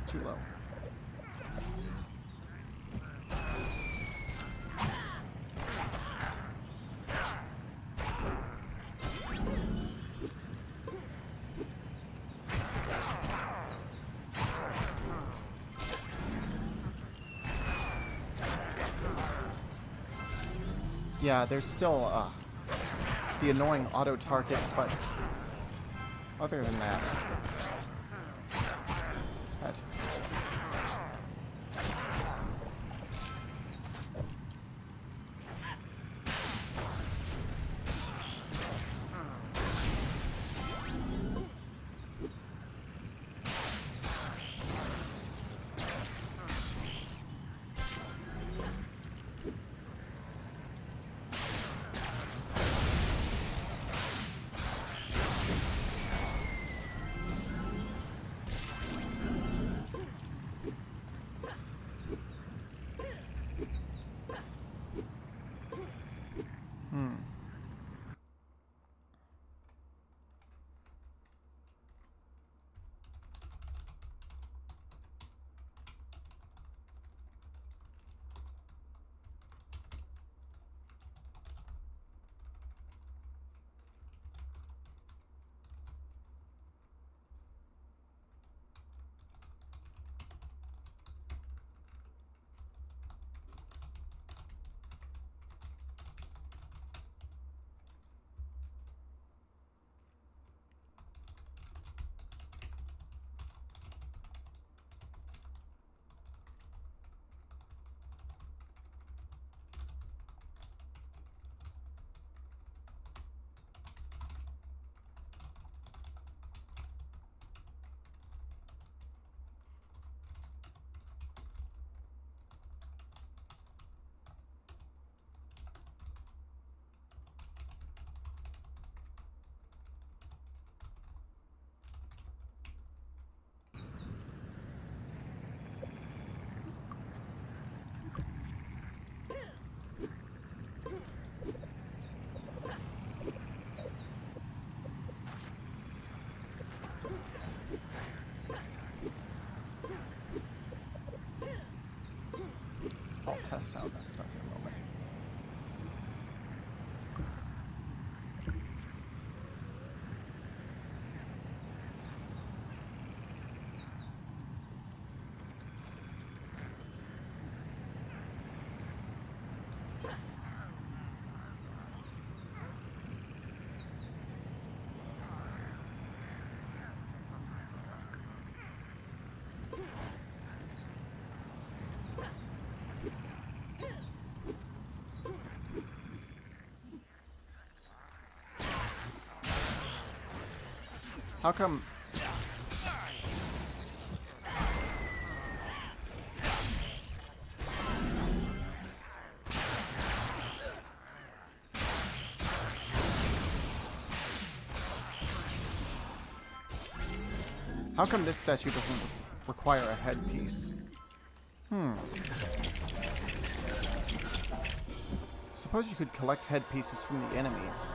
S1: Too low. Yeah, there's still the annoying auto target, but other than that, I'll test out that stuff in a moment. How come... How come this statue doesn't require a headpiece? Suppose you could collect headpieces from the enemies.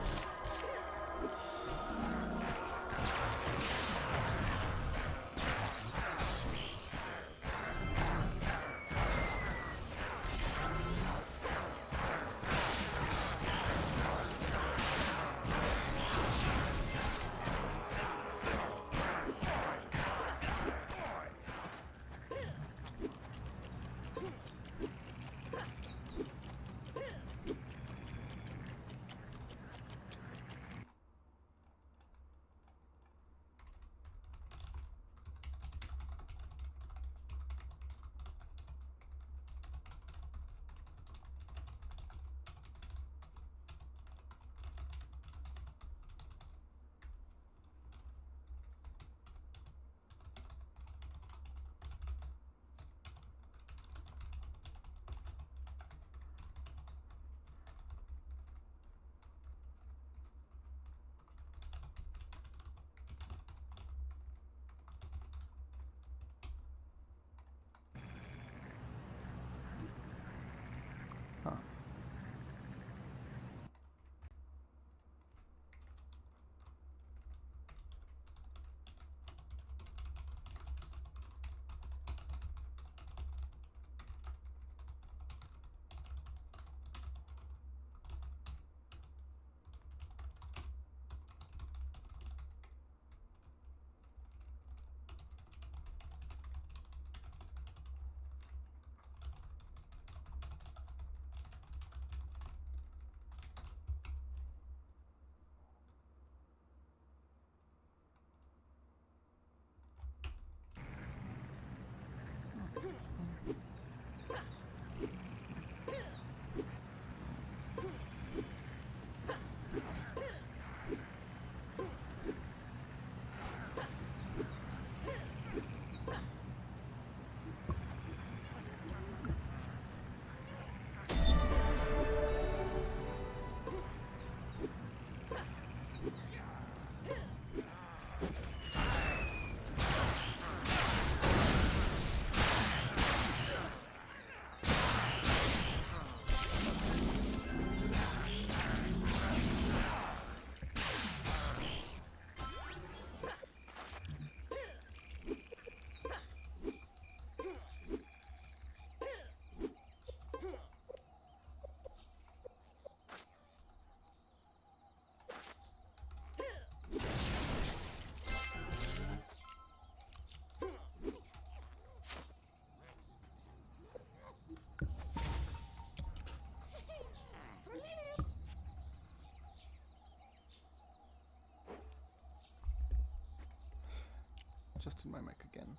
S1: Adjusted my mic again.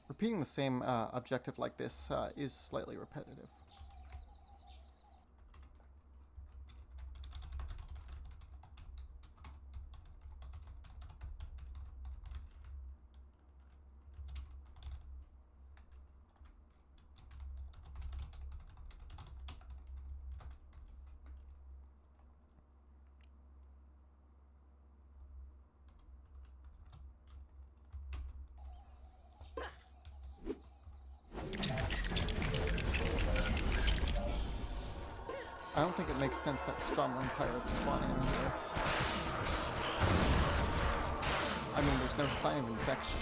S1: Repeating the same objective like this is slightly repetitive. I don't think it makes sense that Stromling pirates spawn in here. no sign of infection.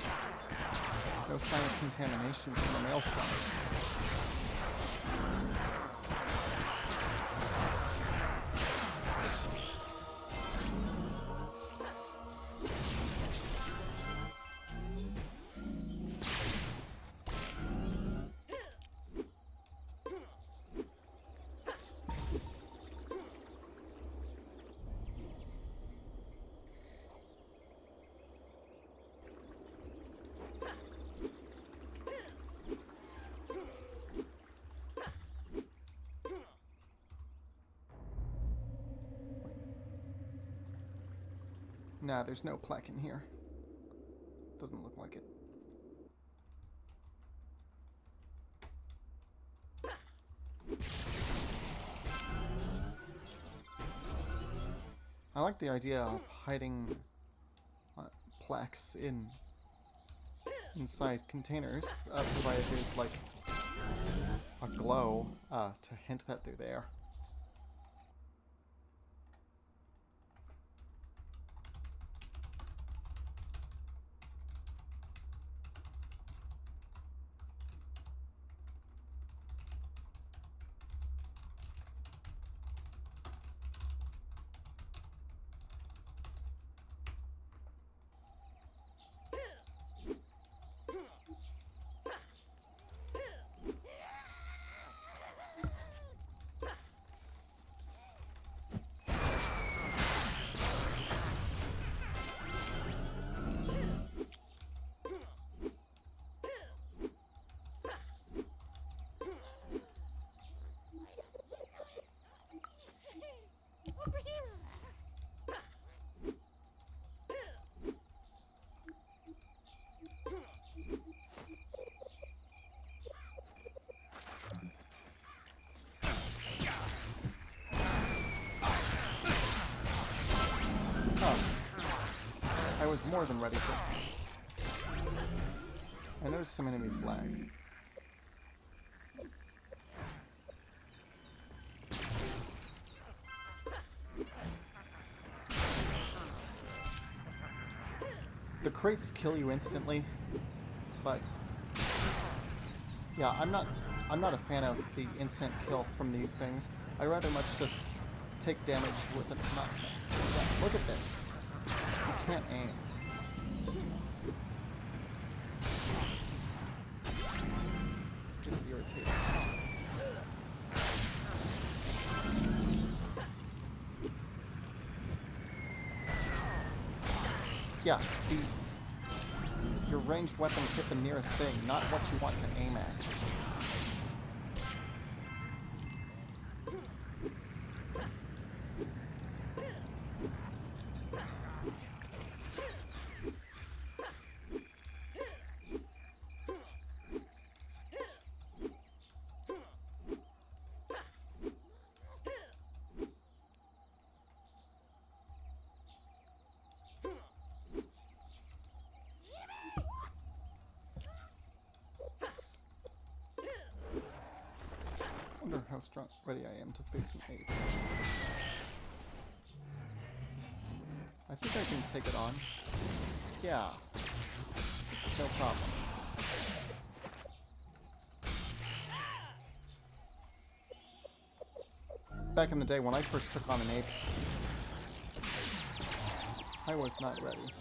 S1: No sign of contamination from the maelstrom. Nah, there's no plaque in here. Doesn't look like it. I like the idea of hiding plaques inside containers, provided there's like a glow to hint that they're there. I was more than ready for it. I noticed some enemies lag. The crates kill you instantly, but yeah, I'm not a fan of the instant kill from these things. I rather much just take damage with it. Yeah, look at this. You can't aim. It's irritating. Yeah, see, your ranged weapons hit the nearest thing, not what you want to aim at. I wonder how strong ready I am to face an ape. I think I can take it on. Yeah. This is no problem. Back in the day when I first took on an ape, I was not ready.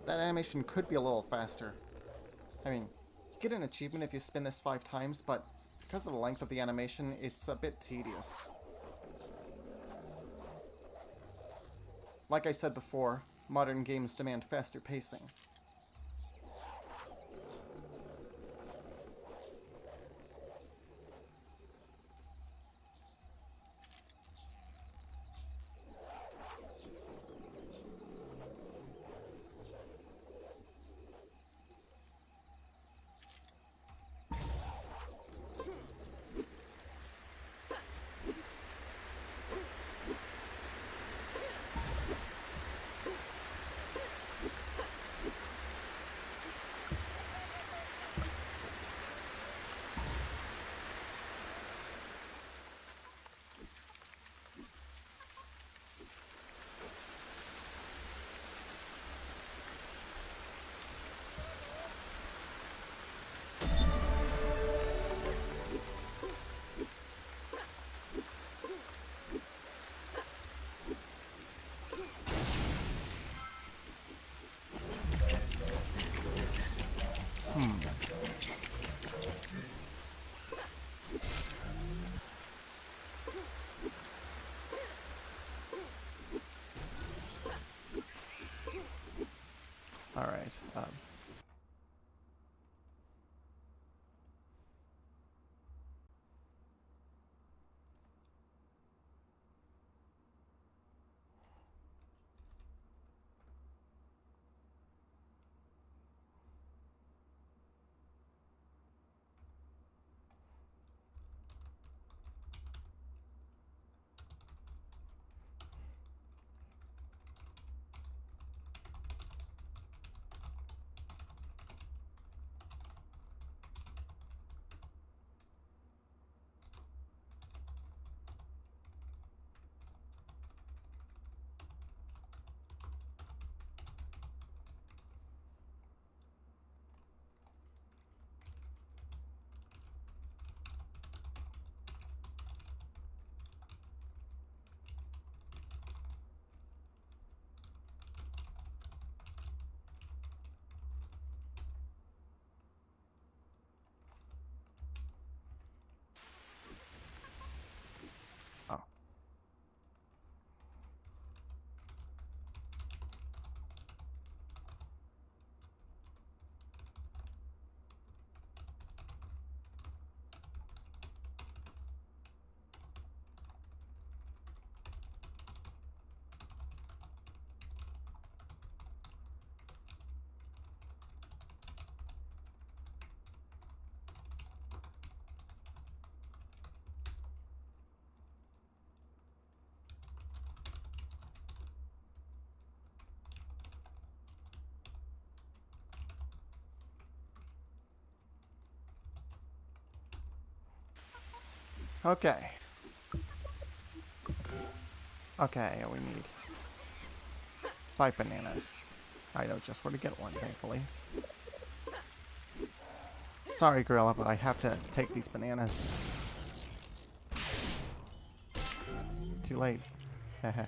S1: That animation could be a little faster. I mean, you get an achievement if you spin this 5 times, but because of the length of the animation, it's a bit tedious. Like I said before, modern games demand faster pacing. Okay. Okay, we need 5 bananas. I know just where to get one, thankfully. Sorry, Gorilla, but I have to take these bananas. Too late. Heh.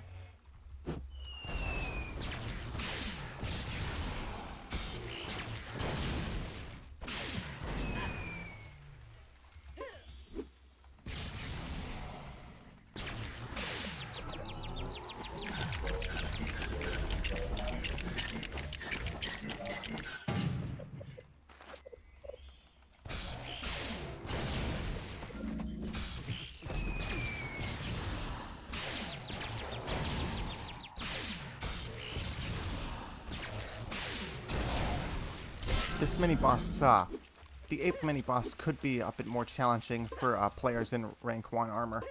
S1: This mini-boss, the ape mini-boss could be a bit more challenging for players in rank 1 armor.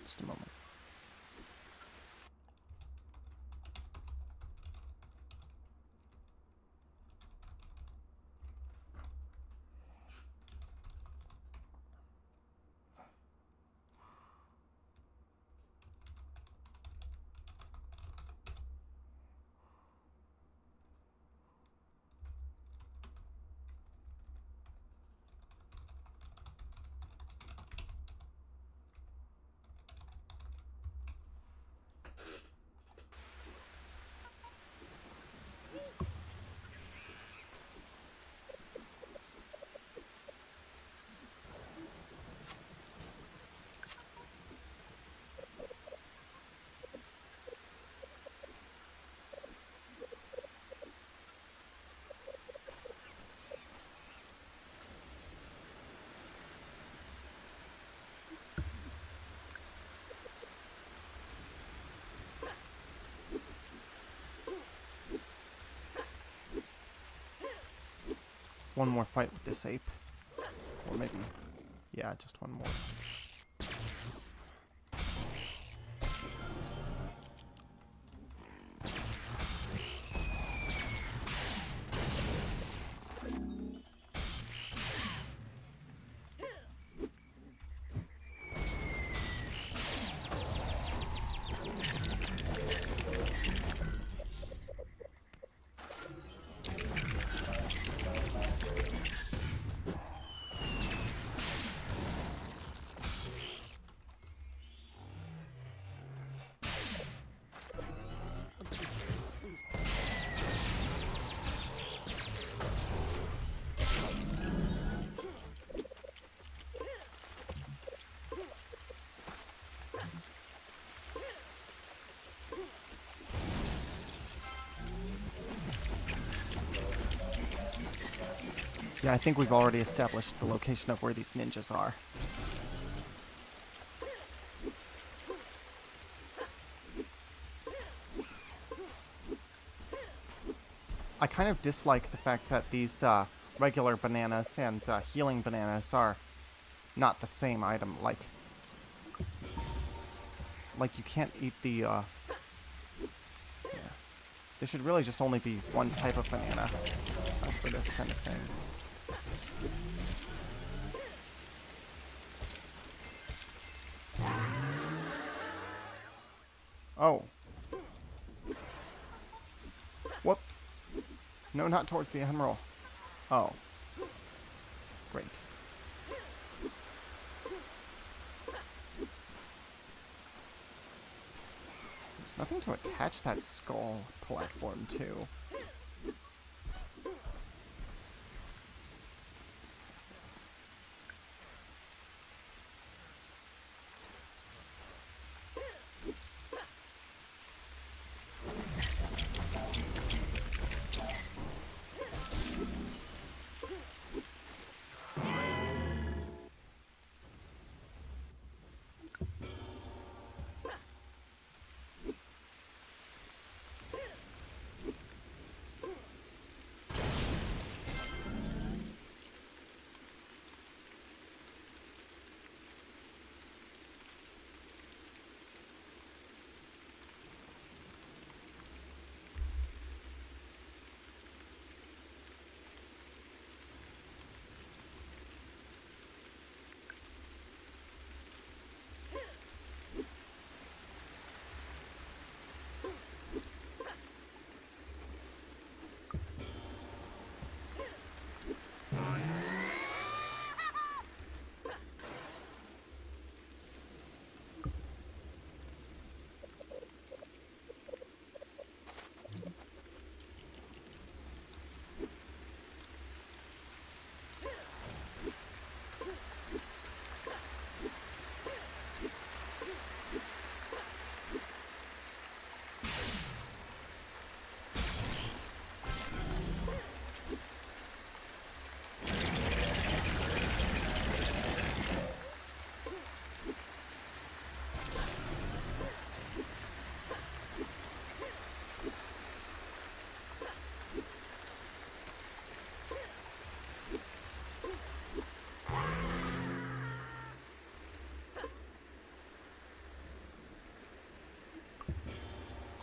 S1: Just a moment. One more fight with this ape. Or maybe, yeah, just one more. Yeah, I think we've already established the location of where these ninjas are. I kind of dislike the fact that these regular bananas and healing bananas are not the same item. Like you can't eat the... yeah. There should really just only be one type of banana for this kind of thing. Oh. Whoop. No, not towards the Admiral. Oh. Great. There's nothing to attach that skull platform to.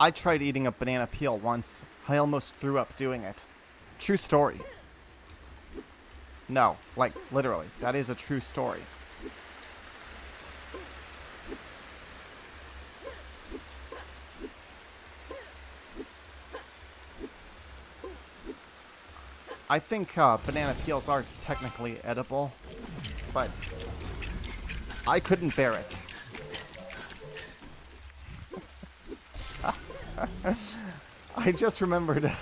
S1: I tried eating a banana peel once. I almost threw up doing it. True story. No, like, literally. That is a true story. I think banana peels are technically edible, but I couldn't bear it. I just remembered.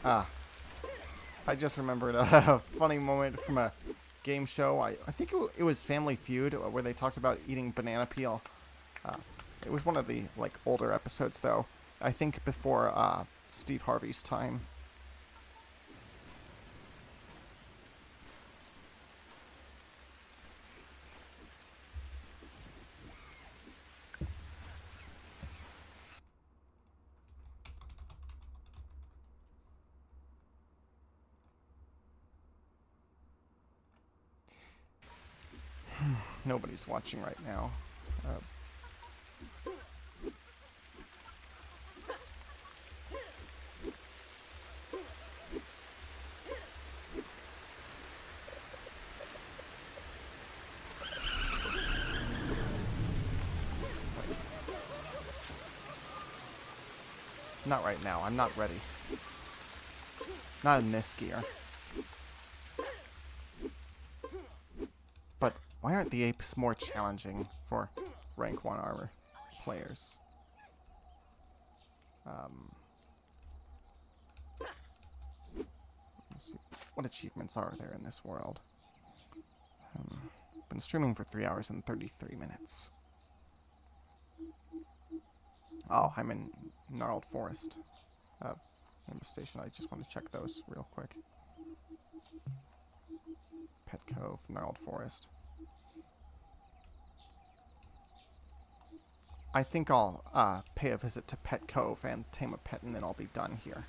S1: I just remembered a funny moment from a game show. I think it was Family Feud where they talked about eating banana peel. It was one of the like older episodes though. I think before Steve Harvey's time. Nobody's watching right now. Not right now. I'm not ready. Not in this gear. But why aren't the apes more challenging for rank 1 armor players? Let's see. What achievements are there in this world? Been streaming for 3 hours and 33 minutes. Oh, I'm in Gnarled Forest. Name station. I just want to check those real quick. Pet Cove, Gnarled Forest. I think I'll pay a visit to Pet Cove and tame a pet, and then I'll be done here.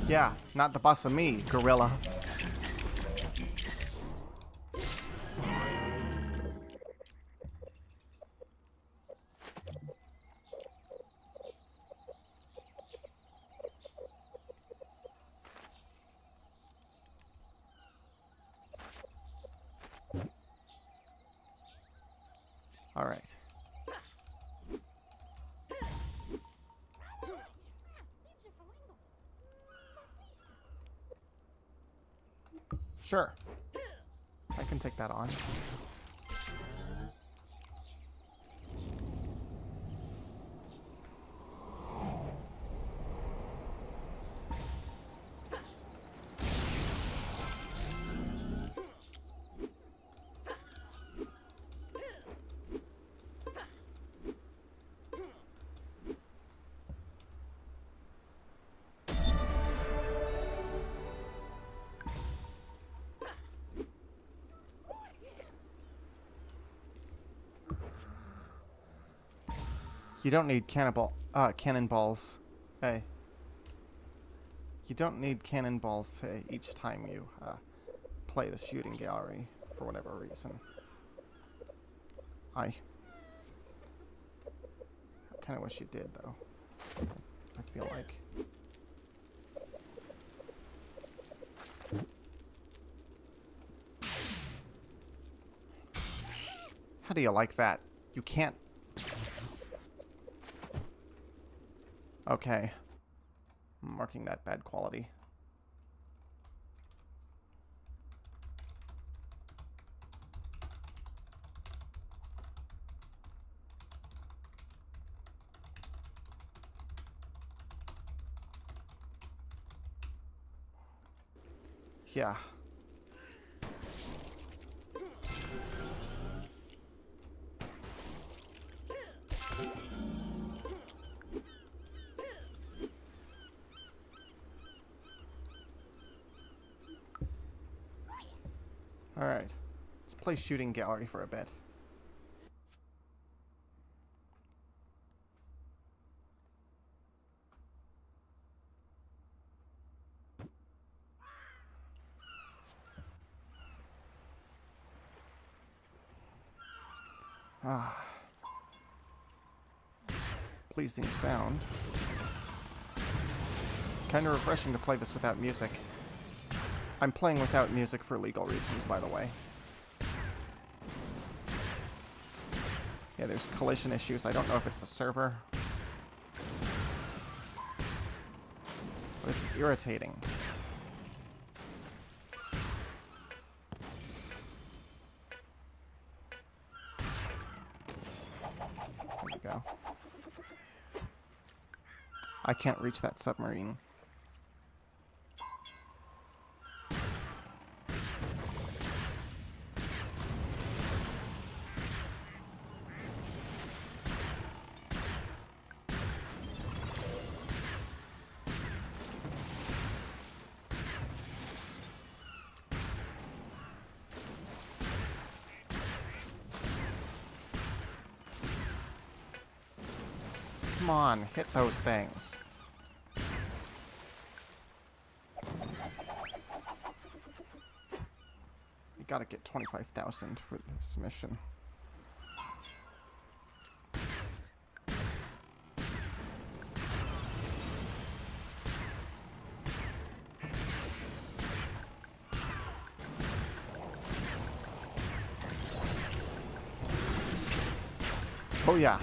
S1: Yeah, not the boss of me, gorilla. All right. Sure. I can take that on. You don't need cannonballs. Hey. You don't need cannonballs each time you play the shooting gallery for whatever reason. I kind of wish you did, though. I feel like. How do you like that? You can't... Okay. I'm marking that bad quality. Yeah. Alright. Let's play shooting gallery for a bit. Ah. Pleasing sound. Kind of refreshing to play this without music. I'm playing without music for legal reasons, by the way. Yeah, there's collision issues. I don't know if it's the server. But it's irritating. There we go. I can't reach that submarine. Come on, hit those things. You gotta get 25,000 for this mission. Oh yeah.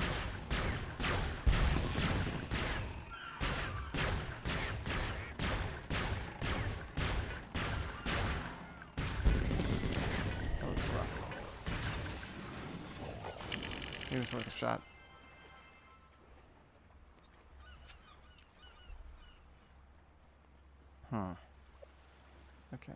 S1: He was worth a shot. Huh. Okay.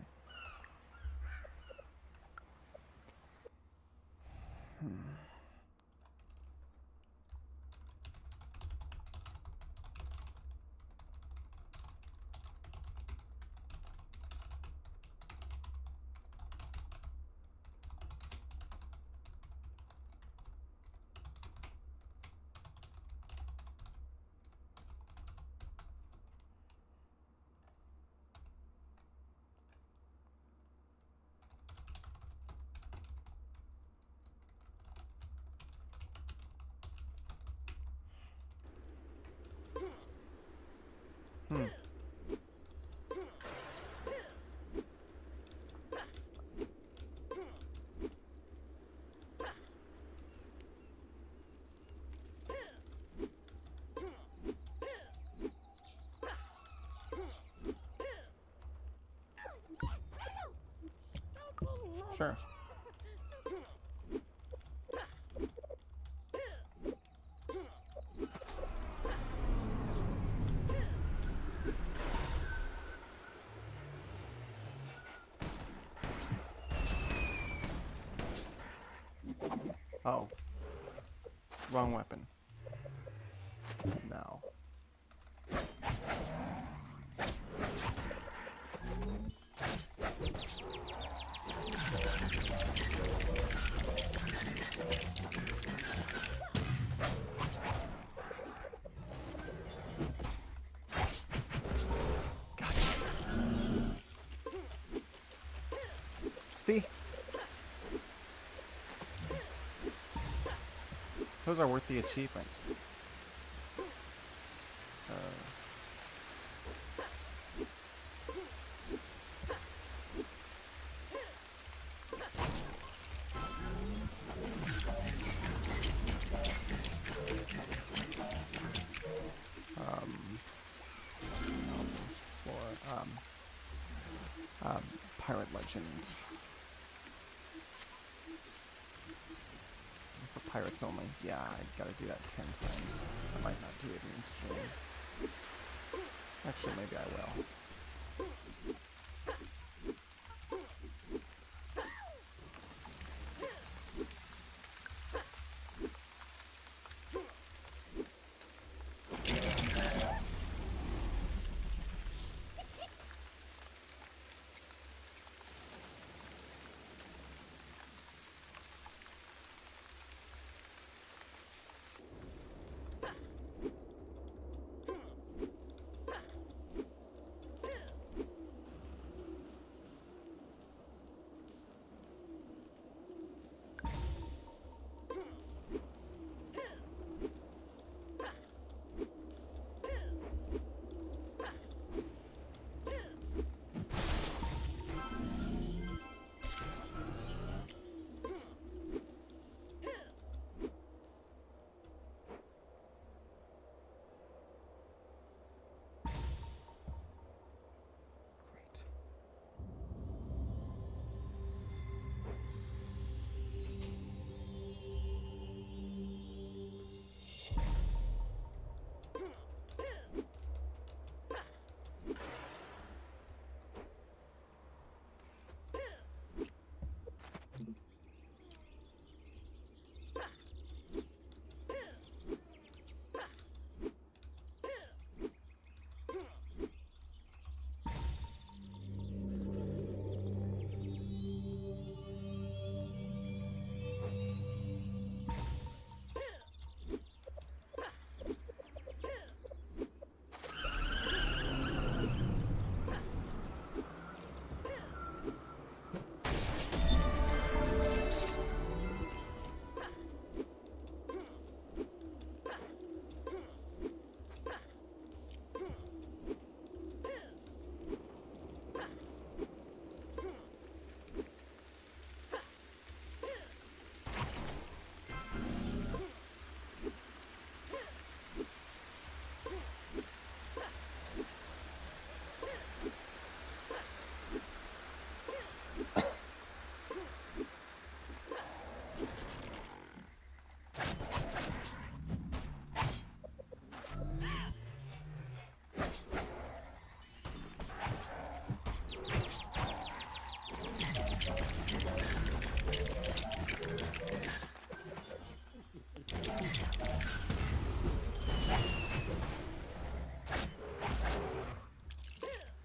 S1: Sure. Oh. Wrong weapon. No. See? Those are worth the achievements. legend. For pirates only. Yeah, I gotta do that 10 times. I might not do it in stream. Actually, maybe I will. Great.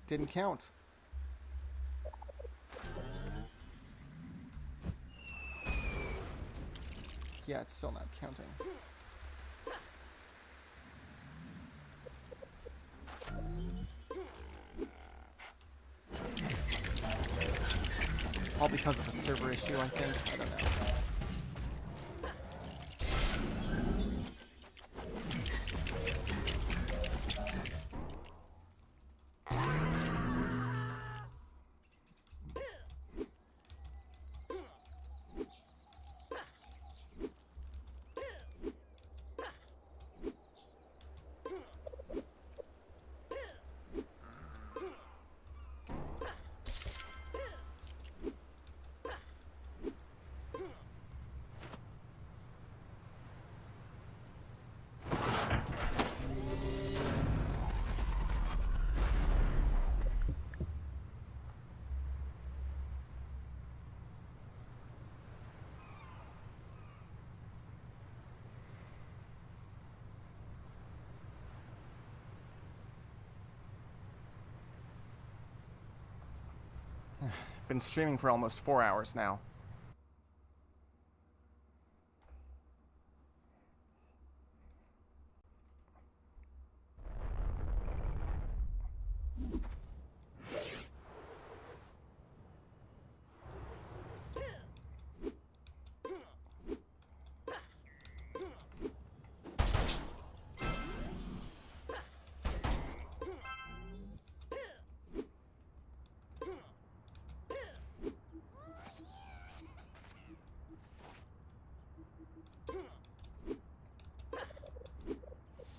S1: Didn't count. Yeah, it's still not counting. All because of a server issue, I think. I don't know. Been streaming for almost 4 hours now.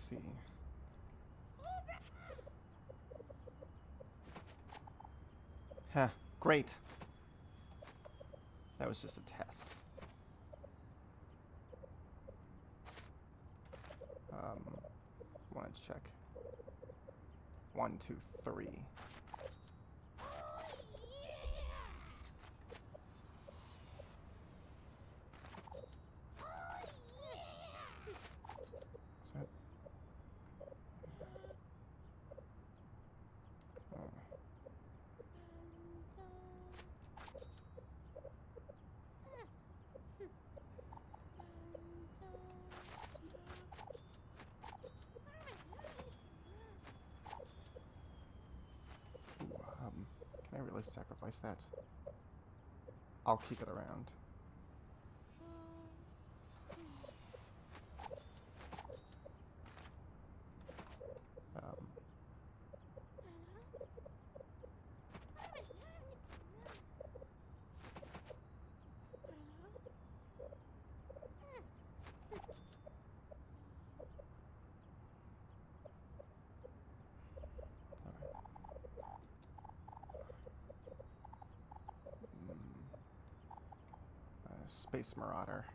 S1: See. Huh, great. was just a test. Want to check. 1, 2, 3. Is that? Oh. Can I really sacrifice that? I'll keep it around. Space Marauder.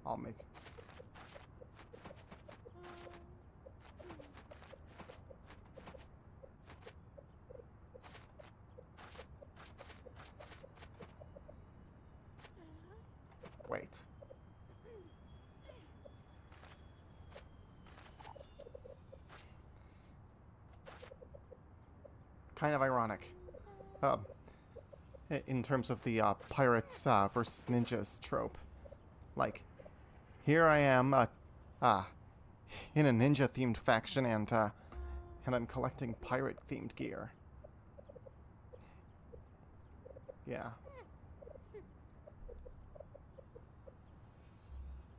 S1: I'll make... Wait. Kind of ironic. In terms of the pirates versus ninjas trope. Like, here I am, in a ninja-themed faction, and I'm collecting pirate-themed gear. Yeah.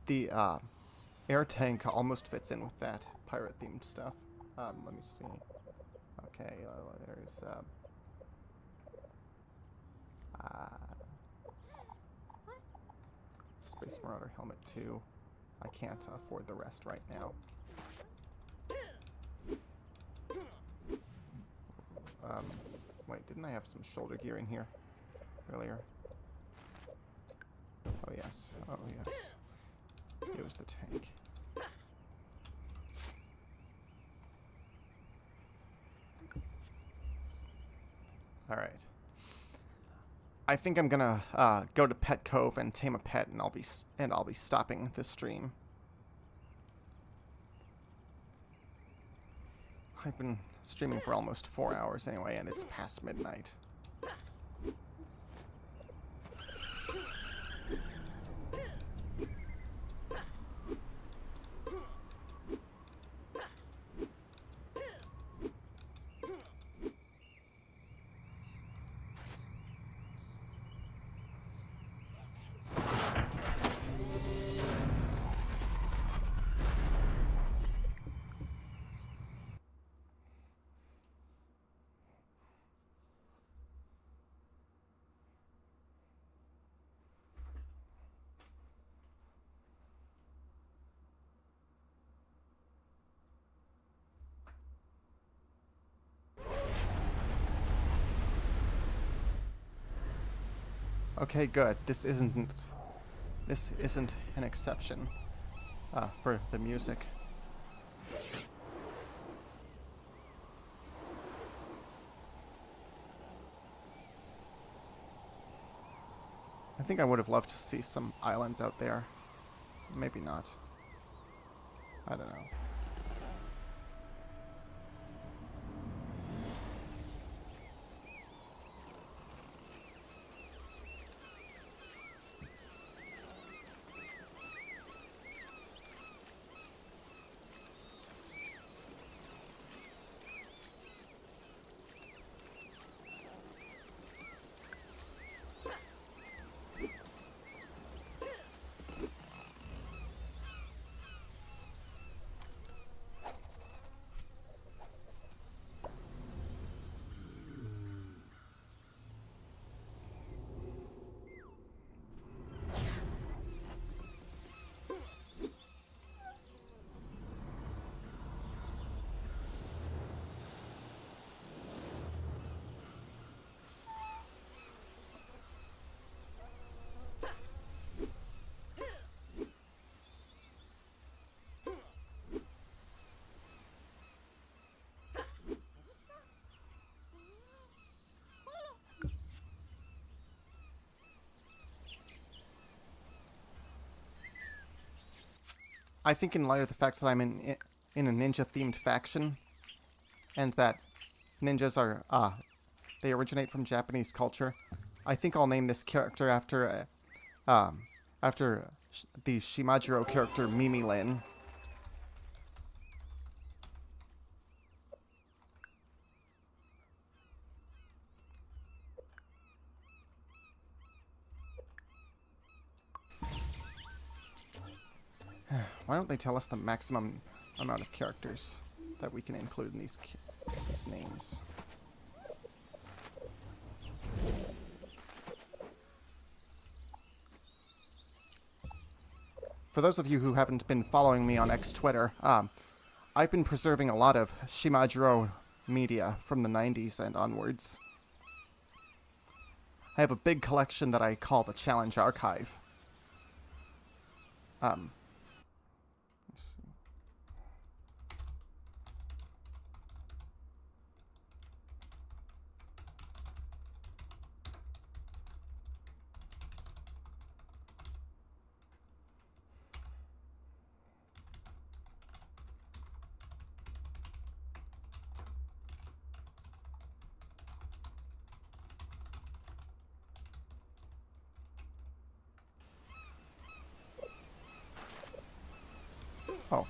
S1: The air tank almost fits in with that pirate-themed stuff. Let me see. Okay, there's Space Marauder helmet 2. I can't afford the rest right now. Wait, didn't I have some shoulder gear in here earlier? Oh yes, oh yes. It was the tank. Alright. I think I'm gonna go to Pet Cove and tame a pet, and I'll be stopping the stream. I've been streaming for almost 4 hours anyway, and it's past midnight. Okay, good. This isn't an exception for the music. I think I would have loved to see some islands out there. Maybe not. I don't know. I think in light of the fact that I'm in a ninja-themed faction, and that ninjas are, they originate from Japanese culture, I think I'll name this character after, the Shimajiro character Mimi Lin. Why don't they tell us the maximum amount of characters that we can include in these names? For those of you who haven't been following me on X-Twitter, I've been preserving a lot of Shimajiro media from the 90s and onwards. I have a big collection that I call the Challenge Archive. Let's see. Oh.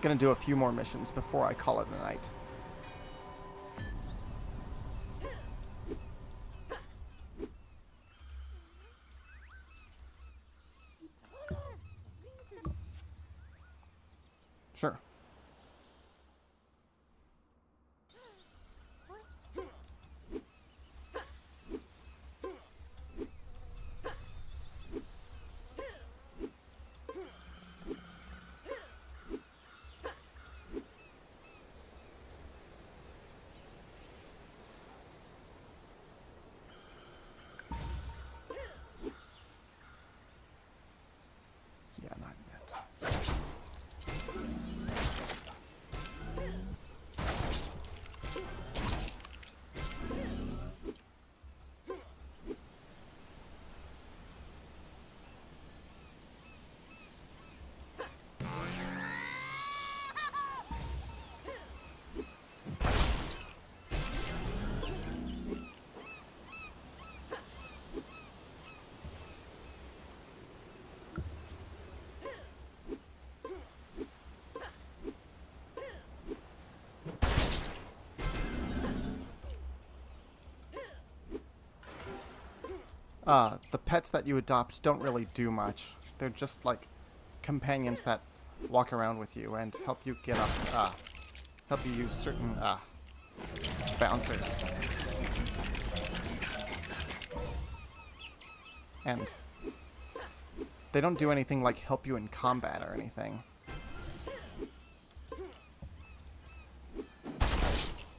S1: Gonna do a few more missions before I call it a night. Sure. Yeah, not yet. The pets that you adopt don't really do much. They're just like companions that walk around with you and help you get up, help you use certain, bouncers. And they don't do anything like help you in combat or anything.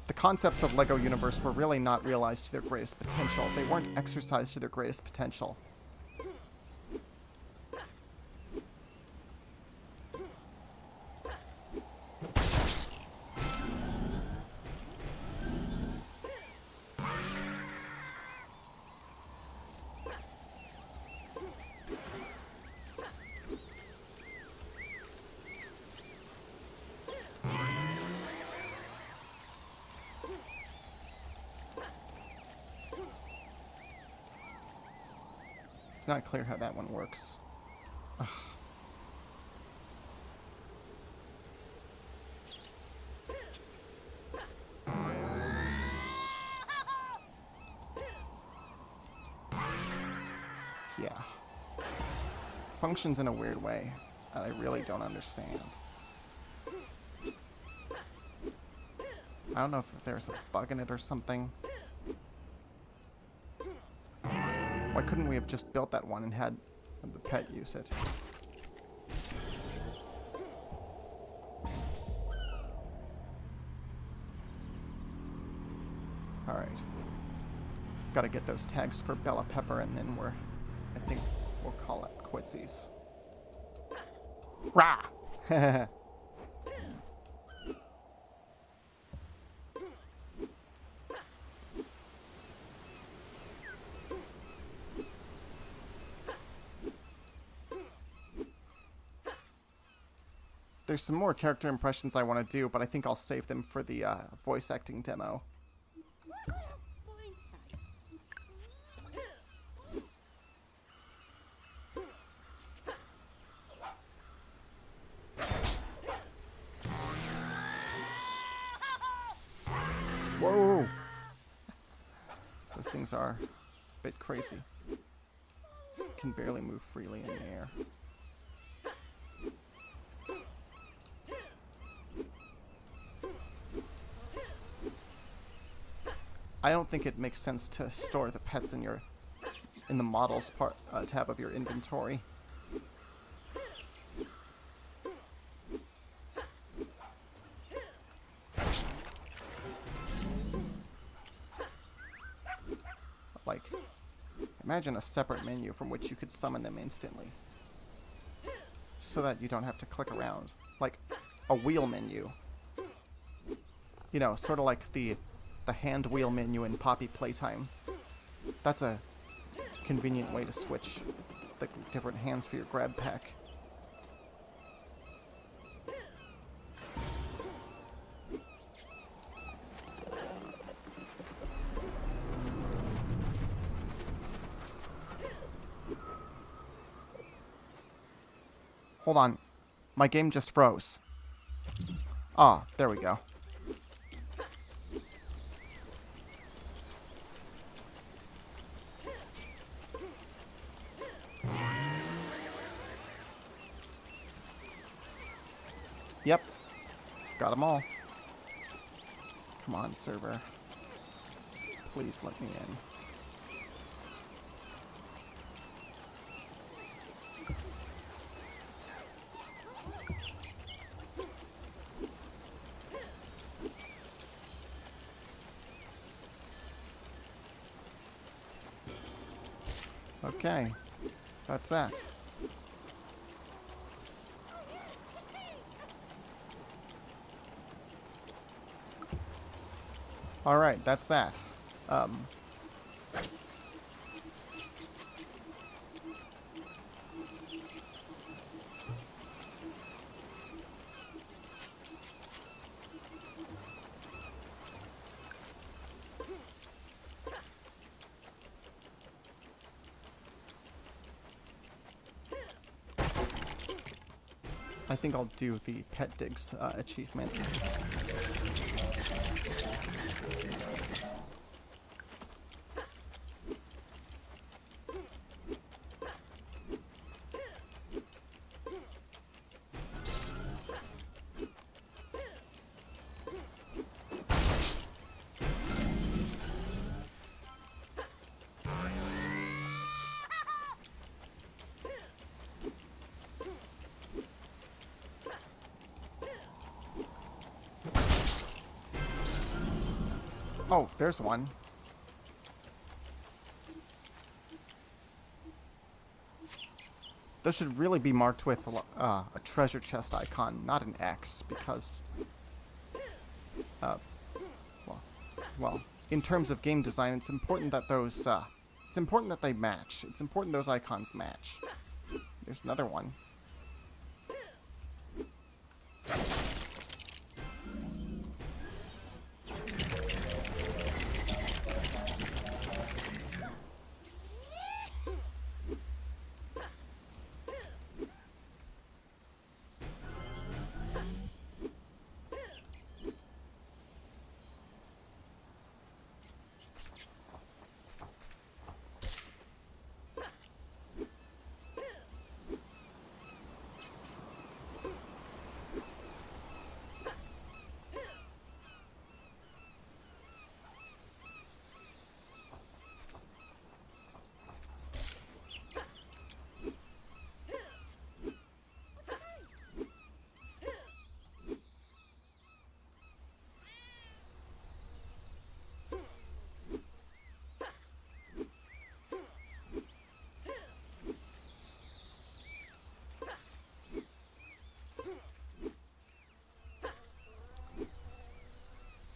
S1: The concepts of LEGO Universe were really not realized to their greatest potential. They weren't exercised to their greatest potential. It's not clear how that one works. Ugh. Yeah. Functions in a weird way that I really don't understand. I don't know if there's a bug in it or something. Why couldn't we have just built that one and had the pet use it? Alright. Gotta get those tags for Bella Pepper and then I think we'll call it quitsies. Rah! There's some more character impressions I want to do, but I think I'll save them for the voice acting demo. Whoa! Those things are a bit crazy. Can barely move freely in the air. I don't think it makes sense to store the pets in the models tab of your inventory. Like, imagine a separate menu from which you could summon them instantly, so that you don't have to click around, like a wheel menu. You know, sort of like the hand wheel menu in Poppy Playtime. That's a convenient way to switch the different hands for your grab pack. Hold on. My game just froze. Ah, there we go. Yep. Got them all. Come on, server. Please let me in. Okay. That's that. Alright, that's that. I think I'll do the Pet Digs achievement. Oh, there's one. Those should really be marked with a treasure chest icon, not an X, because, well, in terms of game design, it's important that those, it's important that they match. It's important those icons match. There's another one.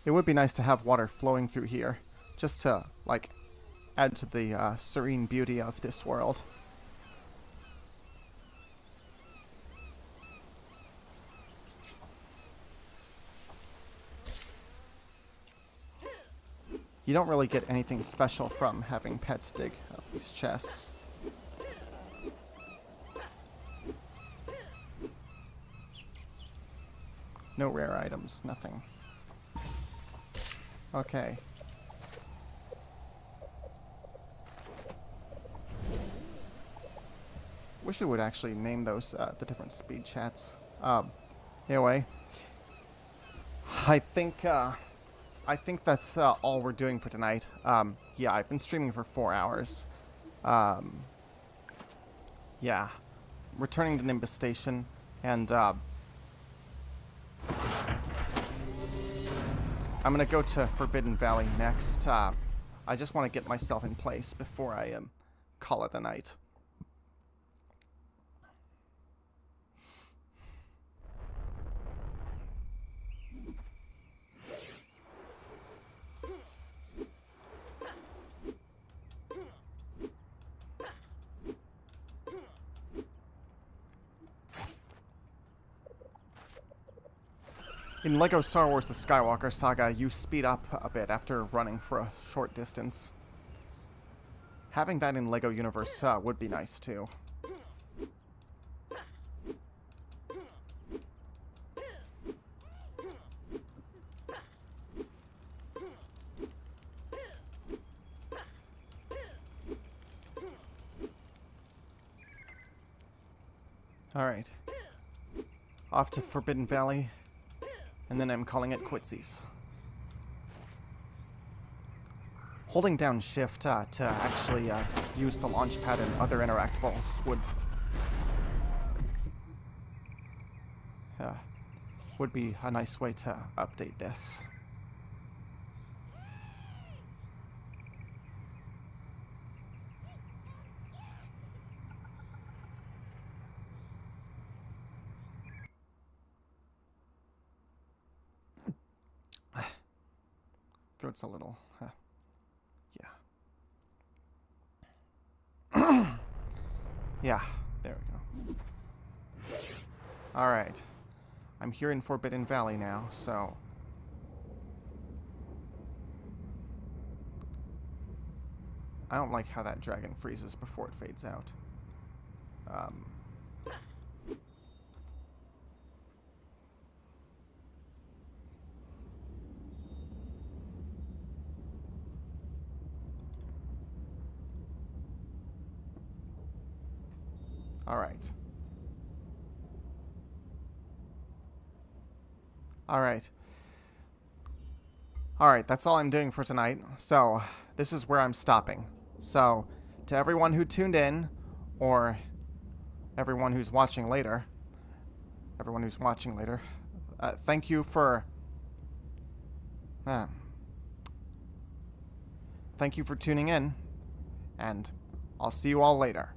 S1: It would be nice to have water flowing through here, just to, like, add to the serene beauty of this world. You don't really get anything special from having pets dig up these chests. No rare items, nothing. Okay. Wish it would actually name those the different speed chats. Anyway, I think that's all we're doing for tonight. Yeah, I've been streaming for 4 hours. Yeah, returning to Nimbus Station, and I'm gonna go to Forbidden Valley next. I just want to get myself in place before I call it a night. In LEGO Star Wars The Skywalker Saga, you speed up a bit after running for a short distance. Having that in LEGO Universe would be nice too. Alright. Off to Forbidden Valley. And then I'm calling it quitsies. Holding down shift to actually use the launch pad and other interactables would be a nice way to update this. Throat's a little, yeah. Yeah, there we go. Alright. I'm here in Forbidden Valley now, so... I don't like how that dragon freezes before it fades out. Alright. Alright. Alright, that's all I'm doing for tonight. So, this is where I'm stopping. So, to everyone who tuned in, or everyone who's watching later, thank you for... thank you for tuning in, and I'll see you all later.